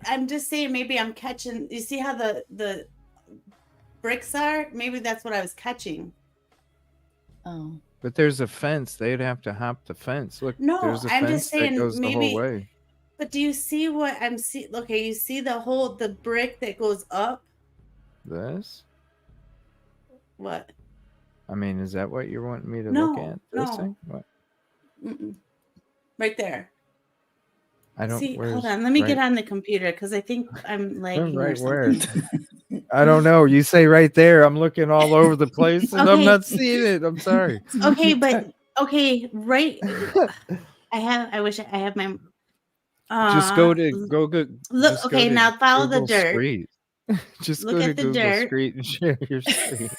I'm just saying, maybe I'm catching. You see how the bricks are? Maybe that's what I was catching. Oh. But there's a fence. They'd have to hop the fence. Look, No, there's a I'm fence just saying that goes the maybe. whole way. But do you see what I'm seeing? Okay, you see the brick that goes up? This? What? I mean, is that what you're wanting me to No, look at? This no. thing? What? Mm-mm. Right there. I don't. See, where's- hold on. Let me get right- on the computer because I think I'm lagging or Right where? something. I don't know. You say right there. I'm looking all over the place and I'm Okay. not seeing it. I'm sorry. Okay, but okay, right. I wish I have my. Just go to go good. Look. just go Okay, to now follow Google the dirt. Street. Just Look go to at the Google dirt. Street and share your screen.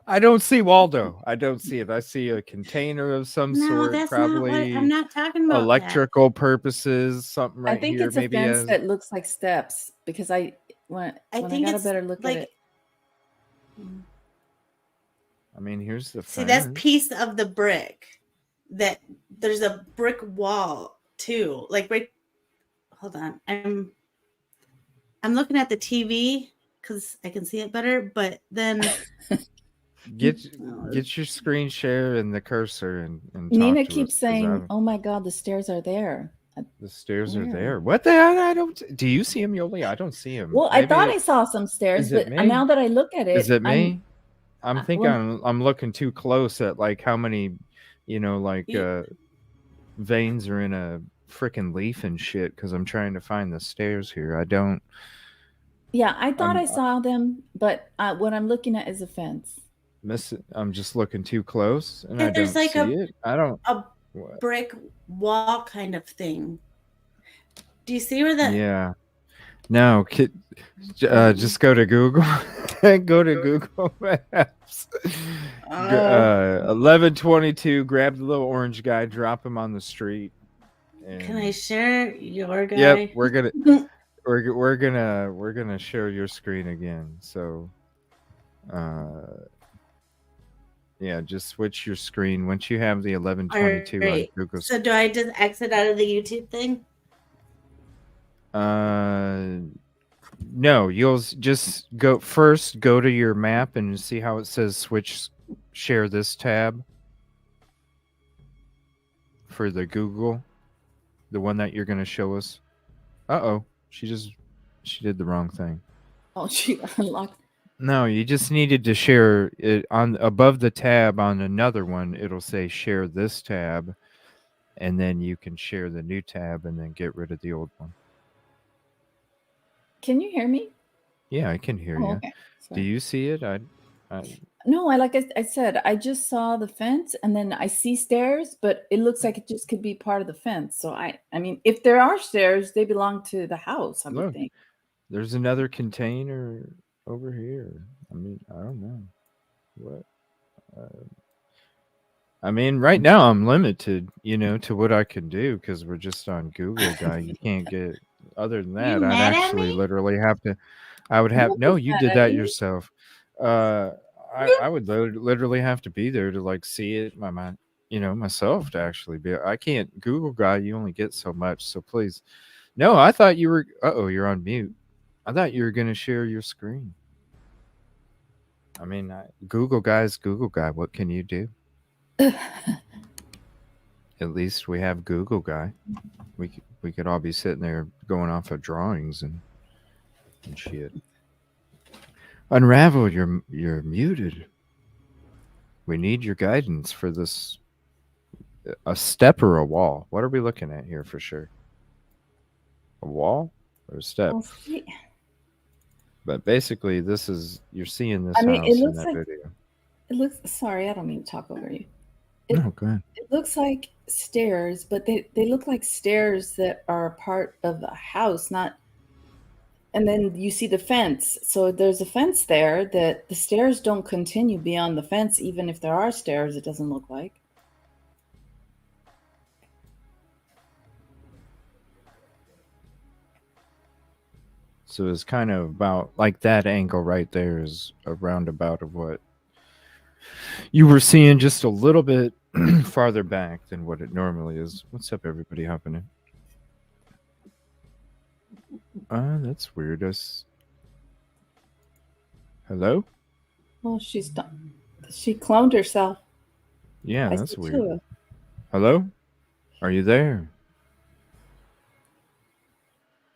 I don't see Waldo. I don't see it. I see a container of some No, sort, that's not what probably I'm not talking about. electrical purposes. Something right I think here. it's a Maybe fence has, that looks like steps because when I think got a it's better look like- at it. I mean, here's the See, fence. that's piece of the brick. That there's a brick wall too. Like right. Hold on. I'm looking at the TV because I can see it better. But then Get your screen share and the cursor and Nina talk to keeps us, 'cause saying, "Oh my God, the stairs are there." the stairs are Where? there. What the hell? I don't. Do you see him, Yolie? I don't see him. Well, I Maybe thought it- I saw some stairs, is it but me? now that I look at it, Is it me? I'm thinking well- I'm looking too close at like how many, veins are in a freaking leaf and shit because I'm trying to find the stairs here. I don't. Yeah, I thought I'm- I saw them, but what I'm looking at is a fence. I'm just looking too close and I there's don't like see it. I don't. a What? brick wall kind of thing. Do you see where the? Yeah. No, just go to Google. Go to Google Maps. 1122. Grab the little orange guy. Drop him on the street. And, Can I share your guy? Yep, we're gonna we're gonna share your screen again. So, yeah, just switch your screen once you have the 1122 Alright, on Google. So do I just exit out of the YouTube thing? No, you'll just go to your map and see how it says share this tab. for the Google, the one that you're going to show us. She did the wrong thing. Oh, she unlocked. No, you just needed to share it on above the tab on another one. It'll say share this tab, and then you can share the new tab and then get rid of the old one. Can you hear me? Yeah, I can hear you. Okay. Do you see it? No, I said, I just saw the fence and then I see stairs, but it looks like it just could be part of the fence. So I mean, if there are stairs, they belong to the house, I would Look, think. there's another container over here. I mean, I don't know what. I mean, right now I'm limited, to what I can do because we're just on Google Guy. You can't get other than that. I'd mad at actually me? literally have to. I would have no. You did that yourself. I would literally have to be there to like see it myself to actually be. I can't Google Guy. You only get so much. So please, no. I thought you were. You're on mute. I thought you were gonna share your screen. I mean, Google Guy's Google Guy. What can you do? At least we have Google Guy. We could all be sitting there going off of drawings and shit. Un-rav-el, you're muted. We need your guidance for this. A step or a wall? What are we looking at here for sure? A wall or a step? Oh, but basically, you're seeing this I mean, house it in looks that like video. Sorry, I don't mean to talk over you. No, go ahead. It looks like stairs, but they look like stairs that are part of a house, not. And then you see the fence. So there's a fence there that the stairs don't continue beyond the fence, even if there are stairs, it doesn't look like. So it's kind of about like that angle right there is a roundabout of what you were seeing, just a little bit farther back than what it normally is. What's up, everybody hopping in? That's weird. Hello? Well, she's done. She cloned herself. Yeah, I that's see weird. two. Hello? Are you there?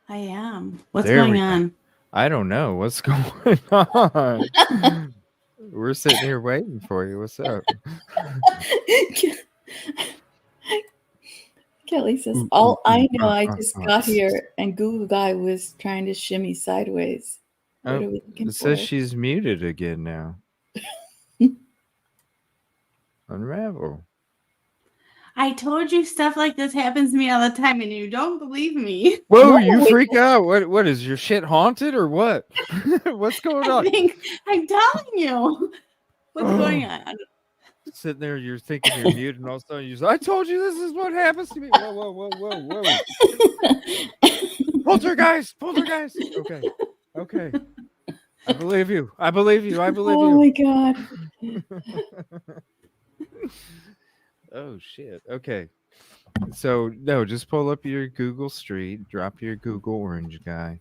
I am. What's There we going go. on? I don't know. What's going on? We're sitting here waiting for you. What's up? Kelly says, all I know, I just got here and Google Guy was trying to shimmy sideways. What are we looking It says for? she's muted again now. Un-rav-el. I told you stuff like this happens to me all the time and you don't believe me. Whoa, you freak out. What is your shit haunted or what? What's going on? I'm telling you. What's going on? Sitting there, you're thinking you're muted, and all of a sudden you say, I told you this is what happens to me. Whoa. Poltergeist. Okay. I believe you. Oh my God. Oh, shit. Okay. So, no, just pull up your Google Street, drop your Google Orange Guy,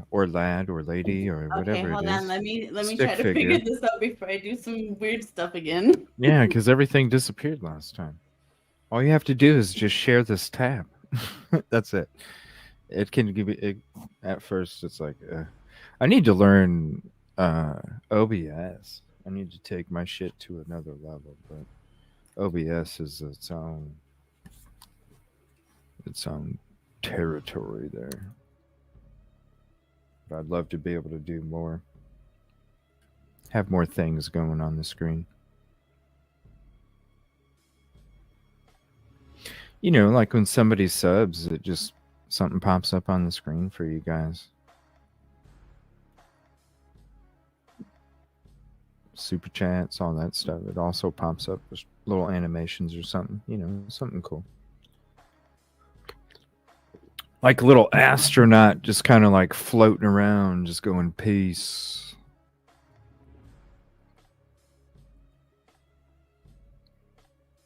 or lad, or lady, or whatever Okay, hold it is. on. Let me Stick try to figure. figure this out before I do some weird stuff again. Yeah, because everything disappeared last time. All you have to do is just share this tab. That's it. It can give you. At first, it's like, I need to learn OBS. I need to take my shit to another level, but OBS is its own territory there. But I'd love to be able to do more. Have more things going on the screen. Like when somebody subs, it just something pops up on the screen for you guys. Super chats, all that stuff. It also pops up with little animations or something, something cool. Like a little astronaut just kind of like floating around, just going peace.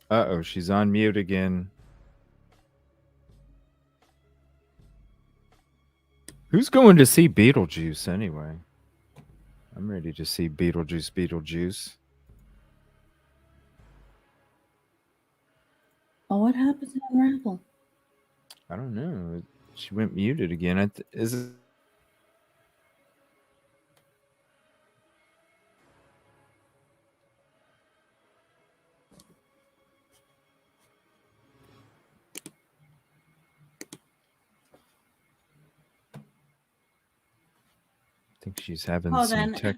Uh-oh, she's on mute again. Who's going to see Beetlejuice anyway? I'm ready to see Beetlejuice. Oh, what happened to Un-rav-el? I don't know. She went muted again. Is it? I think she's having Hold some on. tech.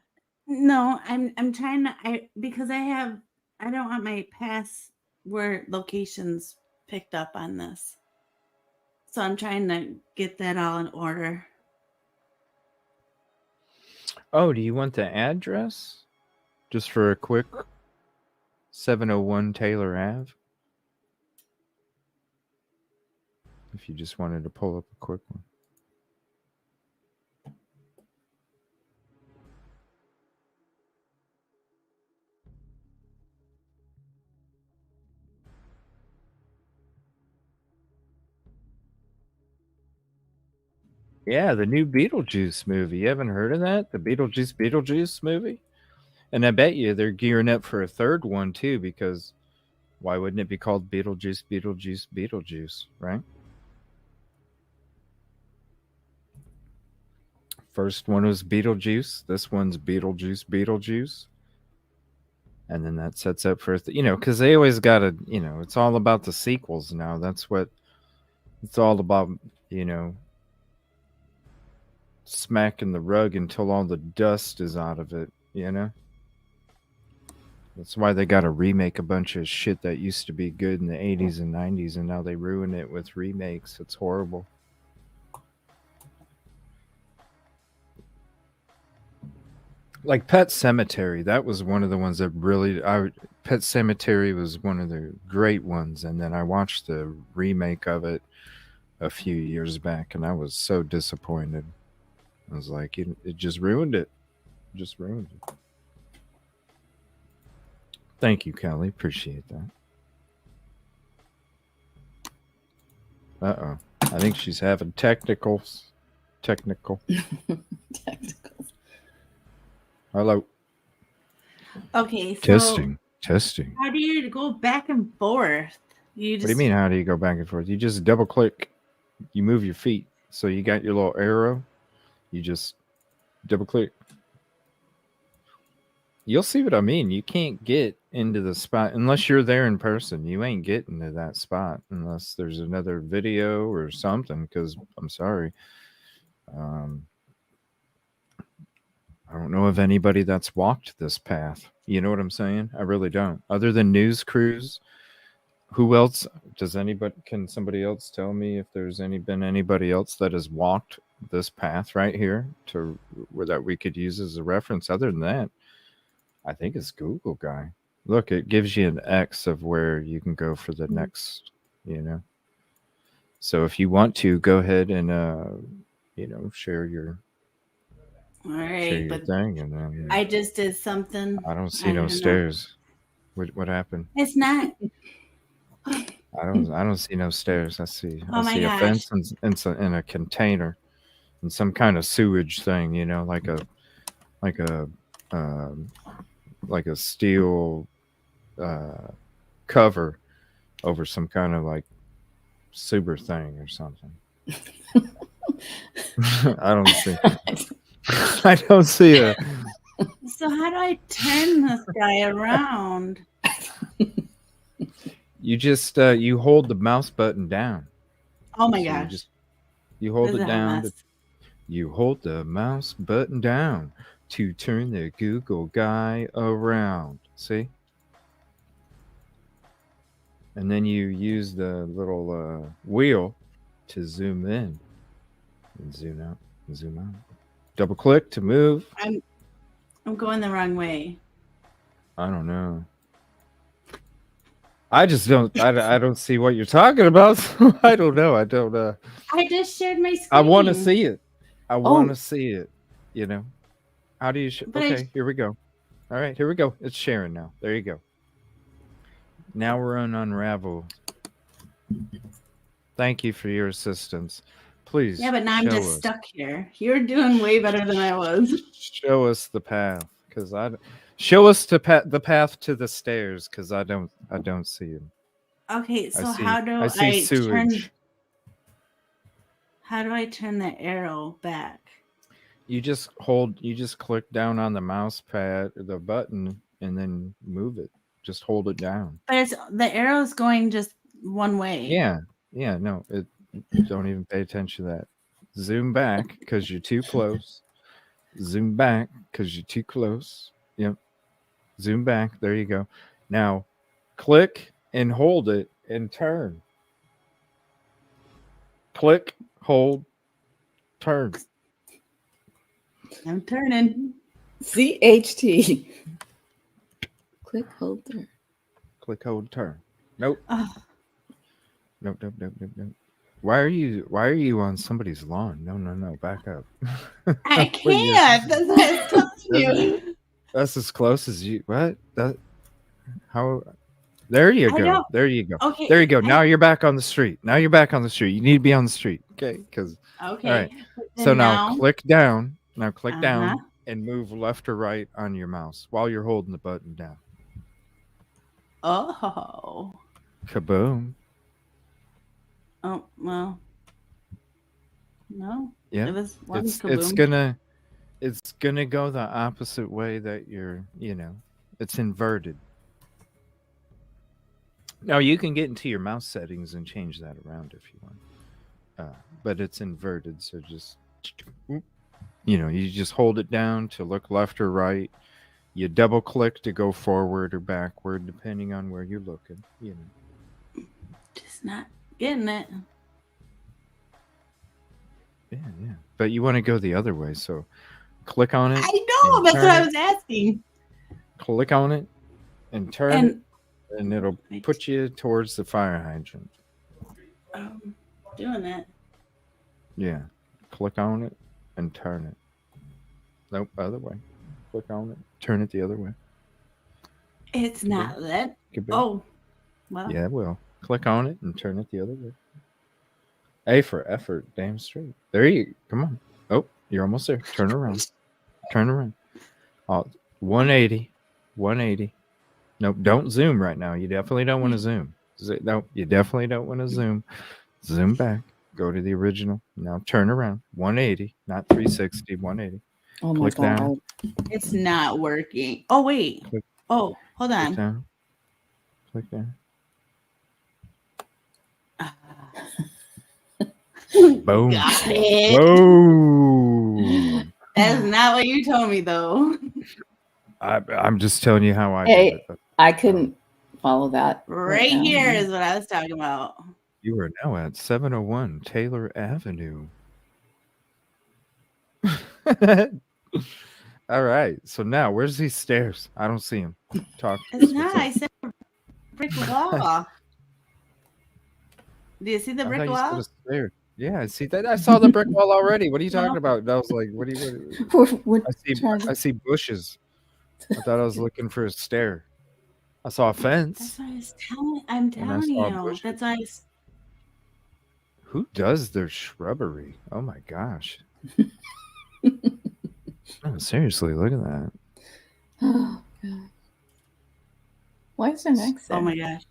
No, I'm trying to because I don't want my password locations picked up on this. So I'm trying to get that all in order. Oh, do you want the address? Just for a quick 701 Taylor Ave? If you just wanted to pull up a quick one. Yeah, the new Beetlejuice movie. You haven't heard of that? The Beetlejuice movie? And I bet you they're gearing up for a third one too, because why wouldn't it be called Beetlejuice, right? First one was Beetlejuice. This one's Beetlejuice. And then that sets up for, because they always got to, it's all about the sequels now. That's what it's all about, smacking the rug until all the dust is out of it, That's why they got to remake a bunch of shit that used to be good in the 80s and 90s, and now they ruin it with remakes. It's horrible. Like Pet Sematary, that was one of the ones that really... Pet Sematary was one of the great ones, and then I watched the remake of it a few years back, and I was so disappointed. I was like, it just ruined it. Just ruined it. Thank you, Kelly. Appreciate that. Uh-oh. I think she's having technical. Technicals. Hello. Okay, so Testing. how do you go back and forth? What do you mean, how do you go back and forth? You just double click. You move your feet. So you got your little arrow. You just double click. You'll see what I mean. You can't get into the spot unless you're there in person. You ain't getting to that spot unless there's another video or something, because I'm sorry. I don't know of anybody that's walked this path. You know what I'm saying? I really don't. Other than news crews, who else? Can somebody else tell me if there's been anybody else that has walked this path right here that we could use as a reference? Other than that, I think it's Google guy. Look, it gives you an X of where you can go for the next, So if you want to, go ahead and, share your, all right, share your but thing. And then I just did something. I don't see no stairs. What happened? It's not. I don't see no stairs. I see Oh a fence and a container and some kind of sewage thing, like a steel cover over some kind of like sewer thing or something. I don't see a. So how do I turn this guy around? You just you hold the mouse button down. Oh my gosh! You hold it down. You hold the mouse button down to turn the Google guy around. See? And then you use the little wheel to zoom in and zoom out and zoom out. Double click to move. I'm going the wrong way. I don't know. I just don't. I don't see what you're talking about. So I don't know. I just shared my screen. I want to see it. I want to see it. How do you? Okay, here we go. All right, here we go. It's sharing now. There you go. Now we're on Un-rav-el. Thank you for your assistance. Please. Yeah, but now I'm just stuck here. You're doing way better than I was. Show us the path, show us the path to the stairs, because I don't see him. Okay, so see- how do I see I turn? sewage. How do I turn the arrow back? You just click down on the mouse pad, the button, and then move it. Just hold it down. But the arrow's going just one way. Yeah. No, don't even pay attention to that. Zoom back because you're too close. Zoom back because you're too close. Yep. Zoom back. There you go. Now, click and hold it and turn. Click, hold, turn. I'm turning. CHT. Click, hold, turn. Click, hold, turn. Nope. Oh. Nope. Why are you on somebody's lawn? No. Back up. I can't. That's what I was telling you. That's as close as you. What? How? There you go. There you go. Okay. There you go. Now you're back on the street. You need to be on the street. Okay. Because. Okay. All right. Then So now click down. Now click down Uh-huh. and move left or right on your mouse while you're holding the button down. Oh. Kaboom. Oh well. No. Yeah. It was one It's kaboom. gonna go the opposite way that it's inverted. Now you can get into your mouse settings and change that around if you want. But it's inverted, so just you just hold it down to look left or right. You double click to go forward or backward depending on where you're looking, Just not getting it. Yeah. But you want to go the other way, so click on it. I know, that's what I was asking. Click on it and turn and it'll put you towards the fire hydrant. Doing it. Yeah. Click on it and turn it. Nope, other way. Click on it, turn it the other way. It's not that. Could be. Oh, well. Yeah, it will. Click on it and turn it the other way. A for effort, damn straight. There you come on. Oh, you're almost there. Turn around. Turn around. 180. 180. Nope, don't zoom right now. You definitely don't want to zoom. No, you definitely don't want to zoom. Zoom back. Go to the original. Now turn around. 180, not 360, 180. Oh my Click God. down. It's not working. Oh, wait. Click, Oh, hold click on. down. Click down. Boom. Got it. Boom. That's not what you told me, though. I'm just telling you how I Hey, did it. I couldn't follow that. Right now. here is what I was talking about. You are now at 701 Taylor Avenue. All right. So now, where's these stairs? I don't see them. Talk. It's not. I said brick wall. Do you see the I brick thought you said wall? a stair. Yeah, I see that. I saw the brick wall already. What are you talking about? And I was like, what? I see bushes. I thought I was looking for a stair. I saw a fence. That's what I was telling. I'm telling saw you. bushes. That's why. Who does their shrubbery? Oh my gosh. No, seriously, look at that. Oh, God. Why is there an X there? Oh my gosh.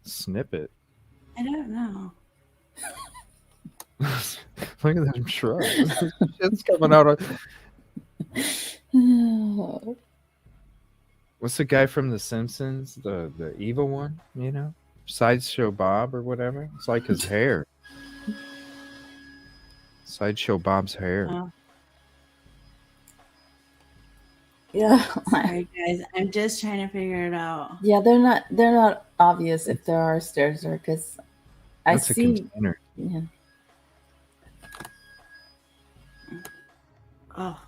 Snip it. I don't know. Look at them shrubs. Shit's coming out of. What's the guy from The Simpsons? The evil one, Sideshow Bob or whatever. It's like his hair. Sideshow Bob's hair. Yeah. Sorry, guys. I'm just trying to figure it out. Yeah, they're not obvious if there are stairs there because I That's a see. container. Yeah. Oh.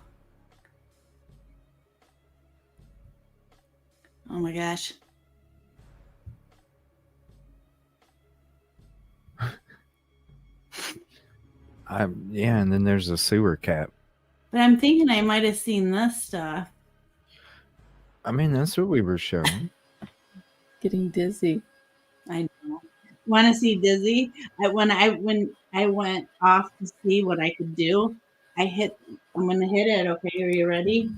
Oh my gosh. And then there's a sewer cap. But I'm thinking I might have seen this stuff. I mean, that's what we were showing. Getting dizzy. I know. Want to see dizzy? When I went off to see what I could do, I'm gonna hit it. Okay, are you ready?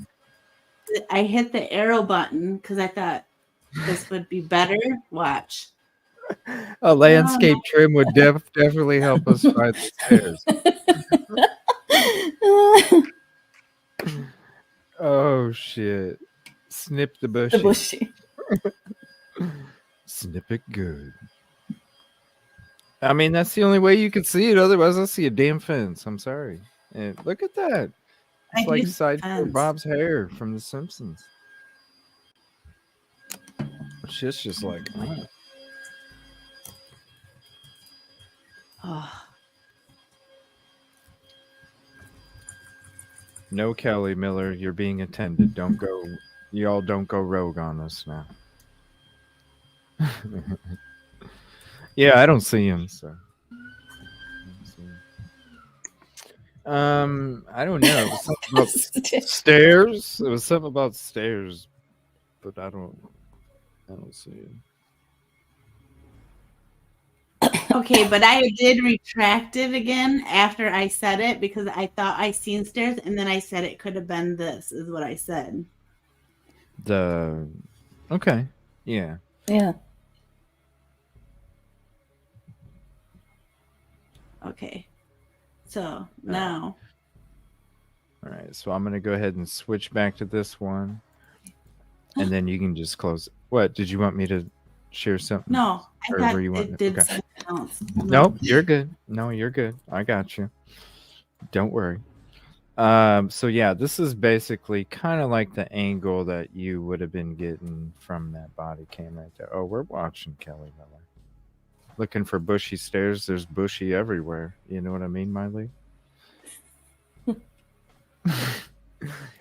I hit the arrow button because I thought this would be better. Watch. A landscape trim would definitely help us find the stairs. Oh shit! Snip the bushy. The bushy. Snip it good. I mean, that's the only way you can see it. Otherwise, I see a damn fence. I'm sorry. And look at that. It's like Sideshow Bob's hair from The Simpsons. Shit's just like, No, Kelly Miller, you're being attended. Don't go. Y'all don't go rogue on us now. Yeah, I don't see him. So, I don't know. It was something about stairs. It was something about stairs, but I don't see him. Okay, but I did retract it again after I said it because I thought I seen stairs, and then I said it could have been this, is what I said. Okay. Yeah. Yeah. Okay. So now. All right. So I'm going to go ahead and switch back to this one. And then you can just close. What? Did you want me to share something? No, I thought it did okay. something else. Nope, you're good. No, you're good. I got you. Don't worry. So yeah, this is basically kind of like the angle that you would have been getting from that body cam right there. Oh, we're watching Kelly Miller. Looking for bushy stairs. There's bushy everywhere. You know what I mean, Miley?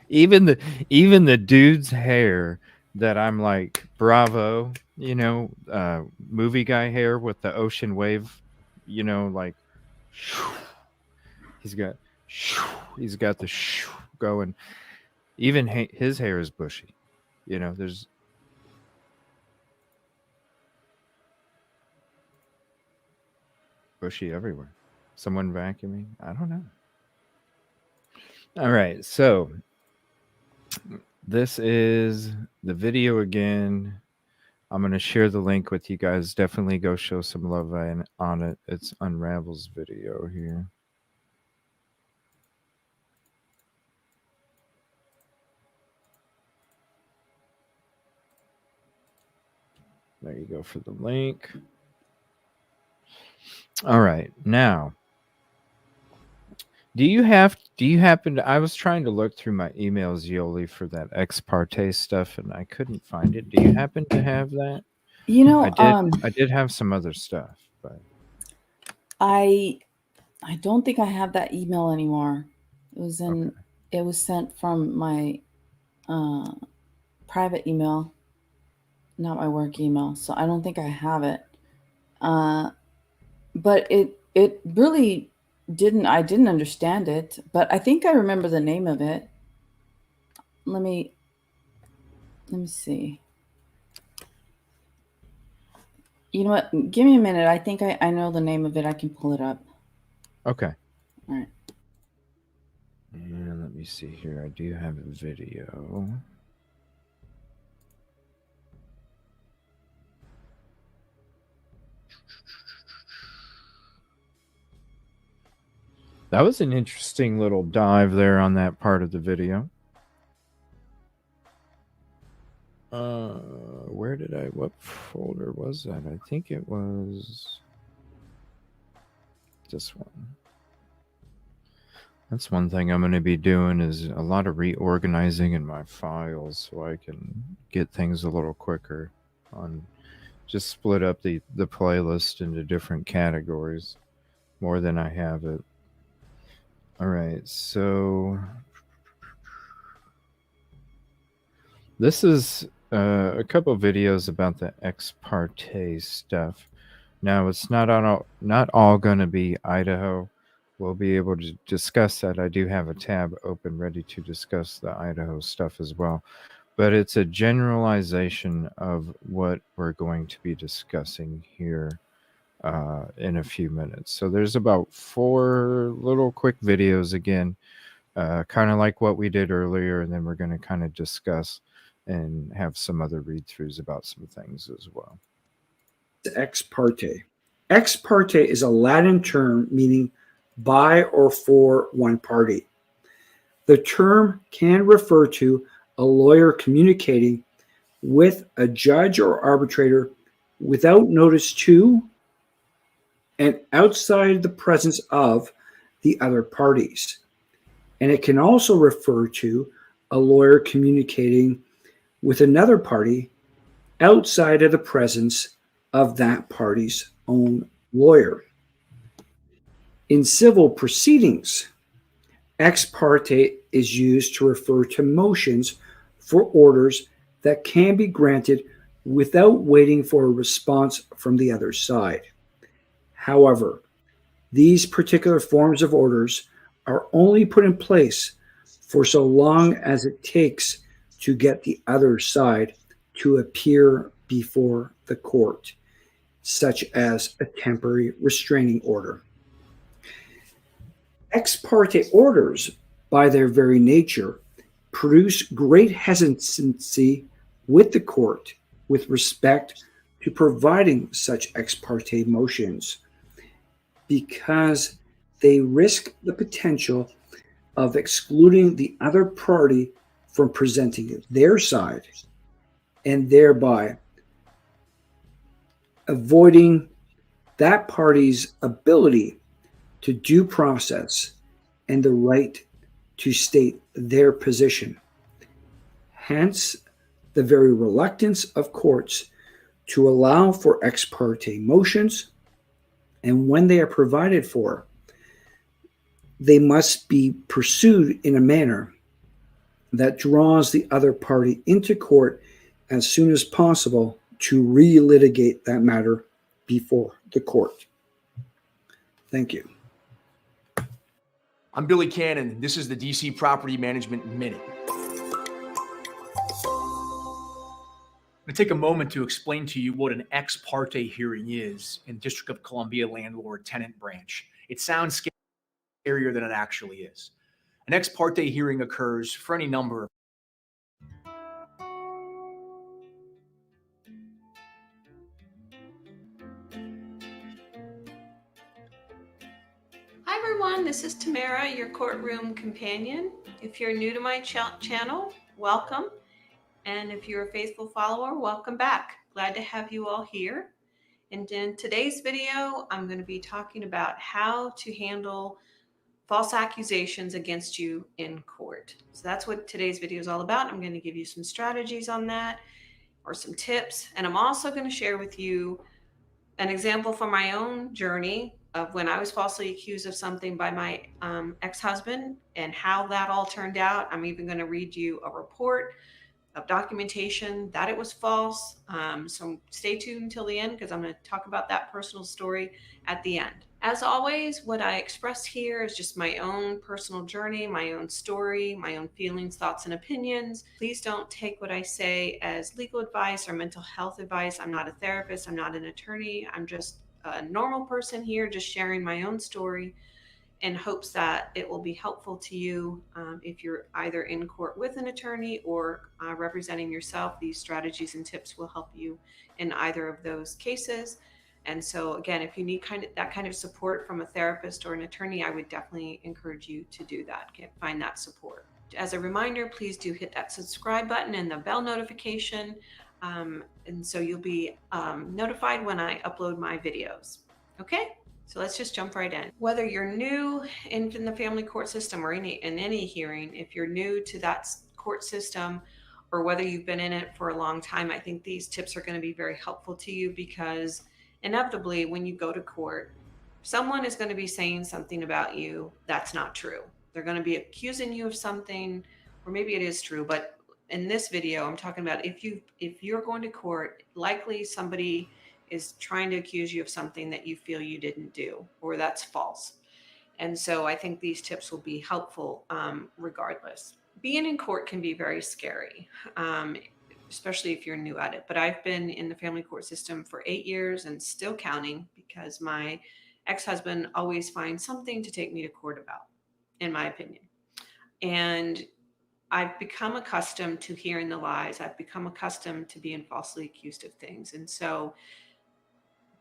Even the dude's hair that I'm like, bravo, movie guy hair with the ocean wave, like he's got the going. Even his hair is bushy. There's bushy everywhere. Someone vacuuming? I don't know. All right, so this is the video again. I'm going to share the link with you guys. Definitely go show some love on it. It's Un-rav-el's video here. There you go for the link. All right, now, do you happen to, I was trying to look through my emails, Yolie, for that ex parte stuff, and I couldn't find it. Do you happen to have that? I did have some other stuff, but I don't think I have that email anymore. It was sent from my private email, not my work email. So I don't think I have it. But it really I didn't understand it, but I think I remember the name of it. Let me see. You know what? Give me a minute. I think I know the name of it. I can pull it up. Okay. All right. And let me see here. I do have a video. That was an interesting little dive there on that part of the video. What folder was that? I think it was this one. That's one thing I'm going to be doing is a lot of reorganizing in my files so I can get things a little quicker just split up the playlist into different categories more than I have it. All right, so this is a couple of videos about the ex parte stuff. Now, it's not all going to be Idaho. We'll be able to discuss that. I do have a tab open ready to discuss the Idaho stuff as well. But it's a generalization of what we're going to be discussing here in a few minutes. So there's about 4 little quick videos again, kind of like what we did earlier, and then we're going to kind of discuss and have some other read-throughs about some things as well. ex parte. Ex parte is a Latin term meaning by or for one party. The term can refer to a lawyer communicating with a judge or arbitrator without notice to and outside the presence of the other parties. And it can also refer to a lawyer communicating with another party outside of the presence of that party's own lawyer. In civil proceedings, ex parte is used to refer to motions for orders that can be granted without waiting for a response from the other side. However, these particular forms of orders are only put in place for so long as it takes to get the other side to appear before the court, such as a temporary restraining order. Ex parte orders, by their very nature, produce great hesitancy with the court with respect to providing such ex parte motions because they risk the potential of excluding the other party from presenting their side and thereby avoiding that party's ability to due process and the right to state their position. Hence, the very reluctance of courts to allow for ex parte motions, and when they are provided for, they must be pursued in a manner that draws the other party into court as soon as possible to relitigate that matter before the court. Thank you. I'm Billy Cannon. This is the DC Property Management Minute. I'm going to take a moment to explain to you what an ex parte hearing is in District of Columbia Landlord Tenant Branch. It sounds scarier than it actually is. An ex parte hearing occurs for any number of Hi everyone, this is Tamara, your courtroom companion. If you're new to my channel, welcome. And if you're a faithful follower, welcome back. Glad to have you all here. And in today's video, I'm going to be talking about how to handle false accusations against you in court. So that's what today's video is all about. I'm going to give you some strategies on that or some tips. And I'm also going to share with you an example from my own journey of when I was falsely accused of something by my ex-husband and how that all turned out. I'm even going to read you a report of documentation that it was false. So stay tuned until the end because I'm going to talk about that personal story at the end. As always, what I express here is just my own personal journey, my own story, my own feelings, thoughts, and opinions. Please don't take what I say as legal advice or mental health advice. I'm not a therapist. I'm not an attorney. I'm just a normal person here, just sharing my own story in hopes that it will be helpful to you if you're either in court with an attorney or representing yourself. These strategies and tips will help you in either of those cases. And so again, if you need that kind of support from a therapist or an attorney, I would definitely encourage you to do that, find that support. As a reminder, please do hit that subscribe button and the bell notification. And so you'll be notified when I upload my videos. Okay? So let's just jump right in. Whether you're new in the family court system or in any hearing, if you're new to that court system or whether you've been in it for a long time, I think these tips are going to be very helpful to you because inevitably when you go to court, someone is going to be saying something about you that's not true. They're going to be accusing you of something, or maybe it is true, but in this video, I'm talking about if you're going to court, likely somebody is trying to accuse you of something that you feel you didn't do or that's false. And so I think these tips will be helpful regardless. Being in court can be very scary, especially if you're new at it. But I've been in the family court system for 8 years and still counting because my ex-husband always finds something to take me to court about, in my opinion. And I've become accustomed to hearing the lies. I've become accustomed to being falsely accused of things. And so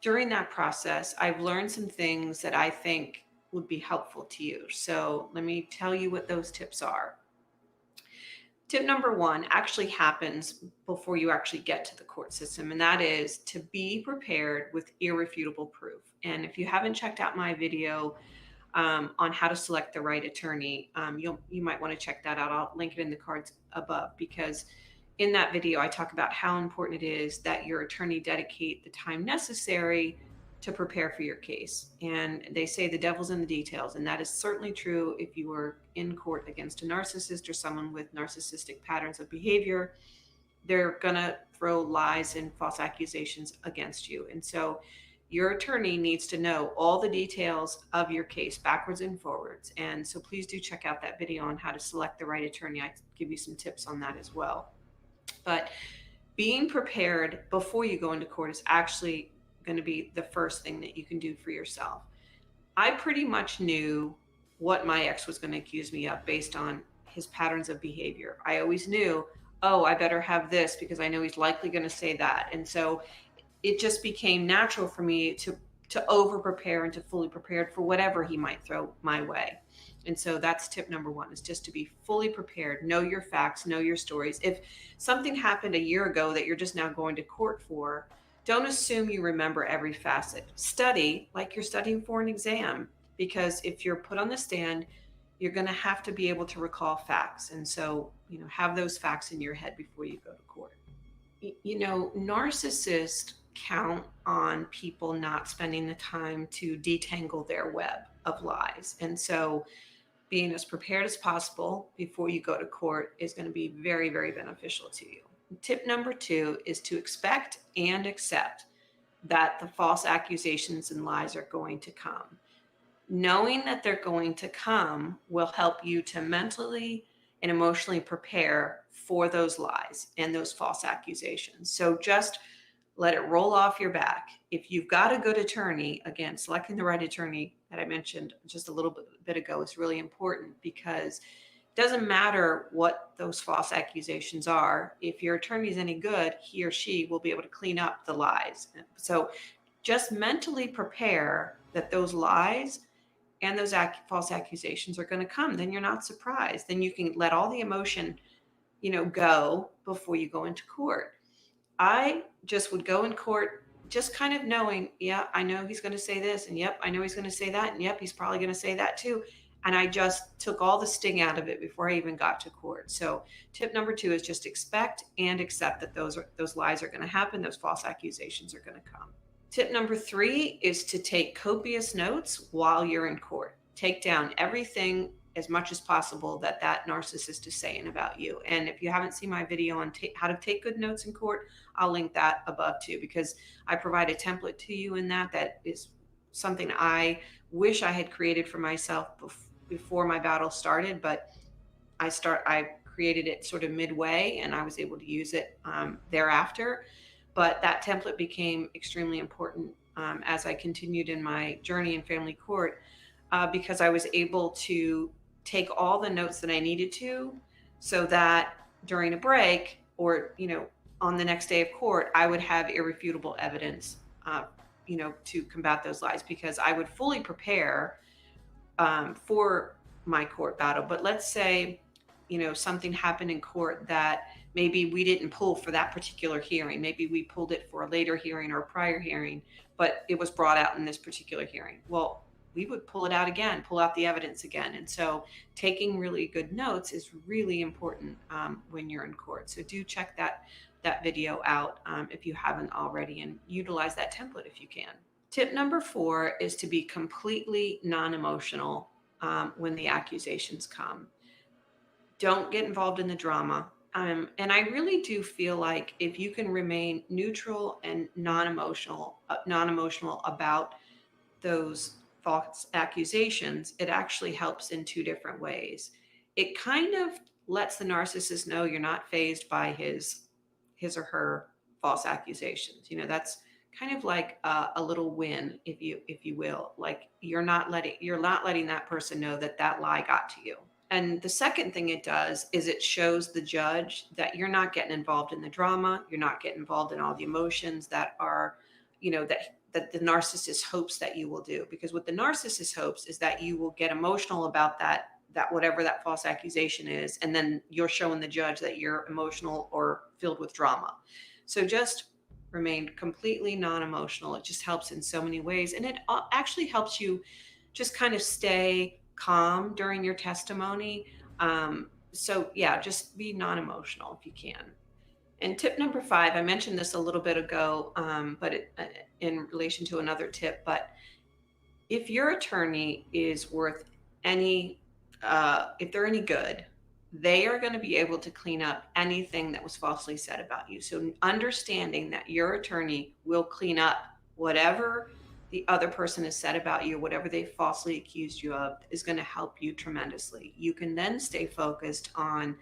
during that process, I've learned some things that I think would be helpful to you. So let me tell you what those tips are. Tip number one actually happens before you actually get to the court system, and that is to be prepared with irrefutable proof. And if you haven't checked out my video on how to select the right attorney, you might want to check that out. I'll link it in the cards above, because in that video, I talk about how important it is that your attorney dedicate the time necessary to prepare for your case. And they say the devil's in the details. And that is certainly true if you were in court against a narcissist or someone with narcissistic patterns of behavior. They're going to throw lies and false accusations against you. And so your attorney needs to know all the details of your case backwards and forwards. And so please do check out that video on how to select the right attorney. I give you some tips on that as well. But being prepared before you go into court is actually going to be the first thing that you can do for yourself. I pretty much knew what my ex was going to accuse me of based on his patterns of behavior. I always knew, oh, I better have this because I know he's likely going to say that. And so it just became natural for me to over prepare and to fully prepared for whatever he might throw my way. And so that's tip number one, is just to be fully prepared. Know your facts, know your stories. If something happened a year ago that you're just now going to court for, don't assume you remember every facet. Study like you're studying for an exam, because if you're put on the stand, you're going to have to be able to recall facts. And so, have those facts in your head before you go to court. Narcissists count on people not spending the time to detangle their web of lies. And so being as prepared as possible before you go to court is going to be very, very beneficial to you. Tip number two is to expect and accept that the false accusations and lies are going to come. Knowing that they're going to come will help you to mentally and emotionally prepare for those lies and those false accusations. So just let it roll off your back. If you've got a good attorney, again, selecting the right attorney that I mentioned just a little bit ago is really important, because it doesn't matter what those false accusations are. If your attorney is any good, he or she will be able to clean up the lies. So just mentally prepare that those lies and those false accusations are going to come. Then you're not surprised. Then you can let all the emotion, go before you go into court. I just would go in court just kind of knowing, yeah, I know he's going to say this, and yep, I know he's going to say that, and yep, he's probably going to say that too. And I just took all the sting out of it before I even got to court. So tip number two is just expect and accept that those lies are going to happen. Those false accusations are going to come. Tip number three is to take copious notes while you're in court. Take down everything as much as possible that narcissist is saying about you. And if you haven't seen my video on how to take good notes in court, I'll link that above too, because I provide a template to you in that is something I wish I had created for myself before my battle started, but I created it sort of midway and I was able to use it thereafter. But that template became extremely important as I continued in my journey in family court, because I was able to take all the notes that I needed to, so that during a break or, on the next day of court, I would have irrefutable evidence, to combat those lies, because I would fully prepare for my court battle. But let's say, something happened in court that maybe we didn't pull for that particular hearing. Maybe we pulled it for a later hearing or a prior hearing, but it was brought out in this particular hearing. Well, we would pull it out again, pull out the evidence again. And so taking really good notes is really important when you're in court. So do check that video out if you haven't already, and utilize that template if you can. Tip number 4 is to be completely non-emotional when the accusations come. Don't get involved in the drama. And I really do feel like if you can remain neutral and non-emotional about those false accusations, it actually helps in 2 different ways. It kind of lets the narcissist know you're not fazed by his or her false accusations. That's kind of like a little win, if you will. Like you're not letting that person know that lie got to you. And the second thing it does is it shows the judge that you're not getting involved in the drama. You're not getting involved in all the emotions that are, that that the narcissist hopes that you will do. Because what the narcissist hopes is that you will get emotional about that whatever that false accusation is, and then you're showing the judge that you're emotional or filled with drama. So just remain completely non-emotional. It just helps in so many ways, and it actually helps you just kind of stay calm during your testimony. So yeah, just be non-emotional if you can. And tip number 5, I mentioned this a little bit ago, but in relation to another tip, but if your attorney is worth any, if they're any good, they are going to be able to clean up anything that was falsely said about you. So understanding that your attorney will clean up whatever the other person has said about you, whatever they falsely accused you of, is going to help you tremendously. You can then stay focused on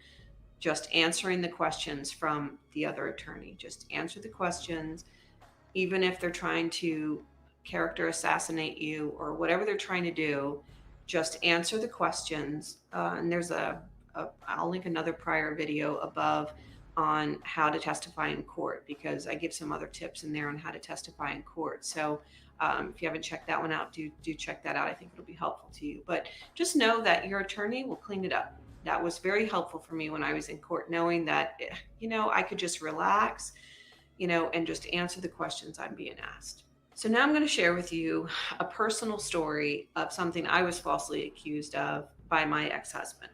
just answering the questions from the other attorney. Just answer the questions, even if they're trying to character assassinate you or whatever they're trying to do. Just answer the questions. And there's I'll link another prior video above on how to testify in court, because I give some other tips in there on how to testify in court. So if you haven't checked that one out, do check that out. I think it'll be helpful to you. But just know that your attorney will clean it up. That was very helpful for me when I was in court, knowing that, I could just relax, and just answer the questions I'm being asked. So now I'm going to share with you a personal story of something I was falsely accused of by my ex-husband.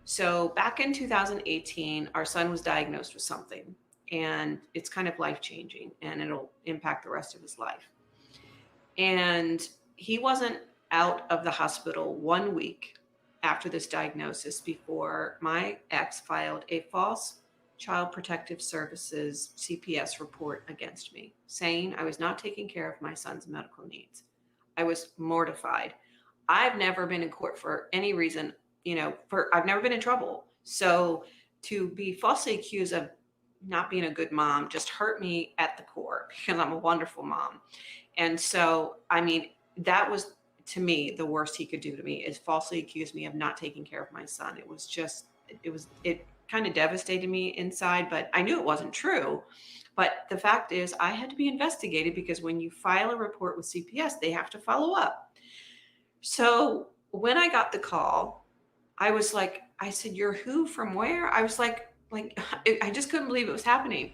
So back in 2018, our son was diagnosed with something, and it's kind of life-changing, and it'll impact the rest of his life. And he wasn't out of the hospital 1 week after this diagnosis before my ex filed a false Child Protective Services CPS report against me, saying I was not taking care of my son's medical needs. I was mortified. I've never been in court for any reason, I've never been in trouble. So to be falsely accused of not being a good mom just hurt me at the core, because I'm a wonderful mom. And so, that was, to me, the worst he could do to me, is falsely accuse me of not taking care of my son. It kind of devastated me inside, but I knew it wasn't true. But the fact is, I had to be investigated, because when you file a report with CPS, they have to follow up. So when I got the call, I was like, I said, "You're who, from where?" I was like, I just couldn't believe it was happening.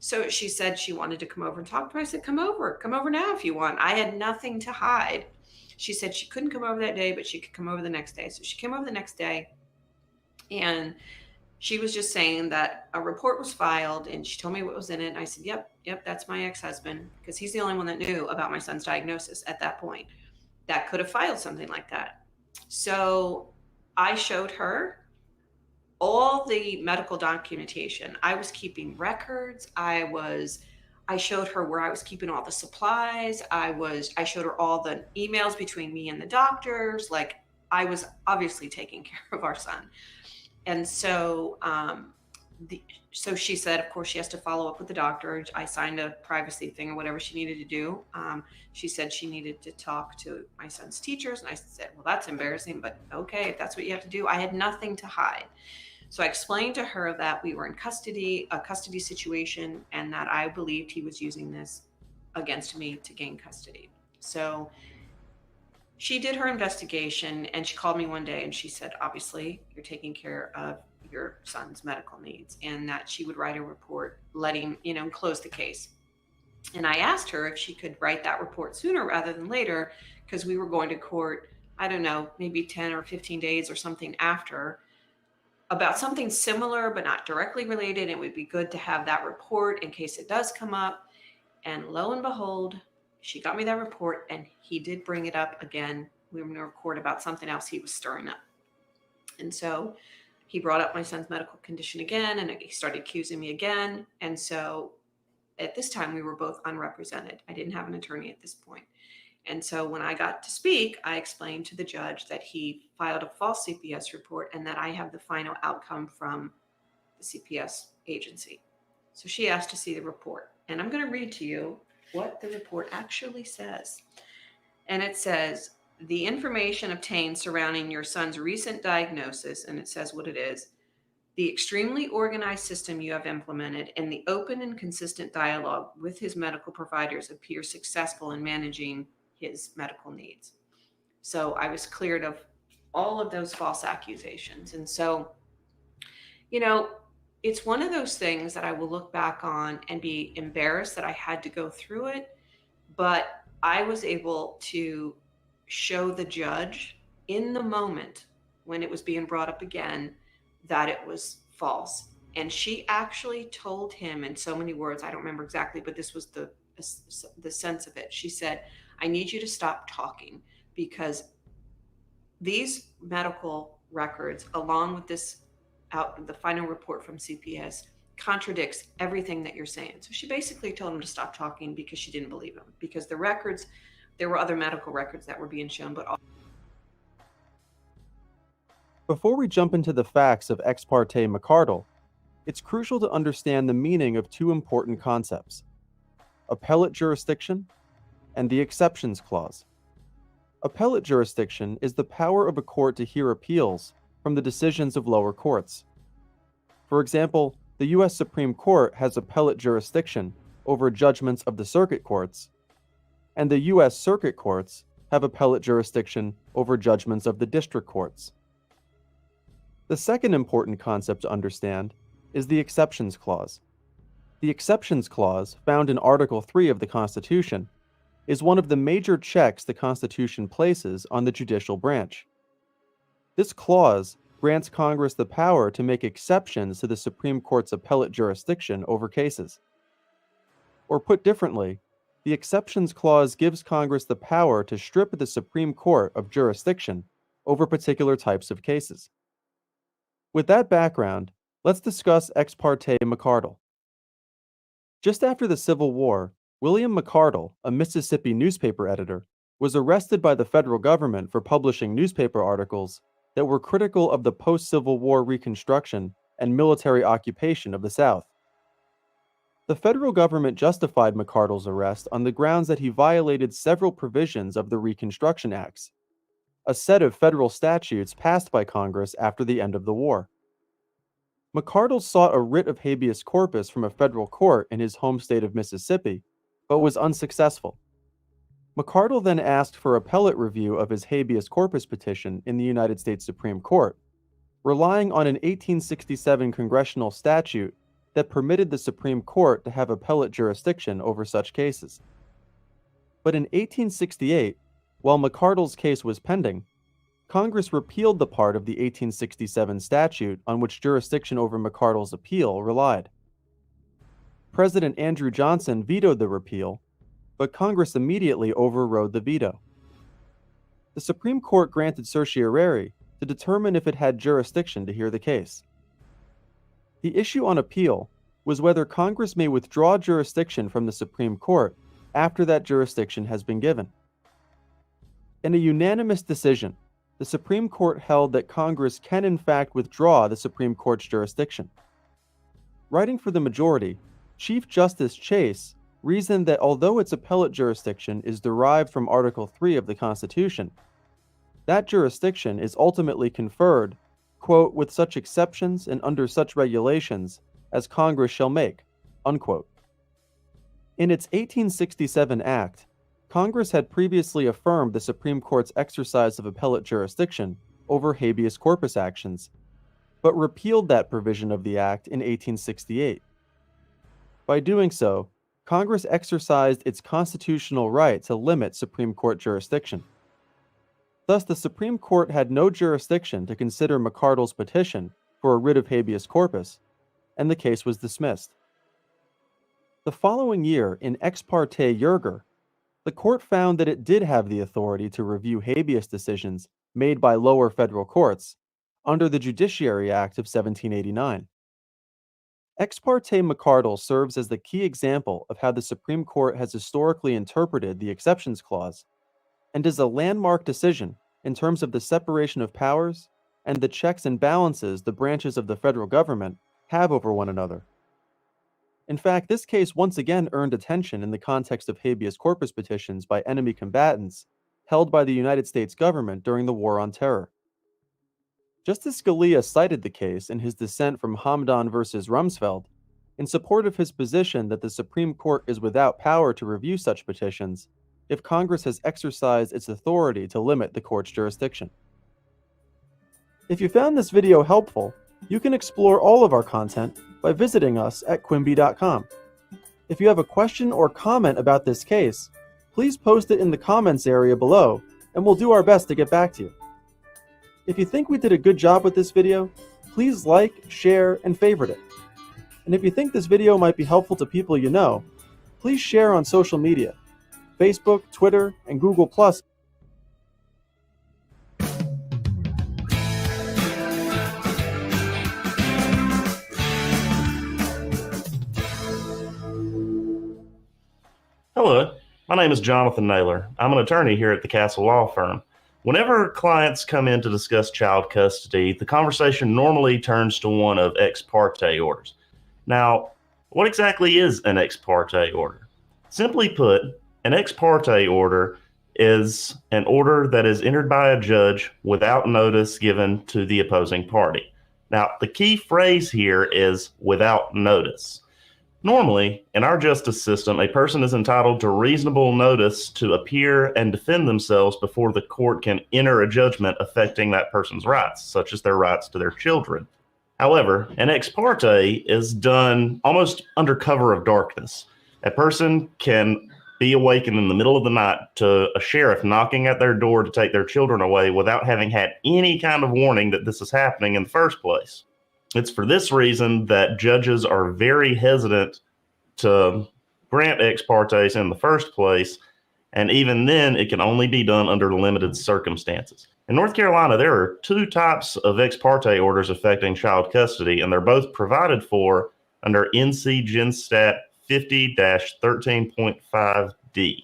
So she said she wanted to come over and talk to me. I said, come over now if you want. I had nothing to hide. She said she couldn't come over that day, but she could come over the next day. So she came over the next day, and she was just saying that a report was filed, and she told me what was in it. And I said, yep, that's my ex-husband, because he's the only one that knew about my son's diagnosis at that point that could have filed something like that. So I showed her all the medical documentation. I was keeping records. I showed her where I was keeping all the supplies. I showed her all the emails between me and the doctors. Like, I was obviously taking care of our son. And so, so she said, of course, she has to follow up with the doctor. I signed a privacy thing or whatever she needed to do. She said she needed to talk to my son's teachers. And I said, well, that's embarrassing, but okay, if that's what you have to do. I had nothing to hide. So I explained to her that we were in a custody situation, and that I believed he was using this against me to gain custody. So she did her investigation, and she called me one day, and she said, obviously, you're taking care of your son's medical needs, and that she would write a report close the case. And I asked her if she could write that report sooner rather than later, because we were going to court, I don't know, maybe 10 or 15 days or something after, about something similar but not directly related. It would be good to have that report in case it does come up. And lo and behold, she got me that report, and he did bring it up again. We were going to record about something else he was stirring up. And so he brought up my son's medical condition again, and he started accusing me again. And so at this time, we were both unrepresented. I didn't have an attorney at this point. And so when I got to speak, I explained to the judge that he filed a false CPS report, and that I have the final outcome from the CPS agency. So she asked to see the report. And I'm going to read to you what the report actually says. And it says, the information obtained surrounding your son's recent diagnosis, and it says what it is. The extremely organized system you have implemented and the open and consistent dialogue with his medical providers appear successful in managing his medical needs. So I was cleared of all of those false accusations. And so, you know, it's one of those things that I will look back on and be embarrassed that I had to go through it. But I was able to show the judge in the moment when it was being brought up again that it was false. And she actually told him in so many words, I don't remember exactly, but this was the sense of it. She said, I need you to stop talking because these medical records, along with this the final report from CPS, contradicts everything that you're saying. So she basically told him to stop talking because she didn't believe him, because the records, there were other medical records that were being shown, but Before we jump into the facts of ex parte McArdle, it's crucial to understand the meaning of two important concepts: appellate jurisdiction and the exceptions clause. Appellate jurisdiction is the power of a court to hear appeals from the decisions of lower courts. For example, the U.S. Supreme Court has appellate jurisdiction over judgments of the circuit courts, and the U.S. circuit courts have appellate jurisdiction over judgments of the district courts. The second important concept to understand is the exceptions clause. The exceptions clause, found in Article 3 of the Constitution, is one of the major checks the Constitution places on the judicial branch. This clause grants Congress the power to make exceptions to the Supreme Court's appellate jurisdiction over cases. Or put differently, the exceptions clause gives Congress the power to strip the Supreme Court of jurisdiction over particular types of cases. With that background, let's discuss ex parte McArdle. Just after the Civil War, William McArdle, a Mississippi newspaper editor, was arrested by the federal government for publishing newspaper articles that were critical of the post-Civil War Reconstruction and military occupation of the South. The federal government justified McArdle's arrest on the grounds that he violated several provisions of the Reconstruction Acts, a set of federal statutes passed by Congress after the end of the war. McArdle sought a writ of habeas corpus from a federal court in his home state of Mississippi, but was unsuccessful. McArdle then asked for appellate review of his habeas corpus petition in the United States Supreme Court, relying on an 1867 congressional statute that permitted the Supreme Court to have appellate jurisdiction over such cases. But in 1868, while McArdle's case was pending, Congress repealed the part of the 1867 statute on which jurisdiction over McArdle's appeal relied. President Andrew Johnson vetoed the repeal, but Congress immediately overrode the veto. The Supreme Court granted certiorari to determine if it had jurisdiction to hear the case. The issue on appeal was whether Congress may withdraw jurisdiction from the Supreme Court after that jurisdiction has been given. In a unanimous decision, the Supreme Court held that Congress can in fact withdraw the Supreme Court's jurisdiction. Writing for the majority, Chief Justice Chase reasoned that although its appellate jurisdiction is derived from Article 3 of the Constitution, that jurisdiction is ultimately conferred, quote, with such exceptions and under such regulations as Congress shall make, unquote. In its 1867 Act, Congress had previously affirmed the Supreme Court's exercise of appellate jurisdiction over habeas corpus actions, but repealed that provision of the Act in 1868. By doing so, Congress exercised its constitutional right to limit Supreme Court jurisdiction. Thus, the Supreme Court had no jurisdiction to consider McArdle's petition for a writ of habeas corpus, and the case was dismissed. The following year, in Ex parte Yerger, the court found that it did have the authority to review habeas decisions made by lower federal courts under the Judiciary Act of 1789. Ex parte McArdle serves as the key example of how the Supreme Court has historically interpreted the exceptions clause, and is a landmark decision in terms of the separation of powers and the checks and balances the branches of the federal government have over one another. In fact, this case once again earned attention in the context of habeas corpus petitions by enemy combatants held by the United States government during the War on Terror. Justice Scalia cited the case in his dissent from Hamdan versus Rumsfeld in support of his position that the Supreme Court is without power to review such petitions if Congress has exercised its authority to limit the court's jurisdiction. If you found this video helpful, you can explore all of our content by visiting us at quimby.com. If you have a question or comment about this case, please post it in the comments area below, and we'll do our best to get back to you. If you think we did a good job with this video, please like, share, and favorite it. And if you think this video might be helpful to people you know, please share on social media, Facebook, Twitter, and Google+. Hello, my name is Jonathan Naylor. I'm an attorney here at the Castle Law Firm. Whenever clients come in to discuss child custody, the conversation normally turns to one of ex parte orders. Now, what exactly is an ex parte order? Simply put, an ex parte order is an order that is entered by a judge without notice given to the opposing party. Now, the key phrase here is without notice. Normally, in our justice system, a person is entitled to reasonable notice to appear and defend themselves before the court can enter a judgment affecting that person's rights, such as their rights to their children. However, an ex parte is done almost under cover of darkness. A person can be awakened in the middle of the night to a sheriff knocking at their door to take their children away without having had any kind of warning that this is happening in the first place. It's for this reason that judges are very hesitant to grant ex partes in the first place, and even then, it can only be done under limited circumstances. In North Carolina, there are two types of ex parte orders affecting child custody, and they're both provided for under NC Gen Stat 50-13.5D.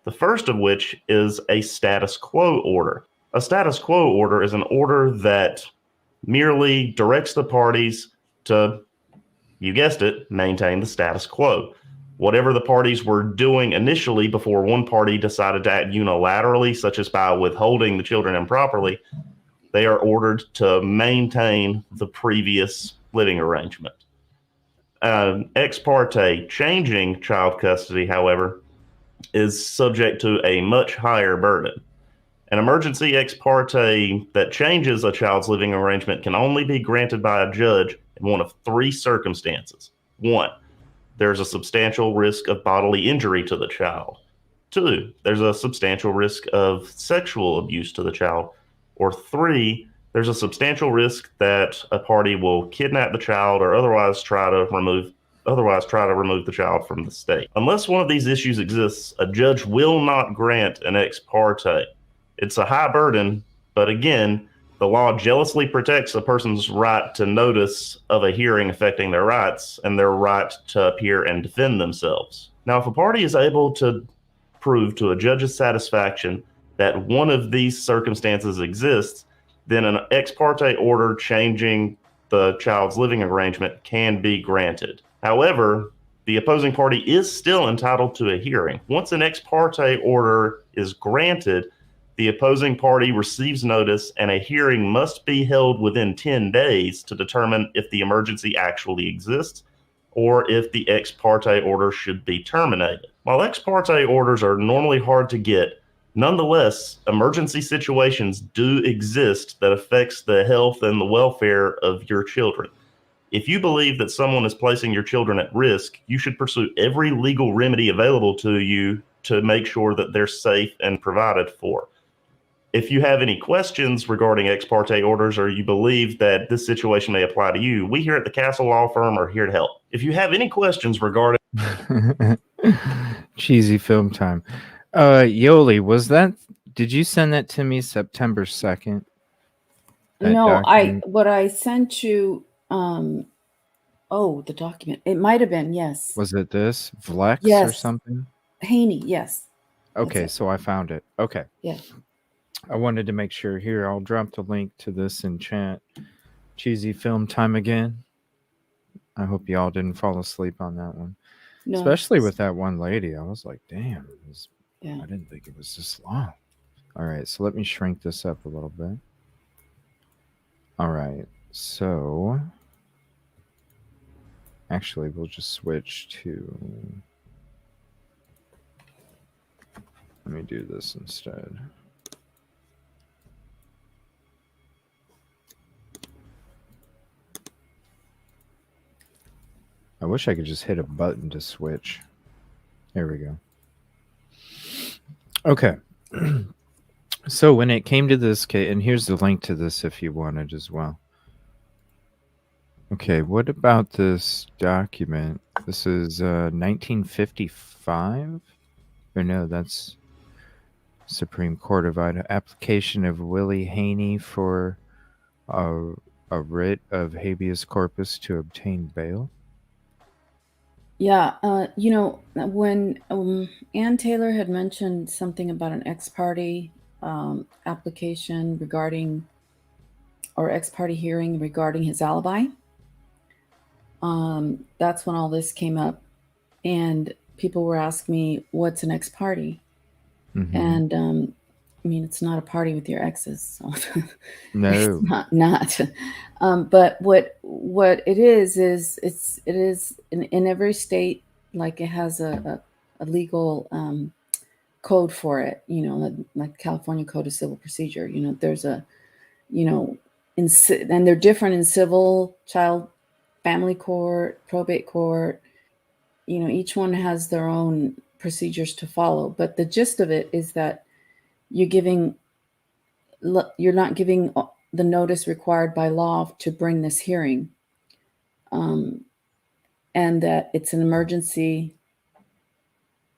The first of which is a status quo order. A status quo order is an order that merely directs the parties to, you guessed it, maintain the status quo. Whatever the parties were doing initially before one party decided to act unilaterally, such as by withholding the children improperly, they are ordered to maintain the previous living arrangement. Ex parte changing child custody, however, is subject to a much higher burden. An emergency ex parte that changes a child's living arrangement can only be granted by a judge in one of three circumstances. 1, there's a substantial risk of bodily injury to the child. 2, there's a substantial risk of sexual abuse to the child. Or 3, there's a substantial risk that a party will kidnap the child or otherwise try to remove the child from the state. Unless one of these issues exists, a judge will not grant an ex parte. It's a high burden, but again, the law jealously protects a person's right to notice of a hearing affecting their rights and their right to appear and defend themselves. Now, if a party is able to prove to a judge's satisfaction that one of these circumstances exists, then an ex parte order changing the child's living arrangement can be granted. However, the opposing party is still entitled to a hearing. Once an ex parte order is granted, the opposing party receives notice and a hearing must be held within 10 days to determine if the emergency actually exists or if the ex parte order should be terminated. While ex parte orders are normally hard to get, nonetheless, emergency situations do exist that affects the health and the welfare of your children. If you believe that someone is placing your children at risk, you should pursue every legal remedy available to you to make sure that they're safe and provided for. If you have any questions regarding ex parte orders or you believe that this situation may apply to you, we here at the Castle Law Firm are here to help. If you have any questions regarding... Cheesy film time. Yolie, did you send that to me September 2nd? No, what I sent you, the document. It might have been, yes. Was it this? Vlex or something? Haney, yes. Okay, so I found it. Okay. Yeah. I wanted to make sure here. I'll drop the link to this in chat. Cheesy film time again. I hope y'all didn't fall asleep on that one. No, especially with that one lady. I was like, damn. I didn't think it was this long. All right, so let me shrink this up a little bit. All right. So actually, we'll just switch to. Let me do this instead. I wish I could just hit a button to switch. There we go. Okay. So when it came to this case, and here's the link to this if you wanted as well. Okay, what about this document? This is 1955? Or no, that's Supreme Court of Idaho. Application of Willie Haney for a writ of habeas corpus to obtain bail. Yeah, when Ann Taylor had mentioned something about an ex parte application regarding, or ex parte hearing regarding his alibi, that's when all this came up, and people were asking me, "What's an ex parte?" Mhm. And I mean, it's not a party with your exes, so No. it's not. But what it is in every state, like it has a legal code for it. Like California Code of Civil Procedure. There's a, and they're different in civil, child, family court, probate court. Each one has their own procedures to follow. But the gist of it is that you're not giving the notice required by law to bring this hearing, and that it's an emergency,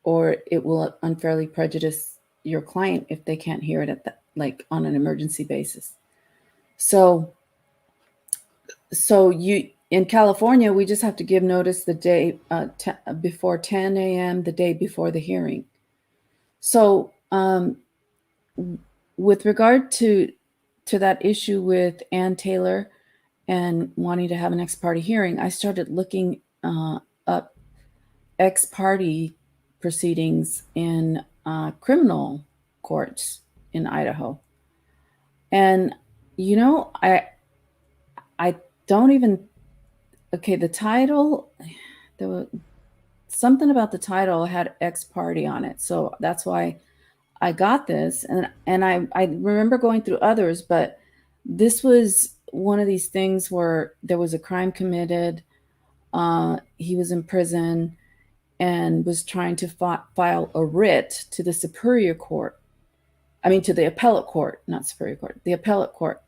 or it will unfairly prejudice your client if they can't hear it on an emergency basis. So you in California, we just have to give notice the day before 10 a.m. the day before the hearing. So with regard to that issue with Ann Taylor and wanting to have an ex parte hearing, I started looking up ex parte proceedings in criminal courts in Idaho. And, I don't even, okay, the title, there was something about the title had ex parte on it. So that's why I got this. And I remember going through others, but this was one of these things where there was a crime committed. He was in prison and was trying to file a writ to the Superior Court. I mean, to the appellate court, not Superior Court, the appellate court,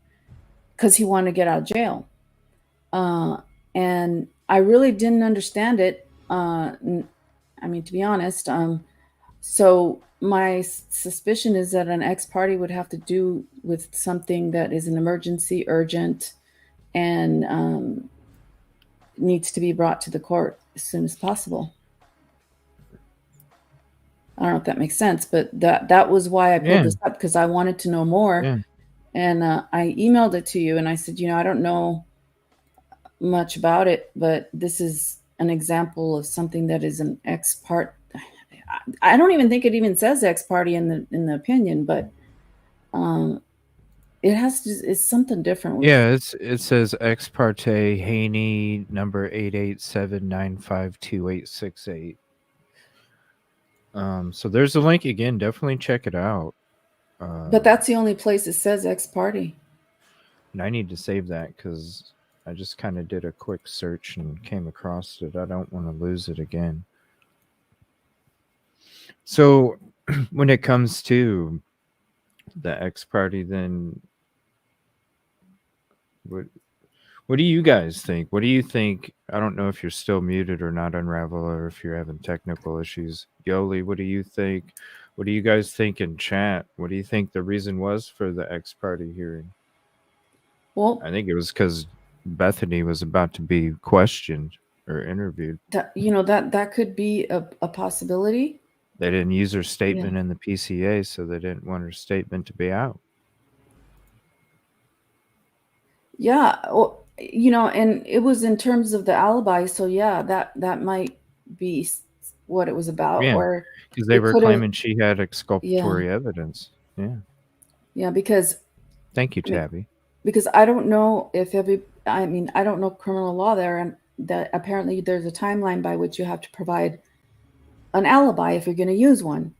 because he wanted to get out of jail. And I really didn't understand it. I mean, to be honest. So my suspicion is that an ex parte would have to do with something that is an emergency, urgent, and needs to be brought to the court as soon as possible. I don't know if that makes sense, but that was why I pulled this up, because I wanted to know more. Yeah. And I emailed it to you, and I said, I don't know much about it, but this is an example of something that is an ex parte. I don't even think it even says ex parte in the opinion, but it's something different. Yeah, it says ex parte Haney number 887952868. So there's a link again. Definitely check it out. But that's the only place it says ex parte. And I need to save that because I just kind of did a quick search and came across it. I don't want to lose it again. So when it comes to the ex parte, then what do you guys think? What do you think? I don't know if you're still muted or not, Un-rav-el, or if you're having technical issues. Yolie, what do you think? What do you guys think in chat? What do you think the reason was for the ex parte hearing? Well, I think it was because Bethany was about to be questioned or interviewed. That could be a possibility. They didn't use her statement in the PCA, so they didn't want her statement to be out. Yeah, well, and it was in terms of the alibi, so that might be what it was about. Yeah, or because they were claiming she had exculpatory evidence. Yeah. Yeah, because Thank you, Tabby. because I don't know if I don't know criminal law there, and that apparently there's a timeline by which you have to provide an alibi if you're going to use one.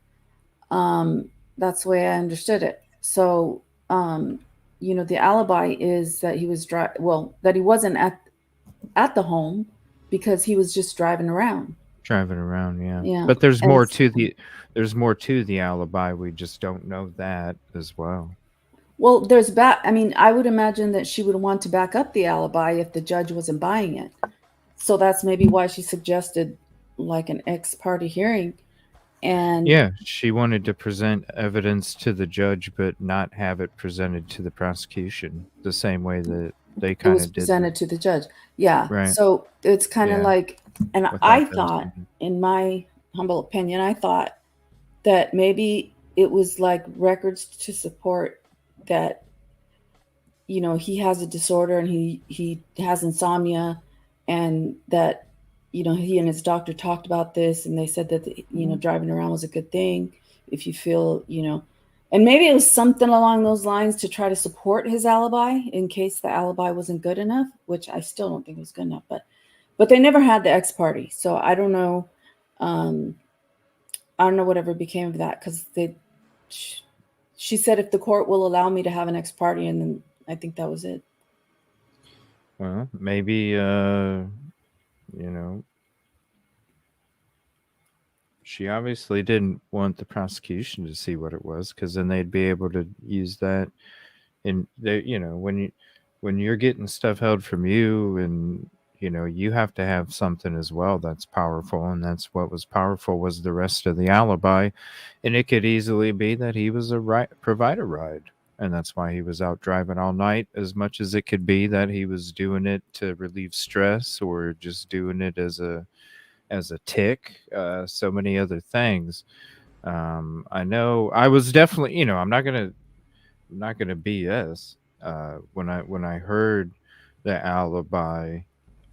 That's the way I understood it. So, the alibi is that he was that he wasn't at the home because he was just driving around. Driving around, yeah. Yeah. But there's more to the alibi. We just don't know that as well. Well, I would imagine that she would want to back up the alibi if the judge wasn't buying it. So that's maybe why she suggested like an ex parte hearing. And yeah, she wanted to present evidence to the judge, but not have it presented to the prosecution the same way that they kind of did. It was presented to the judge. Yeah. Right. So it's kind of like, and I thought, in my humble opinion, I thought that maybe it was like records to support that, he has a disorder and he has insomnia, and that, he and his doctor talked about this, and they said that, driving around was a good thing if you feel, and maybe it was something along those lines to try to support his alibi in case the alibi wasn't good enough, which I still don't think was good enough, but they never had the ex parte. So I don't know. I don't know whatever became of that, because she said if the court will allow me to have an ex parte, and then I think that was it. Well, maybe she obviously didn't want the prosecution to see what it was, because then they'd be able to use that in when you're getting stuff held from you, and you have to have something as well that's powerful, and that's what was powerful was the rest of the alibi, and it could easily be that he was provide a ride, and that's why he was out driving all night, as much as it could be that he was doing it to relieve stress or just doing it as a tick, so many other things. I know I was definitely, I'm not gonna BS. When I heard the alibi,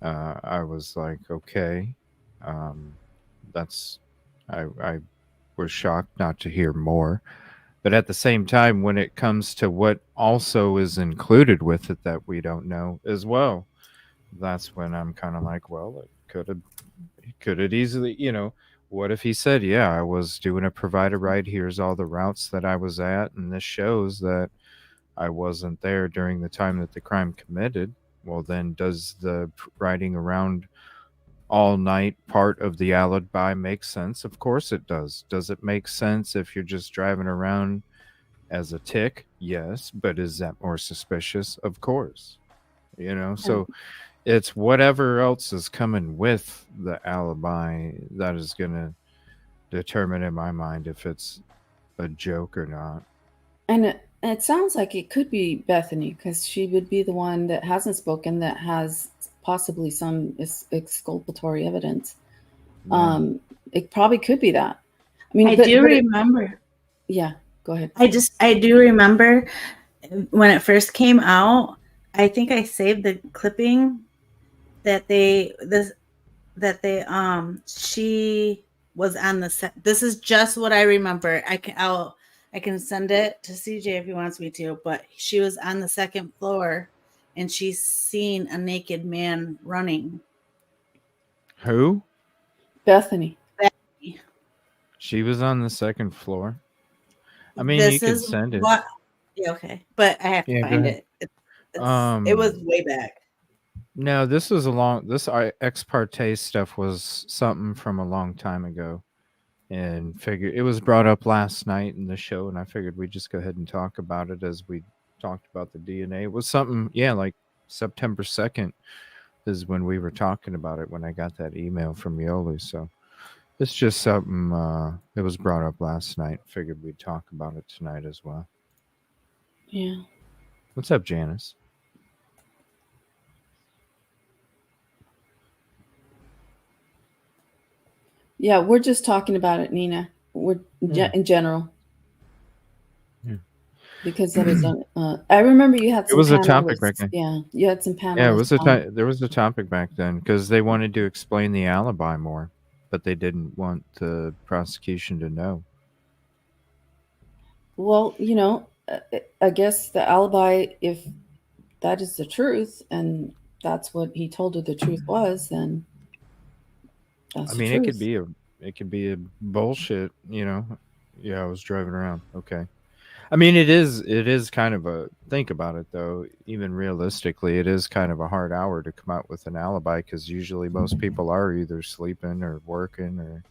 I was like, okay, I was shocked not to hear more. But at the same time, when it comes to what also is included with it that we don't know as well, that's when I'm kind of like, well, could it easily, what if he said, yeah, I was doing a provider ride, here's all the routes that I was at, and this shows that I wasn't there during the time that the crime committed. Well, then does the riding around all night part of the alibi make sense? Of course it does. Does it make sense if you're just driving around as a tick? Yes. But is that more suspicious? Of course. So it's whatever else is coming with the alibi that is going to determine in my mind if it's a joke or not. And it sounds like it could be Bethany, because she would be the one that hasn't spoken, that has possibly some exculpatory evidence. Yeah. It probably could be that. I mean, remember. Yeah, go ahead. I do remember when it first came out. I think I saved the clipping that she was on the set. This is just what I remember. I can send it to CJ if he wants me to, but she was on the second floor and she's seen a naked man running. Who? Bethany. She was on the second floor. I mean, you can send it. Yeah, okay. But I have to find it. It was way back. No, this was this ex parte stuff was something from a long time ago, and figured it was brought up last night in the show, and I figured we'd just go ahead and talk about it as we talked about the DNA. It was something, like September 2nd is when we were talking about it, when I got that email from Yolie. So it's just something, it was brought up last night. Figured we'd talk about it tonight as well. Yeah. What's up, Janice? Yeah, we're just talking about it, Nina. We're in general. Yeah. Because there was I remember you had some. It was a topic back then. Yeah, you had some panelists. Yeah, it was there was a topic back then because they wanted to explain the alibi more, but they didn't want the prosecution to know. Well, I guess the alibi, if that is the truth, and that's what he told her the truth was, then that's I the mean, truth. it could be a bullshit, you know. Yeah, I was driving around. Okay. I mean, it is kind of a, think about it though, even realistically, it is kind of a hard hour to come out with an alibi, because usually most people are either sleeping or working,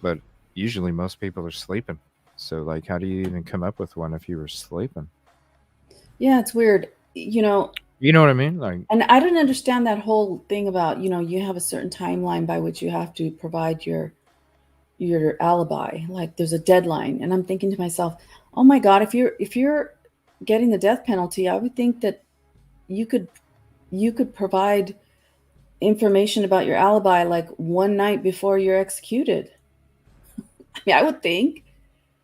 but usually most people are sleeping. So like, how do you even come up with one if you were sleeping? Yeah, it's weird. You know what I mean? Like, And I don't understand that whole thing about, you have a certain timeline by which you have to provide your alibi. Like there's a deadline. And I'm thinking to myself, oh my God, if you're getting the death penalty, I would think that you could provide information about your alibi like one night before you're executed. I mean, I would think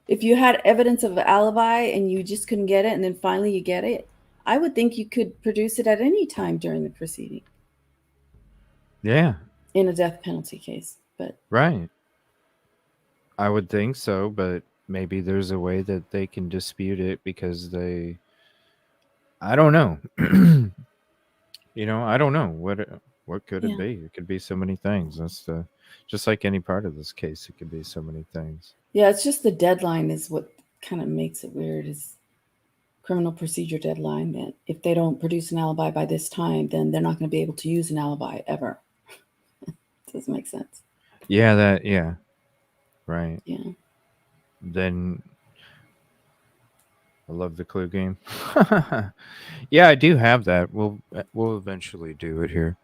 if you had evidence of an alibi and you just couldn't get it, and then finally you get it, I would think you could produce it at any time during the proceeding. yeah. In a death penalty case, but Right. I would think so, but maybe there's a way that they can dispute it because I don't know. I don't know what could it Yeah. be? It could be so many things. That's just like any part of this case, it could be so many things. Yeah, it's just the deadline is what kind of makes it weird, is criminal procedure deadline, that if they don't produce an alibi by this time, then they're not going to be able to use an alibi ever. Doesn't make sense. Yeah, right. Yeah. Then I love the clue game. Yeah, I do have that. We'll eventually do it here.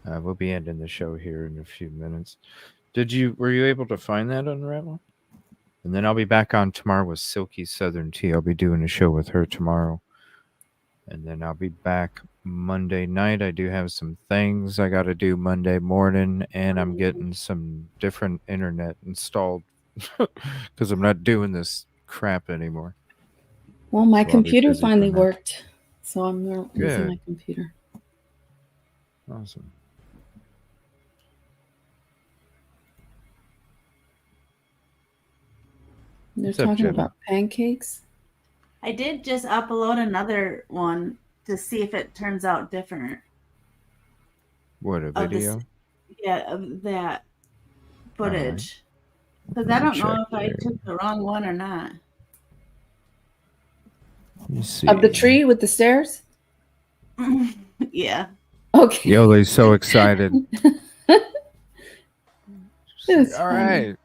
We'll be ending the show here in a few minutes. Were you able to find that Unravel? And then I'll be back on tomorrow with Silky Southern Tea. I'll be doing a show with her tomorrow. And then I'll be back Monday night. I do have some things I got to do Monday morning, and I'm getting some different internet installed because I'm not doing this crap anymore. Well, my So computer finally worked, so I'm not using Good. my computer. Awesome. They're What's up, talking Jenna? about pancakes. I did just upload another one to see if it turns out different. What, a Of this, video? yeah, of that All right. footage. Because Let I me don't know check if I here. took the wrong one or not. Let me see. Of the tree with the stairs? Yeah. Okay. Yolie's so excited. It's All funny. right.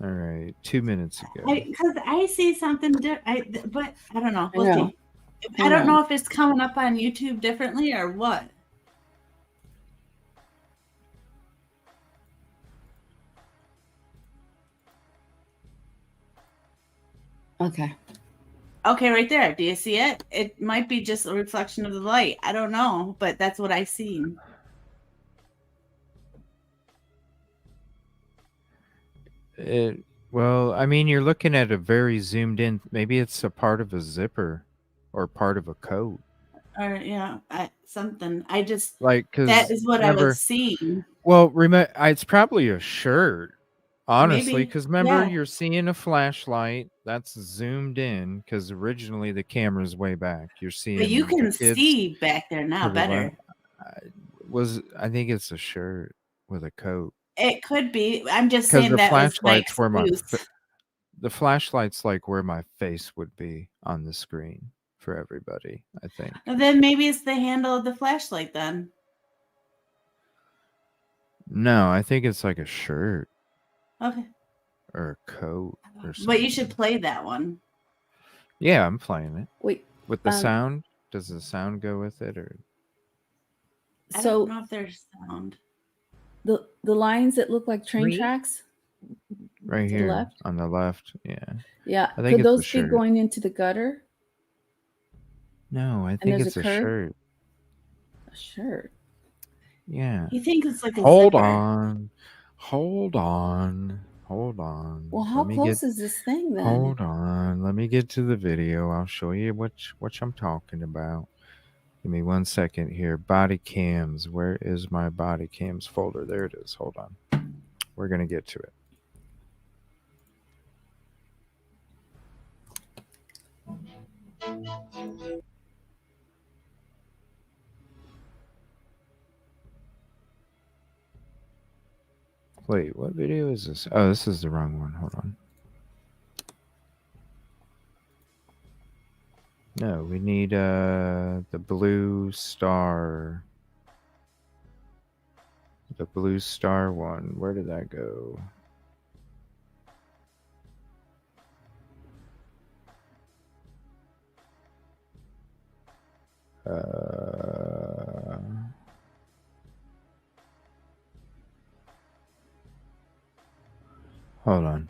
All right. 2 minutes ago. Because I see something different, but I don't know. I We'll know. see. I don't know if it's coming up on YouTube differently or what. Okay. Okay, right there. Do you see it? It might be just a reflection of the light. I don't know, but that's what I seen. Well, I mean, you're looking at a very zoomed in. Maybe it's a part of a zipper or part of a coat. Or yeah, something. I just Like, because that is what I was seeing. Well, remember, it's probably a shirt, honestly, Maybe, because remember, yeah. you're seeing a flashlight that's zoomed in because originally the camera's way back. You're seeing But you the can kids see back there now to the left. better. I think it's a shirt with a coat. It could be. I'm just Because saying the that was my flashlight's where excuse. the flashlight's like where my face would be on the screen for everybody, I think. Then maybe it's the handle of the flashlight then. No, I think it's like a shirt Okay. or a coat or something. But you should play that one. Yeah, I'm playing it. Wait. With the sound? Does the sound go with it, or? I don't know if there's sound. The lines that look like train tracks Right to here the left. on the left, yeah. Yeah. I think Could it's a those be shirt. going into the gutter? No, I And think there's it's a a curb? shirt. A shirt. Yeah. You think it's like a Hold zipper. on. Hold on. Well, how close is this thing then? Hold on. Let me get to the video. I'll show you what I'm talking about. Give me 1 second here. Body cams. Where is my body cams folder? There it is. Hold on. We're going to get to it. Wait, what video is this? Oh, this is the wrong one. Hold on. No, we need the blue star. The blue star one. Where did that go? Hold on.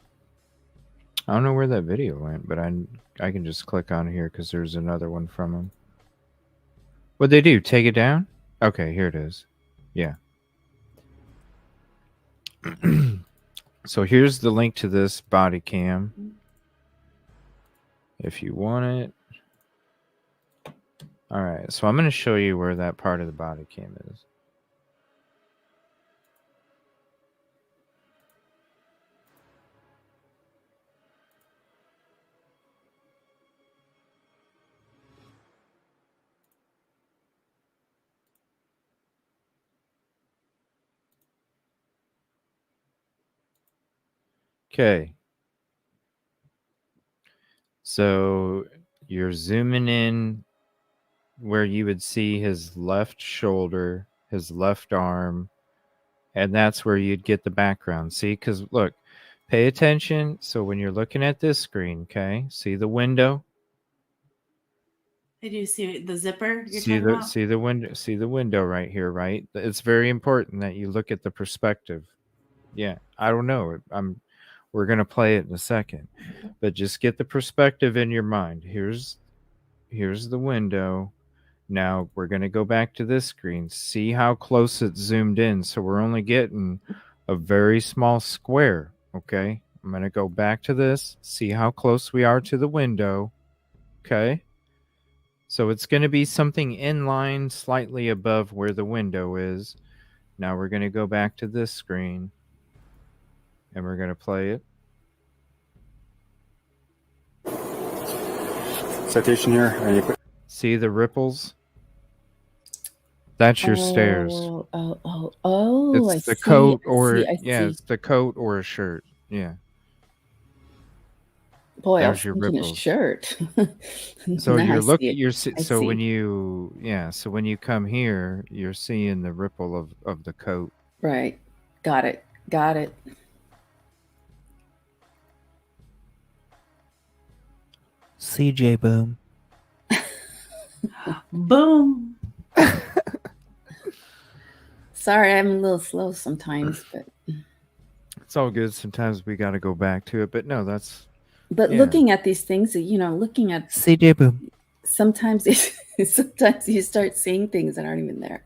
I don't know where that video went, but I can just click on here because there's another one from them. What'd they do? Take it down? Okay, here it is. Yeah. So here's the link to this body cam. If you want it. All right, so I'm going to show you where that part of the body cam is. Okay. So you're zooming in where you would see his left shoulder, his left arm, and that's where you'd get the background. See, because look, pay attention. So when you're looking at this screen, okay, see the window? I do see the zipper you're See talking about. see the window right here, right? It's very important that you look at the perspective. Yeah, I don't know. We're gonna play it in a second, but just get the perspective in your mind. Here's the window. Now we're gonna go back to this screen. See how close it's zoomed in. So we're only getting a very small square. Okay, I'm gonna go back to this. See how close we are to the window. Okay. So it's going to be something in line slightly above where the window is. Now we're going to go back to this screen and we're going to play it. Citation here. See the ripples? That's your stairs. Oh, It's I the see, coat I or see, I yeah, see. it's the coat or a shirt. Yeah. Boy, I was There's your thinking a ripples. shirt. So Now I you're see it. I so when see. you come here, you're seeing the ripple of the coat. Right. Got it. Got it. CJ Boom. Boom. Sorry, I'm a little slow sometimes, but It's all good. Sometimes we got to go back to it, but no, that's yeah. looking at these things, looking at CJ Boom. sometimes sometimes you start seeing things that aren't even there.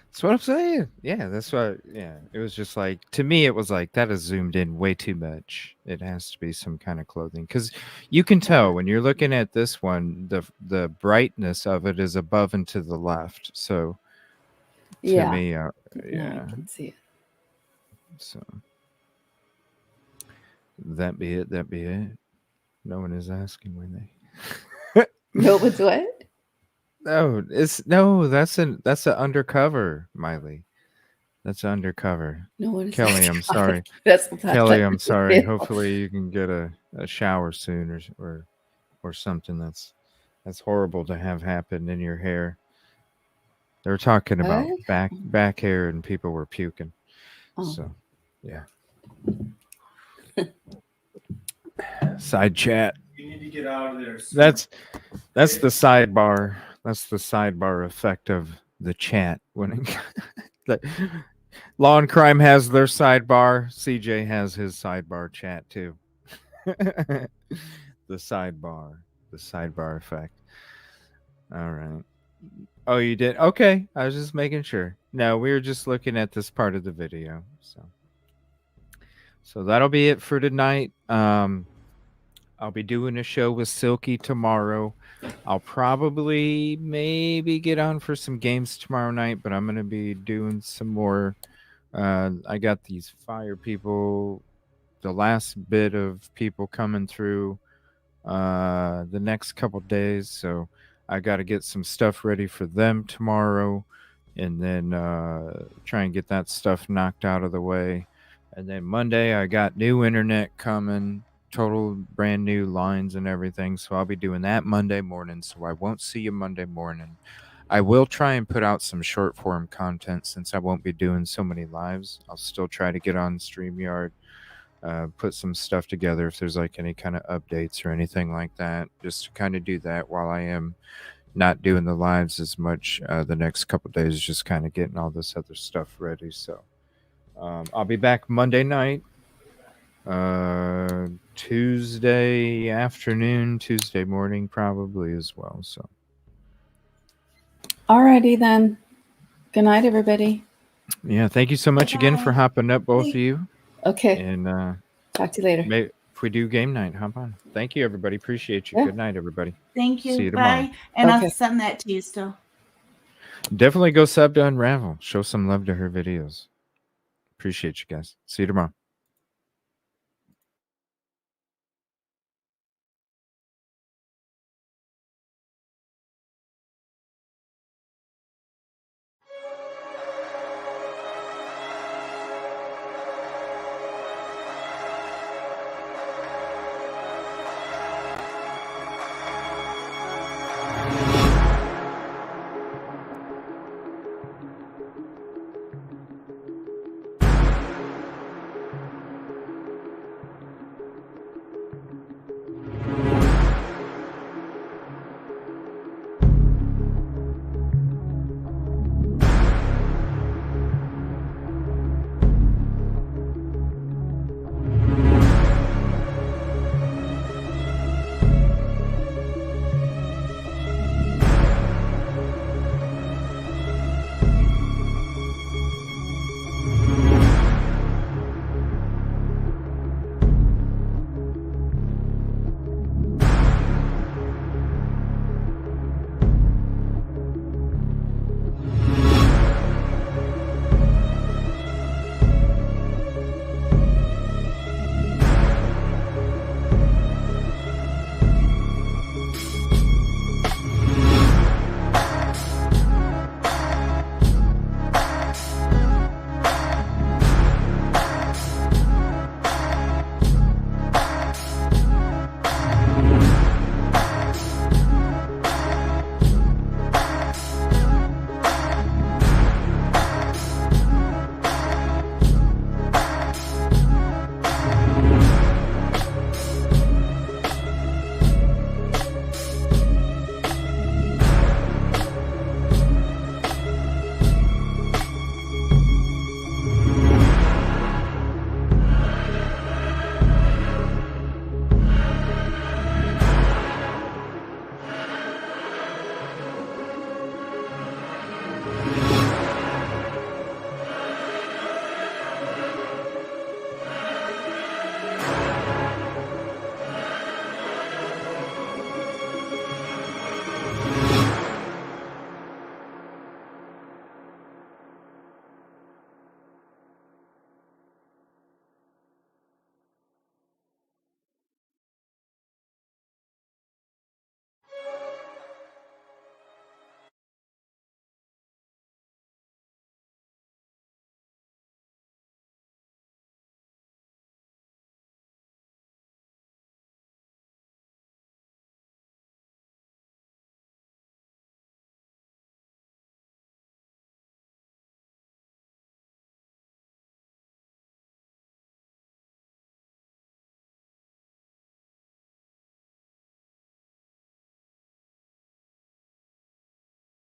That's what I'm saying. Yeah, that's what. Yeah, it was just like, to me, it was like that is zoomed in way too much. It has to be some kind of clothing because you can tell when you're looking at this one, the brightness of it is above and to the left. So to Yeah. me, Yeah, yeah. I can see it. So that be it. That be it. No one is asking when they. No, but what? No, that's an undercover, Miley. That's undercover. No one is Kelly, I'm sorry. Kelly, I'm sorry. Hopefully you can get a shower soon or something. That's horrible to have happen in your hair. They were talking about What? back hair and people were puking. Oh. So yeah. Side chat. You need to get out of there. That's the sidebar. That's the sidebar effect of the chat. When Law and Crime has their sidebar, CJ has his sidebar chat too. The sidebar effect. All right. Oh, you did? Okay. I was just making sure. No, we were just looking at this part of the video. So that'll be it for tonight. I'll be doing a show with Silky tomorrow. I'll probably maybe get on for some games tomorrow night, but I'm going to be doing some more. I got these fire people, the last bit of people coming through the next couple days. So I got to get some stuff ready for them tomorrow. and then try and get that stuff knocked out of the way. And then Monday, I got new internet coming, total brand new lines and everything. So I'll be doing that Monday morning. So I won't see you Monday morning. I will try and put out some short form content since I won't be doing so many lives. I'll still try to get on StreamYard, put some stuff together if there's like any kind of updates or anything like that, just to kind of do that while I am not doing the lives as much the next couple days, just kind of getting all this other stuff ready. So I'll be back Monday night, Tuesday afternoon, Tuesday morning probably as well. So alrighty then. Good night, everybody. yeah, thank you so much again for hopping up, both of you. Okay. And talk to you later. Maybe if we do game night, hop on. Thank you, everybody. Appreciate you. Yeah. Good night, everybody. Thank you. See you tomorrow. Bye. And Okay. I'll send that to you still. Definitely go sub to Un-rav-el. Show some love to her videos. Appreciate you guys. See you tomorrow.